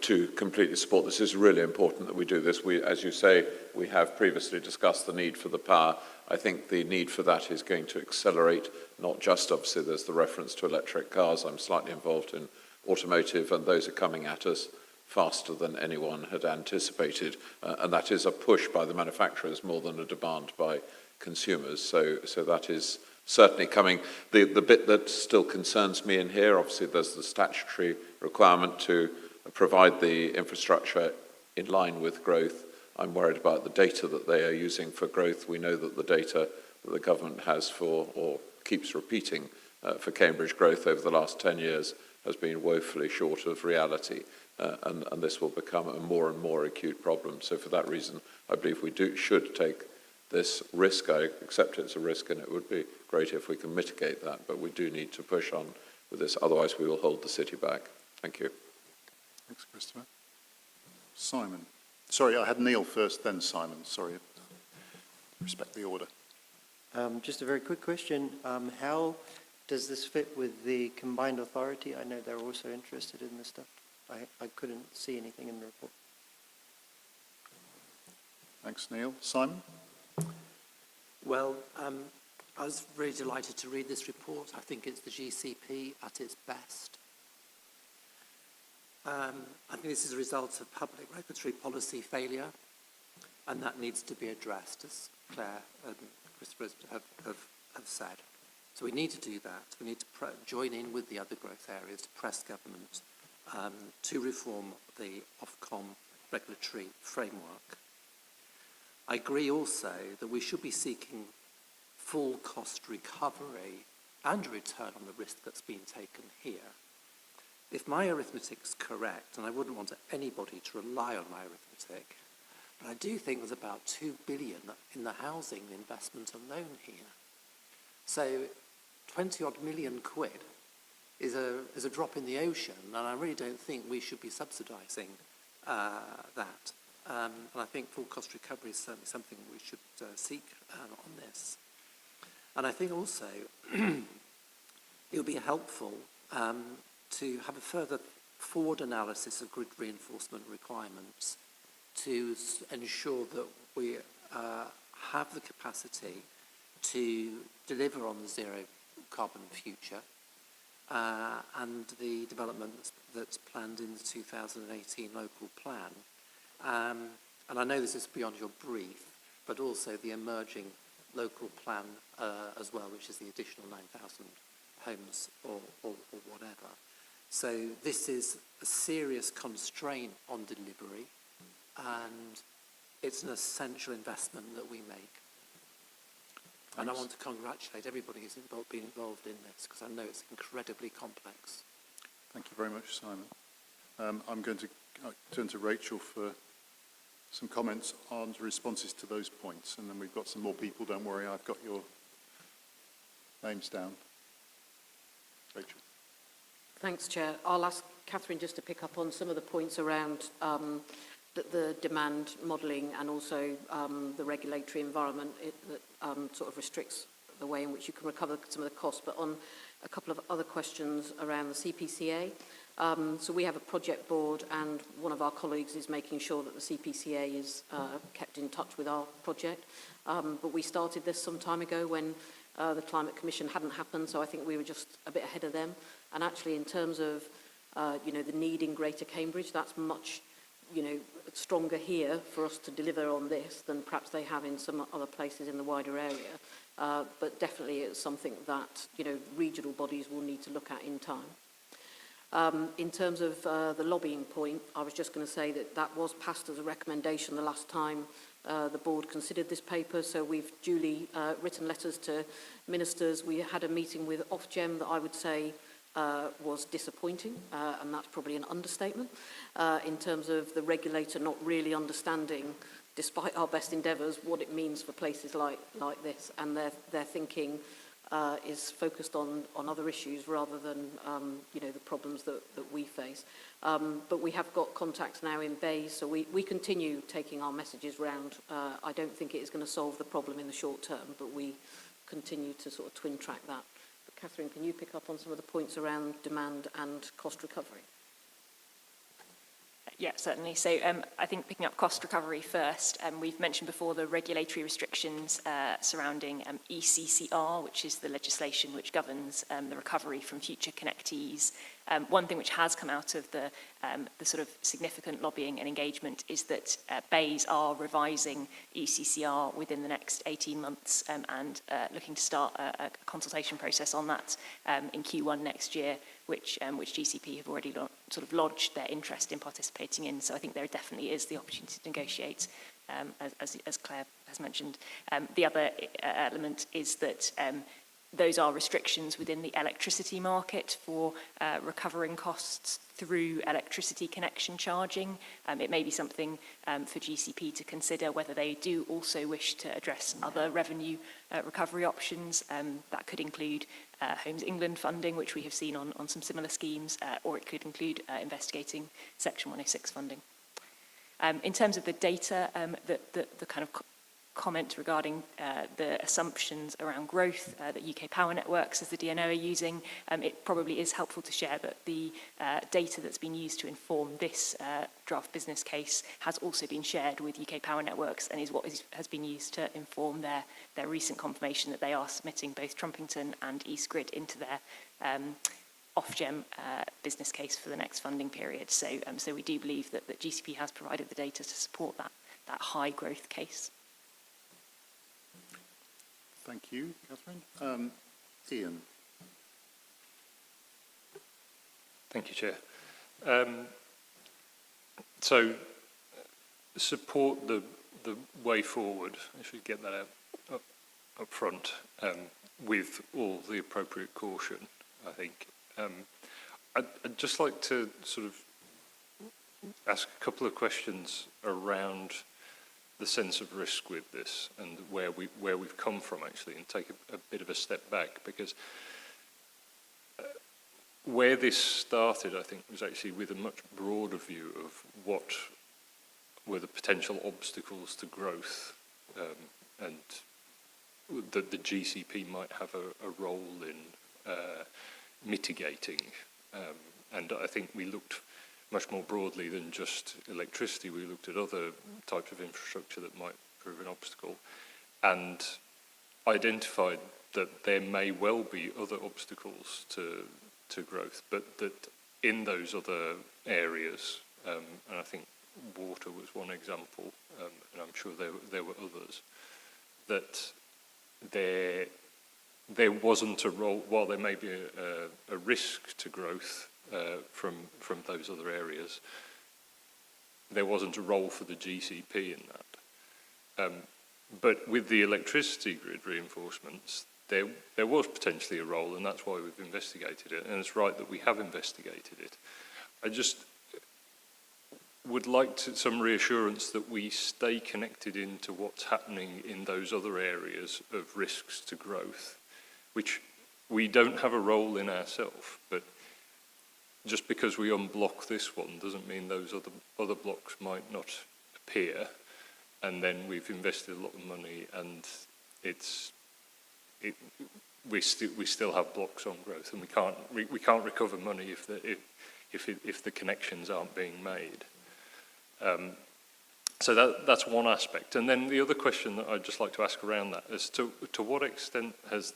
too completely support this. It's really important that we do this. As you say, we have previously discussed the need for the power. I think the need for that is going to accelerate, not just, obviously, there's the reference to electric cars. I'm slightly involved in automotive, and those are coming at us faster than anyone had anticipated. And that is a push by the manufacturers more than a demand by consumers. So that is certainly coming. The bit that still concerns me in here, obviously there's the statutory requirement to provide the infrastructure in line with growth. I'm worried about the data that they are using for growth. We know that the data that the government has for, or keeps repeating, for Cambridge growth over the last 10 years has been woefully short of reality. And this will become a more and more acute problem. So for that reason, I believe we should take this risk. I accept it's a risk, and it would be great if we can mitigate that, but we do need to push on with this, otherwise we will hold the city back. Thank you. Thanks, Christopher. Simon. Sorry, I had Neil first, then Simon. Sorry. Respect the order. Just a very quick question. How does this fit with the combined authority? I know they're also interested in this stuff. I couldn't see anything in the report. Thanks, Neil. Simon? Well, I was really delighted to read this report. I think it's the GCP at its best. I think this is a result of public regulatory policy failure, and that needs to be addressed, as Claire and Christopher have said. So we need to do that. We need to join in with the other growth areas to press government to reform the Ofcom regulatory framework. I agree also that we should be seeking full cost recovery and a return on the risk that's been taken here. If my arithmetic's correct, and I wouldn't want anybody to rely on my arithmetic, but I do think there's about 2 billion in the housing investment alone here. So 20-odd million quid is a drop in the ocean, and I really don't think we should be subsidising that. And I think full cost recovery is certainly something we should seek on this. And I think also it would be helpful to have a further forward analysis of grid reinforcement requirements to ensure that we have the capacity to deliver on the zero carbon future and the development that's planned in the 2018 local plan. And I know this is beyond your brief, but also the emerging local plan as well, which is the additional 9,000 homes or whatever. So this is a serious constraint on delivery, and it's an essential investment that we make. And I want to congratulate everybody who's been involved in this, because I know it's incredibly complex. Thank you very much, Simon. I'm going to turn to Rachel for some comments on responses to those points, and then we've got some more people. Don't worry, I've got your names down. Rachel. Thanks, Chair. I'll ask Catherine just to pick up on some of the points around the demand modelling and also the regulatory environment that sort of restricts the way in which you can recover some of the costs, but on a couple of other questions around the CPCA. So we have a project board, and one of our colleagues is making sure that the CPCA is kept in touch with our project. But we started this some time ago when the Climate Commission hadn't happened, so I think we were just a bit ahead of them. And actually, in terms of the need in Greater Cambridge, that's much stronger here for us to deliver on this than perhaps they have in some other places in the wider area. But definitely it's something that regional bodies will need to look at in time. In terms of the lobbying point, I was just going to say that was passed as a recommendation the last time the board considered this paper, so we've duly written letters to ministers. We had a meeting with Ofgem that I would say was disappointing, and that's probably an understatement, in terms of the regulator not really understanding, despite our best endeavours, what it means for places like this, and their thinking is focused on other issues rather than the problems that we face. But we have got contacts now in Bays, so we continue taking our messages round. I don't think it is going to solve the problem in the short term, but we continue to sort of twin track that. But Catherine, can you pick up on some of the points around demand and cost recovery? Yeah, certainly. So I think picking up cost recovery first, we've mentioned before the regulatory restrictions surrounding ECCR, which is the legislation which governs the recovery from future connectees. One thing which has come out of the sort of significant lobbying and engagement is that Bays are revising ECCR within the next 18 months and looking to start a consultation process on that in Q1 next year, which GCP have already sort of lodged their interest in participating in. So I think there definitely is the opportunity to negotiate, as Claire has mentioned. The other element is that those are restrictions within the electricity market for recovering costs through electricity connection charging. It may be something for GCP to consider whether they do also wish to address other revenue recovery options. That could include Homes England funding, which we have seen on some similar schemes, or it could include investigating Section 106 funding. In terms of the data, the kind of comment regarding the assumptions around growth that UK Power Networks as the DNO are using, it probably is helpful to share that the data that's been used to inform this draft business case has also been shared with UK Power Networks and is what has been used to inform their recent confirmation that they are submitting both Trumpington and East Grid into their Ofgem business case for the next funding period. So we do believe that GCP has provided the data to support that high growth case. Thank you, Catherine. Ian. Thank you, Chair. So support the way forward, if you get that up front, with all the appropriate caution, I think. I'd just like to sort of ask a couple of questions around the sense of risk with this and where we've come from, actually, and take a bit of a step back, because where this started, I think, was actually with a much broader view of what were the potential obstacles to growth, and that the GCP might have a role in mitigating. And I think we looked much more broadly than just electricity. We looked at other types of infrastructure that might prove an obstacle and identified that there may well be other obstacles to to growth, but that in those other areas, and I think water was one example, and I'm sure there were others, that there wasn't a role, while there may be a risk to growth from those other areas, there wasn't a role for the GCP in that. But with the electricity grid reinforcements, there was potentially a role, and that's why we've investigated it, and it's right that we have investigated it. I just would like some reassurance that we stay connected into what's happening in those other areas of risks to growth, which we don't have a role in ourselves, but just because we unblock this one doesn't mean those other blocks might not appear, and then we've invested a lot of money and we still have blocks on growth, and we can't recover money if the connections aren't being made. So that's one aspect. And then the other question that I'd just like to ask around that is to what extent has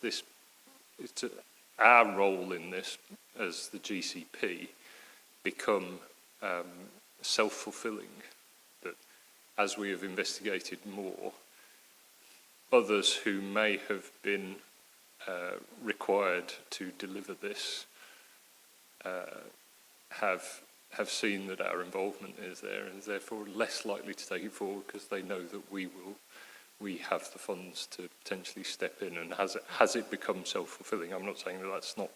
our role in this as the GCP become self-fulfilling, that as we have investigated more, others who may have been required to deliver this have seen that our involvement is there, and is therefore less likely to take it forward because they know that we have the funds to potentially step in. And has it become self-fulfilling? I'm not saying that that's not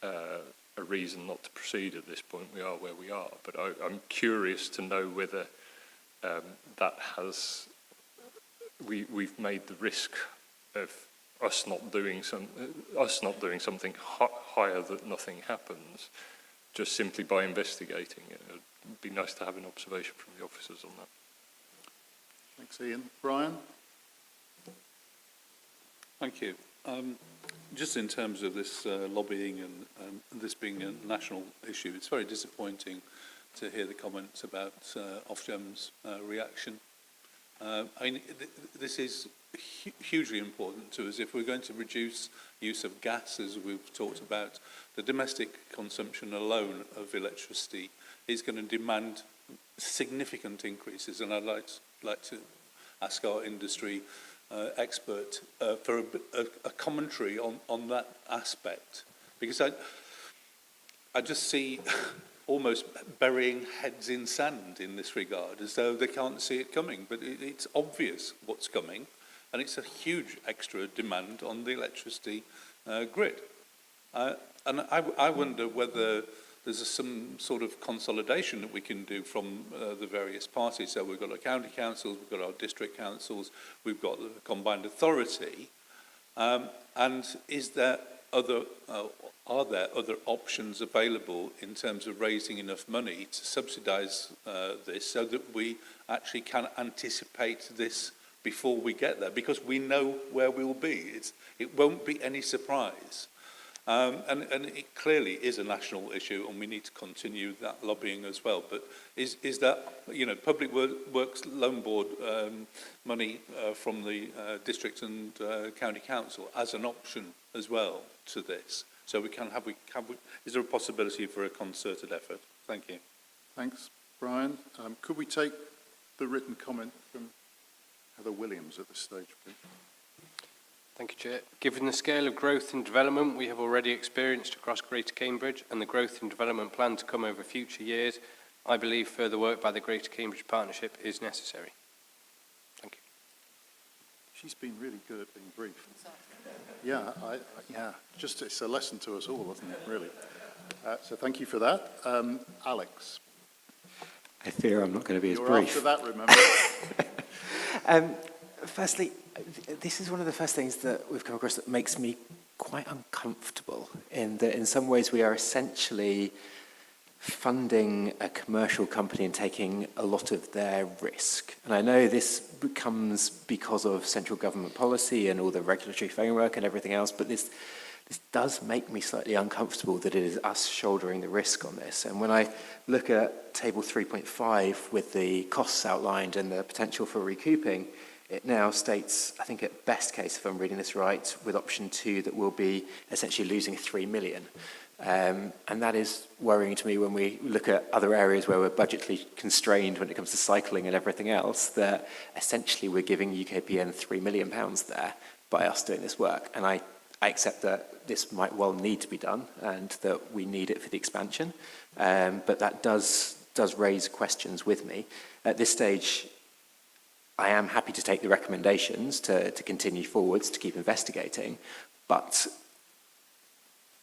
a reason not to proceed at this point. We are where we are, but I'm curious to know whether that has we've made the risk of us not doing something higher that nothing happens, just simply by investigating it. It'd be nice to have an observation from the officers on that. Thanks, Ian. Brian? Thank you. Just in terms of this lobbying and this being a national issue, it's very disappointing to hear the comments about Ofgem's reaction. I mean, this is hugely important to us. If we're going to reduce use of gas, as we've talked about, the domestic consumption alone of electricity is going to demand significant increases, and I'd like to ask our industry expert for a commentary on that aspect, because I just see almost burying heads in sand in this regard, as though they can't see it coming. But it's obvious what's coming, and it's a huge extra demand on the electricity grid. And I wonder whether there's some sort of consolidation that we can do from the various parties. So we've got our county councils, we've got our district councils, we've got the combined authority. And are there other options available in terms of raising enough money to subsidise this, so that we actually can anticipate this before we get there? Because we know where we'll be. It won't be any surprise. And it clearly is a national issue, and we need to continue that lobbying as well. But is that, Public Works Loan Board money from the district and county council as an option as well to this? So is there a possibility for a concerted effort? Thank you. Thanks, Brian. Could we take the written comment from Heather Williams at this stage, please? Thank you, Chair. Given the scale of growth and development we have already experienced across Greater Cambridge and the growth and development plan to come over future years, I believe further work by the Greater Cambridge Partnership is necessary. Thank you. She's been really good at being brief. Yeah, it's a lesson to us all, isn't it, really? So thank you for that. Alex? I fear I'm not going to be as You're brief. after that, remember? Firstly, this is one of the first things that we've come across that makes me quite uncomfortable, in that in some ways we are essentially funding a commercial company and taking a lot of their risk. And I know this comes because of central government policy and all the regulatory framework and everything else, but this does make me slightly uncomfortable that it is us shouldering the risk on this. And when I look at table 3.5 with the costs outlined and the potential for recouping, it now states, I think at best case, if I'm reading this right, with option 2, that we'll be essentially losing 3 million. And that is worrying to me when we look at other areas where we're budgetally constrained when it comes to cycling and everything else, that essentially we're giving UKPN £3 million there by us doing this work. And I accept that this might well need to be done and that we need it for the expansion. But that does raise questions with me. At this stage, I am happy to take the recommendations to continue forwards, to keep investigating, but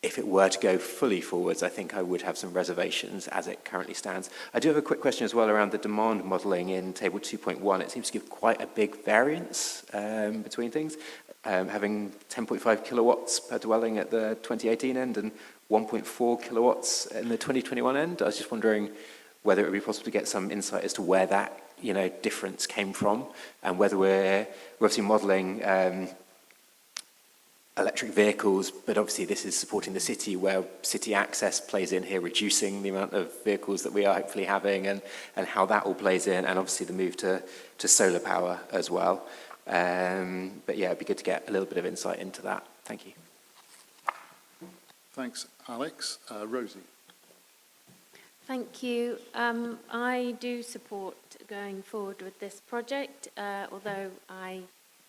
if it were to go fully forwards, I think I would have some reservations as it currently stands. I do have a quick question as well around the demand modelling in table 2.1. It seems to give quite a big variance between things, having 10.5 kilowatts per dwelling at the 2018 end and 1.4 kilowatts in the 2021 end. I was just wondering whether it would be possible to get some insight as to where that difference came from, and whether we're obviously modelling electric vehicles, but obviously this is supporting the city where city access plays in here, reducing the amount of vehicles that we are hopefully having, and how that all plays in, and obviously the move to solar power as well. But yeah, it'd be good to get a little bit of insight into that. Thank you. Thanks, Alex. Rosie. Thank you. I do support going forward with this project, although I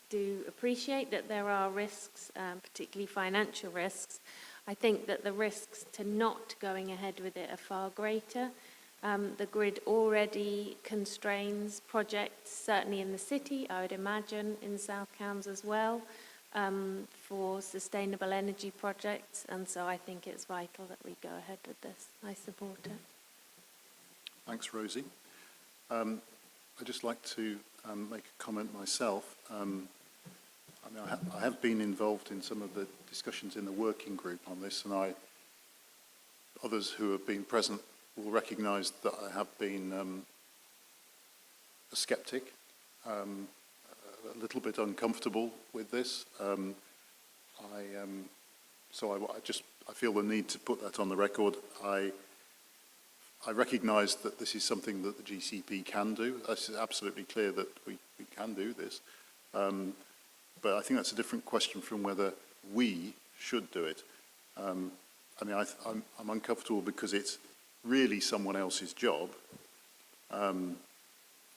do appreciate that there are risks, particularly financial risks. I think that the risks to not going ahead with it are far greater. The grid already constrains projects, certainly in the city, I would imagine in South Cowns as well, for sustainable energy projects, and so I think it's vital that we go ahead with this. I support it. Thanks, Rosie. I'd just like to make a comment myself. I have been involved in some of the discussions in the working group on this, and others who have been present will recognise that I have been a sceptic, a little bit uncomfortable with this. So I feel the need to put that on the record. I recognise that this is something that the GCP can do. It's absolutely clear that we can do this. But I think that's a different question from whether we should do it. I'm uncomfortable because it's really someone else's job. And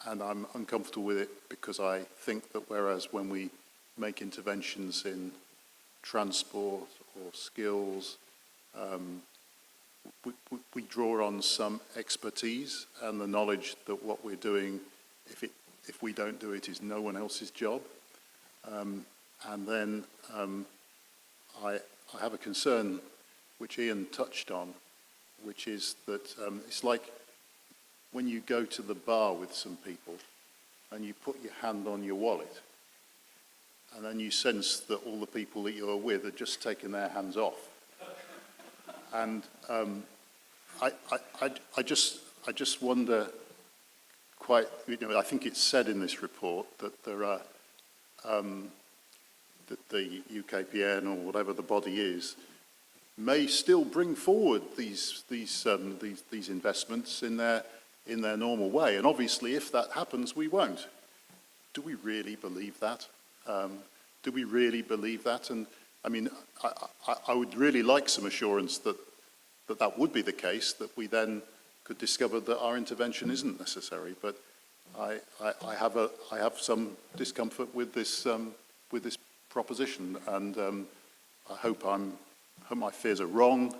I'm uncomfortable with it because I think that whereas when we make interventions in transport or skills, we draw on some expertise and the knowledge that what we're doing, if we don't do it, is no one else's job. And then I have a concern, which Ian touched on, which is that it's like when you go to the bar with some people and you put your hand on your wallet, and then you sense that all the people that you're with are just taking their hands off. And I just wonder quite, I think it's said in this report that there are, that the UKPN or whatever the body is, may still bring forward these investments in their normal way. And obviously, if that happens, we won't. Do we really believe that? Do we really believe that? And I mean, I would really like some assurance that would be the case, that we then could discover that our intervention isn't necessary. But I have some discomfort with this proposition, and I hope my fears are wrong.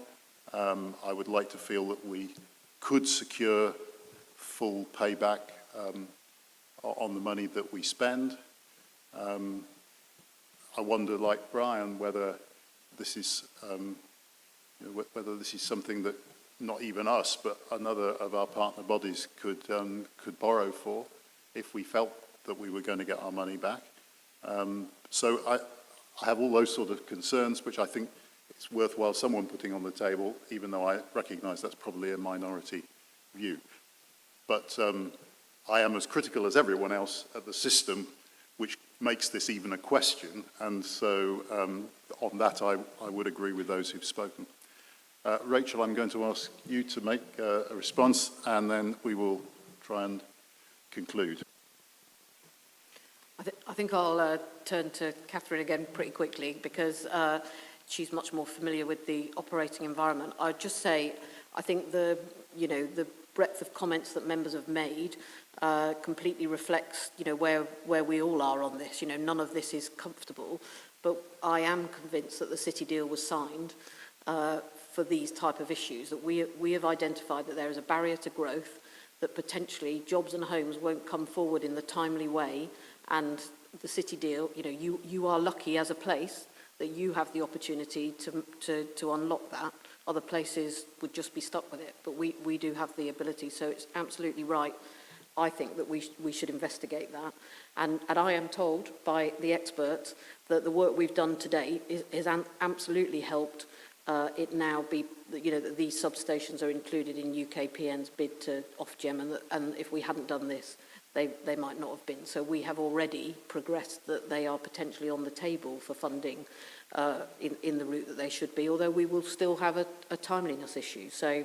I would like to feel that we could secure full payback on the money that we spend. I wonder, like Brian, whether this is something that not even us, but another of our partner bodies could borrow for, if we felt that we were going to get our money back. So I have all those sort of concerns, which I think it's worthwhile someone putting on the table, even though I recognise that's probably a minority view. But I am as critical as everyone else at the system, which makes this even a question. And so on that, I would agree with those who've spoken. Rachel, I'm going to ask you to make a response, and then we will try and conclude. I think I'll turn to Catherine again pretty quickly, because she's much more familiar with the operating environment. I'd just say, I think the breadth of comments that members have made completely reflects, where we all are on this. None of this is comfortable, but I am convinced that the city deal was signed for these type of issues, that we have identified that there is a barrier to growth, that potentially jobs and homes won't come forward in the timely way, and the city deal, you are lucky as a place that you have the opportunity to unlock that. Other places would just be stuck with it, but we do have the ability, so it's absolutely right. I think that we should investigate that. And I am told by the experts that the work we've done today has absolutely helped it now be, that these substations are included in UKPN's bid to Ofgem, and if we hadn't done this, they might not have been. So we have already progressed that they are potentially on the table for funding in the route that they should be, although we will still have a timeliness issue. So,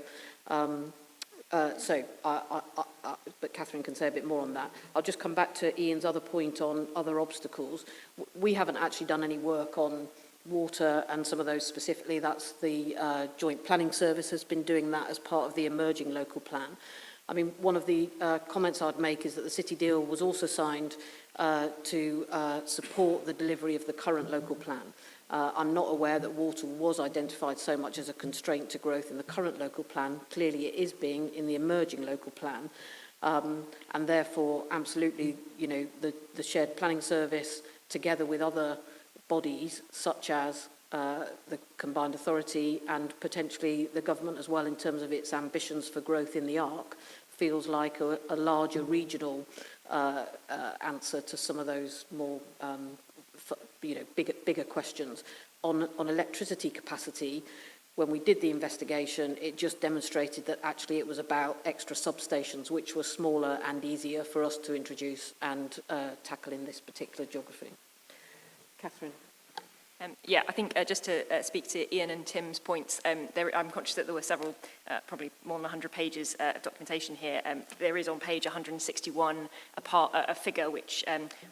but Catherine can say a bit more on that. I'll just come back to Ian's other point on other obstacles. We haven't actually done any work on water and some of those specifically. That's the Joint Planning Service has been doing that as part of the emerging local plan. I mean, one of the comments I'd make is that the city deal was also signed to support the delivery of the current local plan. I'm not aware that water was identified so much as a constraint to growth in the current local plan. Clearly it is being in the emerging local plan. And therefore, absolutely, the Shared Planning Service, together with other bodies such as the Combined Authority and potentially the government as well in terms of its ambitions for growth in the ARC, feels like a larger regional answer to some of those more bigger questions. On electricity capacity, when we did the investigation, it just demonstrated that actually it was about extra substations, which were smaller and easier for us to introduce and tackle in this particular geography. Catherine. Yeah, I think just to speak to Ian and Tim's points, I'm conscious that there were several, probably more than 100 pages of documentation here. There is on page 161 a figure which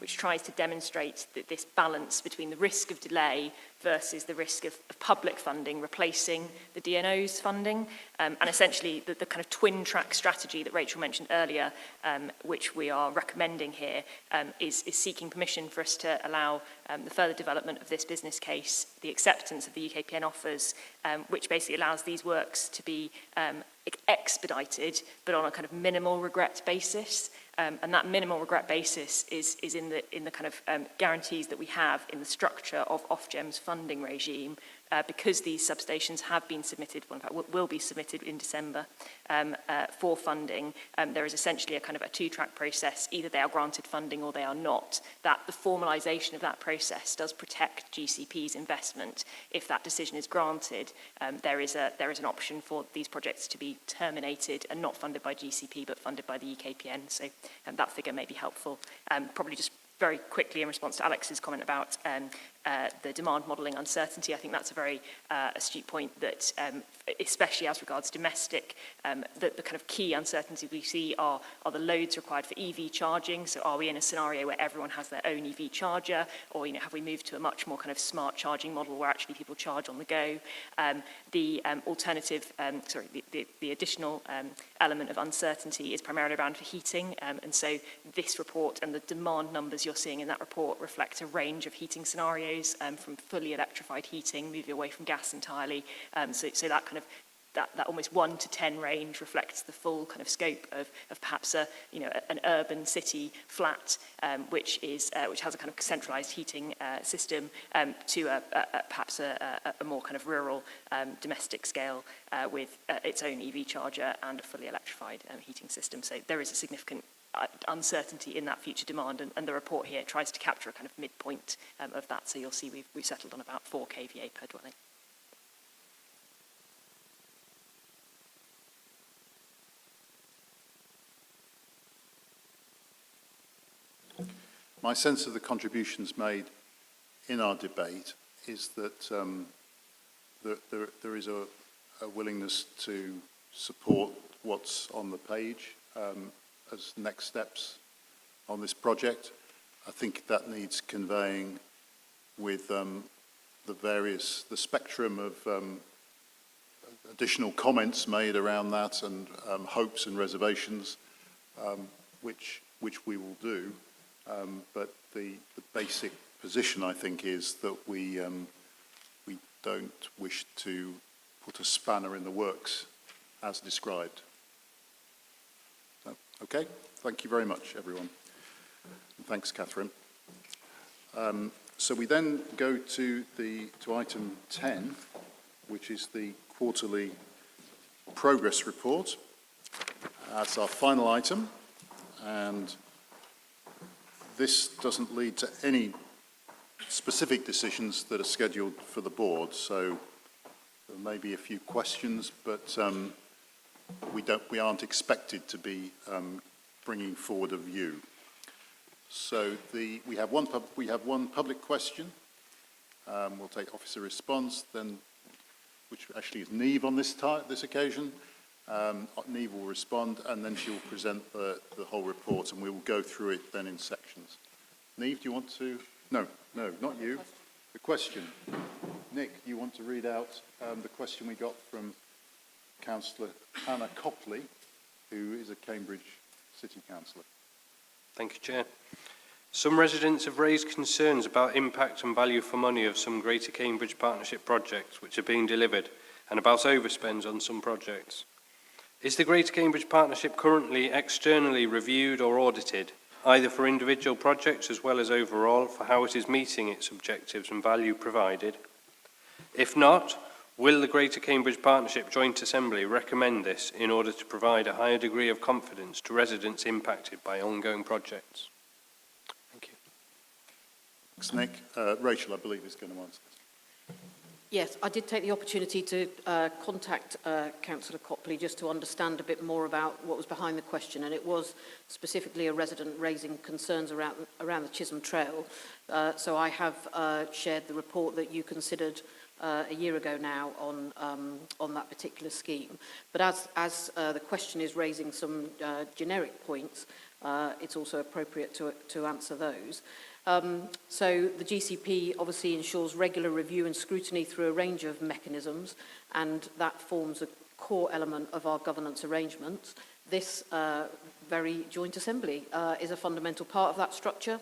tries to demonstrate that this balance between the risk of delay versus the risk of public funding replacing the DNO's funding. And essentially the kind of twin track strategy that Rachel mentioned earlier, which we are recommending here, is seeking permission for us to allow the further development of this business case, the acceptance of the UKPN offers, which basically allows these works to be expedited, but on a kind of minimal regret basis. And that minimal regret basis is in the kind of guarantees that we have in the structure of Ofgem's funding regime, because these substations have been submitted, well, in fact, will be submitted in December for funding. There is essentially a kind of a two-track process. Either they are granted funding or they are not. That the formalisation of that process does protect GCP's investment. If that decision is granted, there is an option for these projects to be terminated and not funded by GCP but funded by the UKPN. So that figure may be helpful. Probably just very quickly in response to Alex's comment about the demand modelling uncertainty, I think that's a very astute point that, especially as regards domestic, the kind of key uncertainty we see are the loads required for EV charging. So are we in a scenario where everyone has their own EV charger, or have we moved to a much more kind of smart charging model where actually people charge on the go? The alternative, the additional element of uncertainty is primarily around heating, and so this report and the demand numbers you're seeing in that report reflect a range of heating scenarios, from fully electrified heating, moving away from gas entirely. So that kind of that almost 1 to 10 range reflects the full kind of scope of perhaps an urban city flat, which has a kind of centralised heating system, to perhaps a more kind of rural domestic scale with its own EV charger and a fully electrified heating system. So there is a significant uncertainty in that future demand, and the report here tries to capture a kind of midpoint of that. So you'll see we've settled on about 4 kVA per dwelling. My sense of the contributions made in our debate is that there is a willingness to support what's on the page as next steps on this project. I think that needs conveying with the spectrum of additional comments made around that and hopes and reservations, which we will do. But the basic position, I think, is that we don't wish to put a spanner in the works as described. So, okay, thank you very much, everyone. And thanks, Catherine. So we then go to item 10, which is the quarterly progress report. That's our final item, and this doesn't lead to any specific decisions that are scheduled for the board, so there may be a few questions, but we aren't expected to be bringing forward a view. So we have one public question. We'll take officer response, then, which actually is Niamh on this occasion. Niamh will respond, and then she will present the whole report, and we will go through it then in sections. Niamh, do you want to? No, not you. The question. Nick, you want to read out the question we got from Councillor Hannah Copley, who is a Cambridge City Councillor. Thank you, Chair. Some residents have raised concerns about impact and value for money of some Greater Cambridge Partnership projects which are being delivered, and about overspends on some projects. Is the Greater Cambridge Partnership currently externally reviewed or audited, either for individual projects as well as overall, for how it is meeting its objectives and value provided? If not, will the Greater Cambridge Partnership Joint Assembly recommend this in order to provide a higher degree of confidence to residents impacted by ongoing projects? Thank you. Thanks, Nick. Rachel, I believe, is going to answer this. Yes, I did take the opportunity to contact Councillor Copley just to understand a bit more about what was behind the question, and it was specifically a resident raising concerns around the Chisholm Trail. So I have shared the report that you considered a year ago now on that particular scheme. But as the question is raising some generic points, it's also appropriate to answer those. So the GCP obviously ensures regular review and scrutiny through a range of mechanisms, and that forms a core element of our governance arrangements. This very joint assembly is a fundamental part of that structure.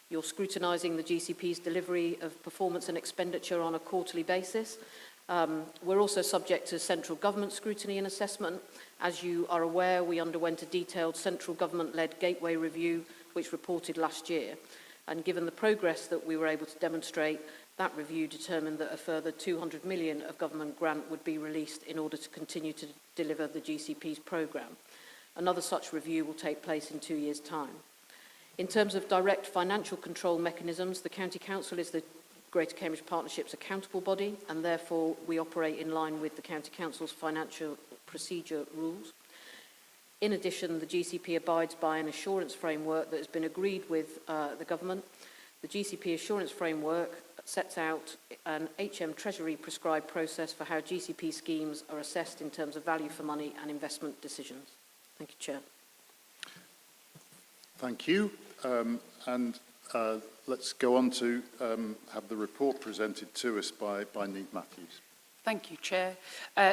You're scrutinising the GCP's delivery of performance and expenditure on a quarterly basis. We're also subject to central government scrutiny and assessment. As you are aware, we underwent a detailed central government-led gateway review, which reported last year. And given the progress that we were able to demonstrate, that review determined that a further 200 million of government grant would be released in order to continue to deliver the GCP's programme. Another such review will take place in 2 years' time. In terms of direct financial control mechanisms, the County Council is the Greater Cambridge Partnership's accountable body, and therefore we operate in line with the County Council's financial procedure rules. In addition, the GCP abides by an assurance framework that has been agreed with the government. The GCP assurance framework sets out an HM Treasury prescribed process for how GCP schemes are assessed in terms of value for money and investment decisions. Thank you, Chair. Thank you. Let's go on to have the report presented to us by Niamh Matthews. Thank you, Chair.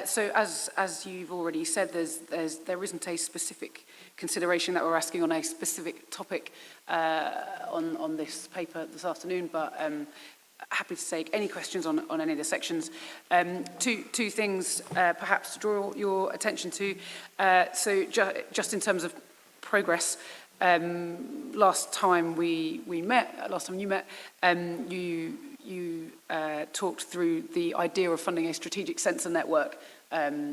So as you've already said, there isn't a specific consideration that we're asking on a specific topic on this paper this afternoon, but happy to take any questions on any of the sections. Two things perhaps to draw your attention to. So just in terms of progress, last time you met, you talked through the idea of funding a strategic sensor network,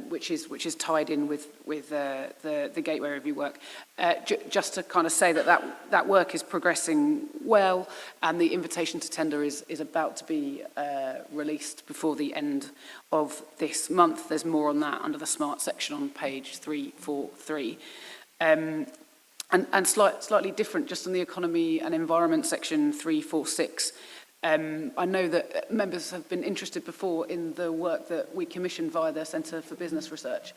which is tied in with the gateway review work. Just to kind of say that work is progressing well, and the invitation to tender is about to be released before the end of this month. There's more on that under the smart section on page 343. And slightly different, just on the economy and environment section 346. I know that members have been interested before in the work that we commissioned via the Centre for Business Research.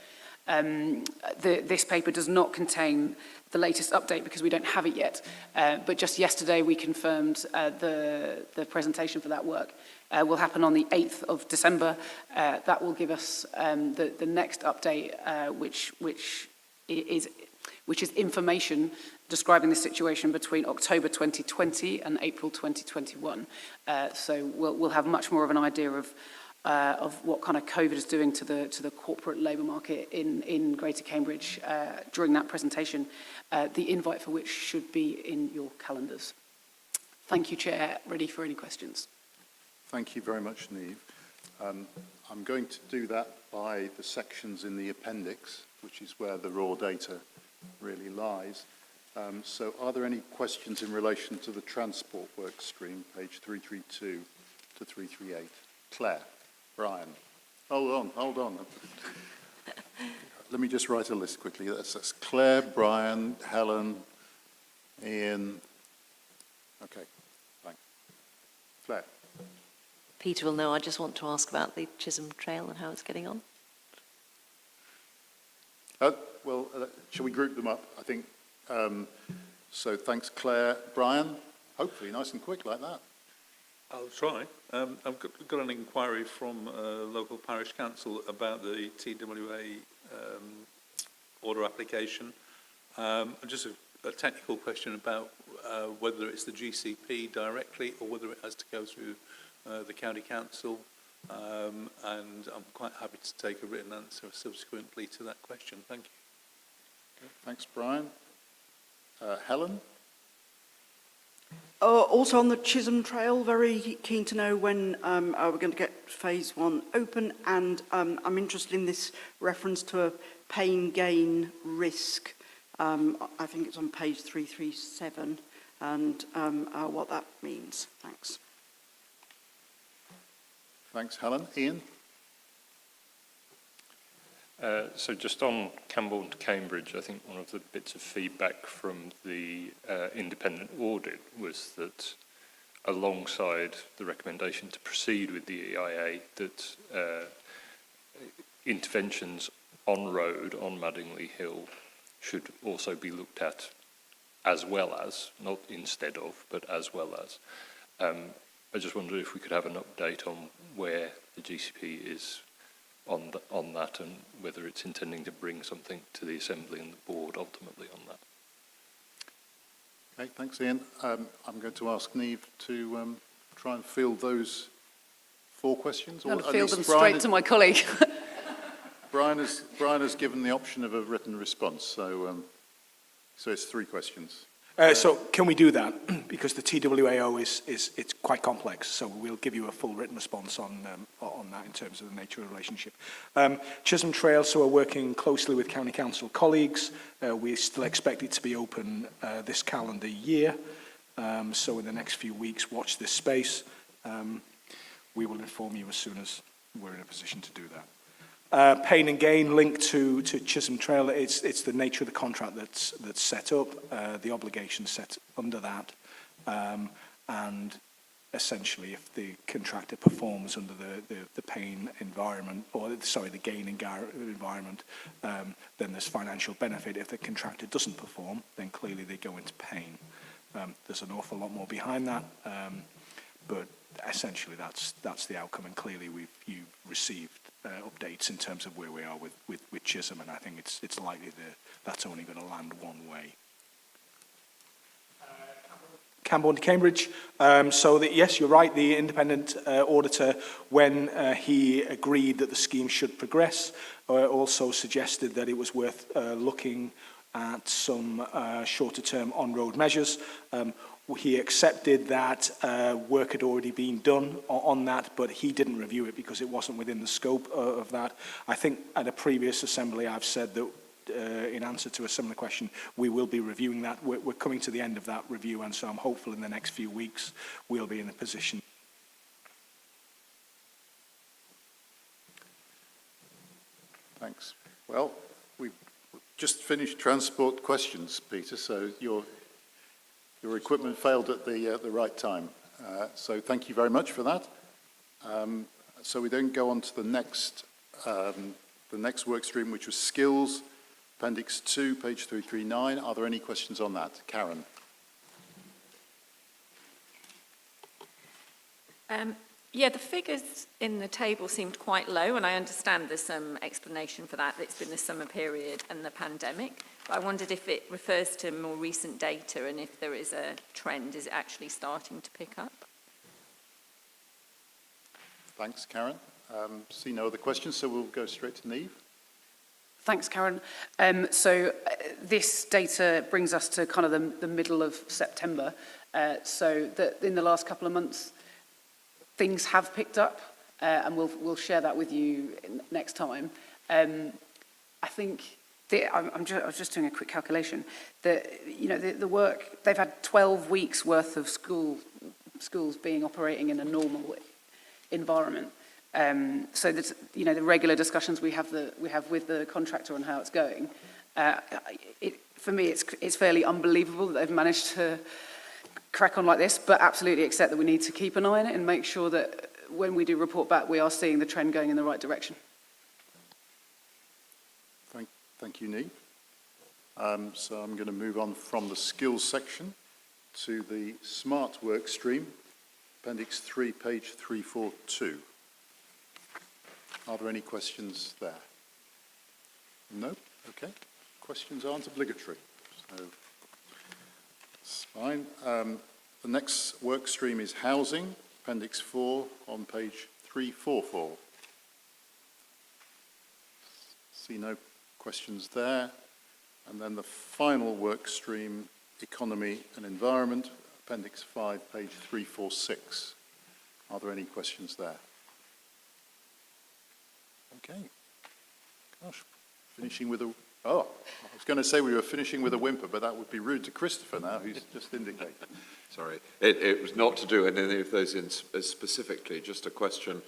This paper does not contain the latest update because we don't have it yet. But just yesterday we confirmed the presentation for that work will happen on the 8th of December. That will give us the next update, which is information describing the situation between October 2020 and April 2021. So we'll have much more of an idea of what kind of COVID is doing to the corporate labour market in Greater Cambridge during that presentation, the invite for which should be in your calendars. Thank you, Chair. Ready for any questions. Thank you very much, Niamh. I'm going to do that by the sections in the appendix, which is where the raw data really lies. So are there any questions in relation to the transport work stream, page 332 to 338? Claire, Brian. Hold on. Let me just write a list quickly. That's Claire, Brian, Helen, Ian. Okay, fine. Claire. Peter will know. I just want to ask about the Chisholm Trail and how it's getting on. Shall we group them up? I think, so thanks, Claire. Brian, hopefully nice and quick like that. I'll try. I've got an inquiry from local parish council about the TWA order application. Just a technical question about whether it's the GCP directly or whether it has to go through the county council. And I'm quite happy to take a written answer subsequently to that question. Thank you. Okay, thanks, Brian. Helen? Also on the Chisholm Trail, very keen to know when we're going to get phase 1 open, and I'm interested in this reference to a pain gain risk. I think it's on page 337, and what that means. Thanks. Thanks, Helen. Ian? So just on Camborne to Cambridge, I think one of the bits of feedback from the independent audit was that alongside the recommendation to proceed with the EIA, that interventions on road on Madingley Hill should also be looked at as well as, not instead of, but as well as. I just wondered if we could have an update on where the GCP is on that and whether it's intending to bring something to the Assembly and the Board ultimately on that. Okay, thanks, Ian. I'm going to ask Niamh to try and field those 4 questions. I'm going to field them straight to my colleague. Brian has given the option of a written response, so it's 3 questions. So can we do that? Because the TWAO it's quite complex, so we'll give you a full written response on that in terms of the nature of the relationship. Chisholm Trail, so we're working closely with County Council colleagues. We still expect it to be open this calendar year. So in the next few weeks, watch this space. We will inform you as soon as we're in a position to do that. Pain and gain linked to Chisholm Trail, it's the nature of the contract that's set up, the obligation set under that, and essentially if the contractor performs under the pain environment, or sorry, the gain environment, then there's financial benefit. If the contractor doesn't perform, then clearly they go into pain. There's an awful lot more behind that, but essentially that's the outcome, and clearly you've received updates in terms of where we are with Chisholm, and I think it's likely that's only going to land one way. Camborne to Cambridge. Yes, you're right, the independent auditor, when he agreed that the scheme should progress, also suggested that it was worth looking at some shorter term on-road measures. He accepted that work had already been done on that, but he didn't review it because it wasn't within the scope of that. I think at a previous assembly I've said that in answer to a similar question, we will be reviewing that. We're coming to the end of that review, and so I'm hopeful in the next few weeks we'll be in a position. Thanks. Well, we've just finished transport questions, Peter, so your equipment failed at the right time. So thank you very much for that. So we then go on to the next the next work stream, which was skills, Appendix 2, page 339. Are there any questions on that? Karen? Yeah, the figures in the table seemed quite low, and I understand there's some explanation for that. It's been the summer period and the pandemic. But I wondered if it refers to more recent data and if there is a trend, is it actually starting to pick up? Thanks, Karen. See no other questions, so we'll go straight to Niamh. Thanks, Karen. This data brings us to kind of the middle of September. So that in the last couple of months, things have picked up, and we'll share that with you next time. I think I was just doing a quick calculation. The work, they've had 12 weeks worth of schools being operating in a normal environment. So that, the regular discussions we have with the contractor on how it's going. For me, it's fairly unbelievable that they've managed to crack on like this, but absolutely accept that we need to keep an eye on it and make sure that when we do report back, we are seeing the trend going in the right direction. Thank you, Niamh. So I'm going to move on from the skills section to the smart work stream, Appendix 3, page 342. Are there any questions there? No? Okay. Questions aren't obligatory. So that's fine. The next work stream is housing, Appendix 4 on page 344. See no questions there. And then the final work stream, economy and environment, Appendix 5, page 346. Are there any questions there? Okay. Gosh, finishing with a... Oh, I was going to say we were finishing with a whimper, but that would be rude to Christopher now, who's just indicated. Sorry, it was not to do with any of those specifically, just a question.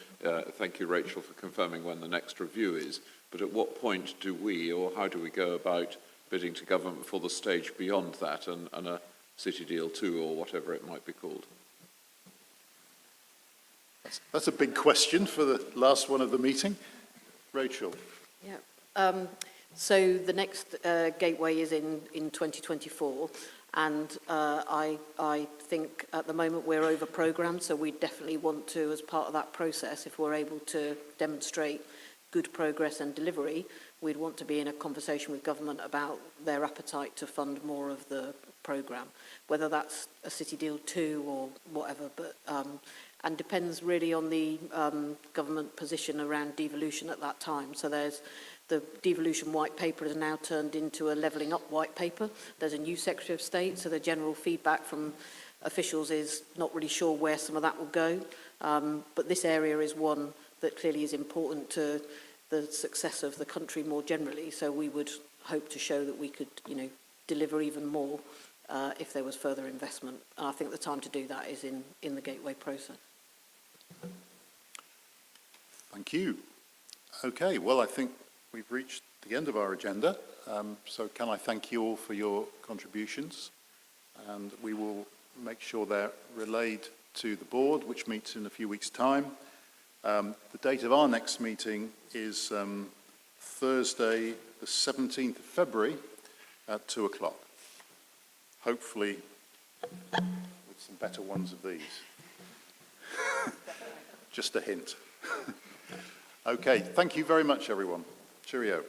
Thank you, Rachel, for confirming when the next review is. But at what point do we, or how do we go about bidding to government for the stage beyond that and a City Deal 2 or whatever it might be called? That's a big question for the last one of the meeting. Rachel. Yeah. So the next gateway is in 2024, and I think at the moment we're over-programmed, so we definitely want to, as part of that process, if we're able to demonstrate good progress and delivery, we'd want to be in a conversation with government about their appetite to fund more of the programme, whether that's a City Deal 2 or whatever, but and depends really on the government position around devolution at that time. So there's the devolution white paper is now turned into a levelling up white paper. There's a new Secretary of State, so the general feedback from officials is not really sure where some of that will go. But this area is one that clearly is important to the success of the country more generally. So we would hope to show that we could, deliver even more if there was further investment. And I think the time to do that is in the gateway process. Thank you. Okay, well, I think we've reached the end of our agenda. So can I thank you all for your contributions? And we will make sure they're relayed to the board, which meets in a few weeks' time. The date of our next meeting is Thursday, the 17th of February at 2 o'clock. Hopefully with some better ones of these. Just a hint. Okay, thank you very much, everyone. Cheerio.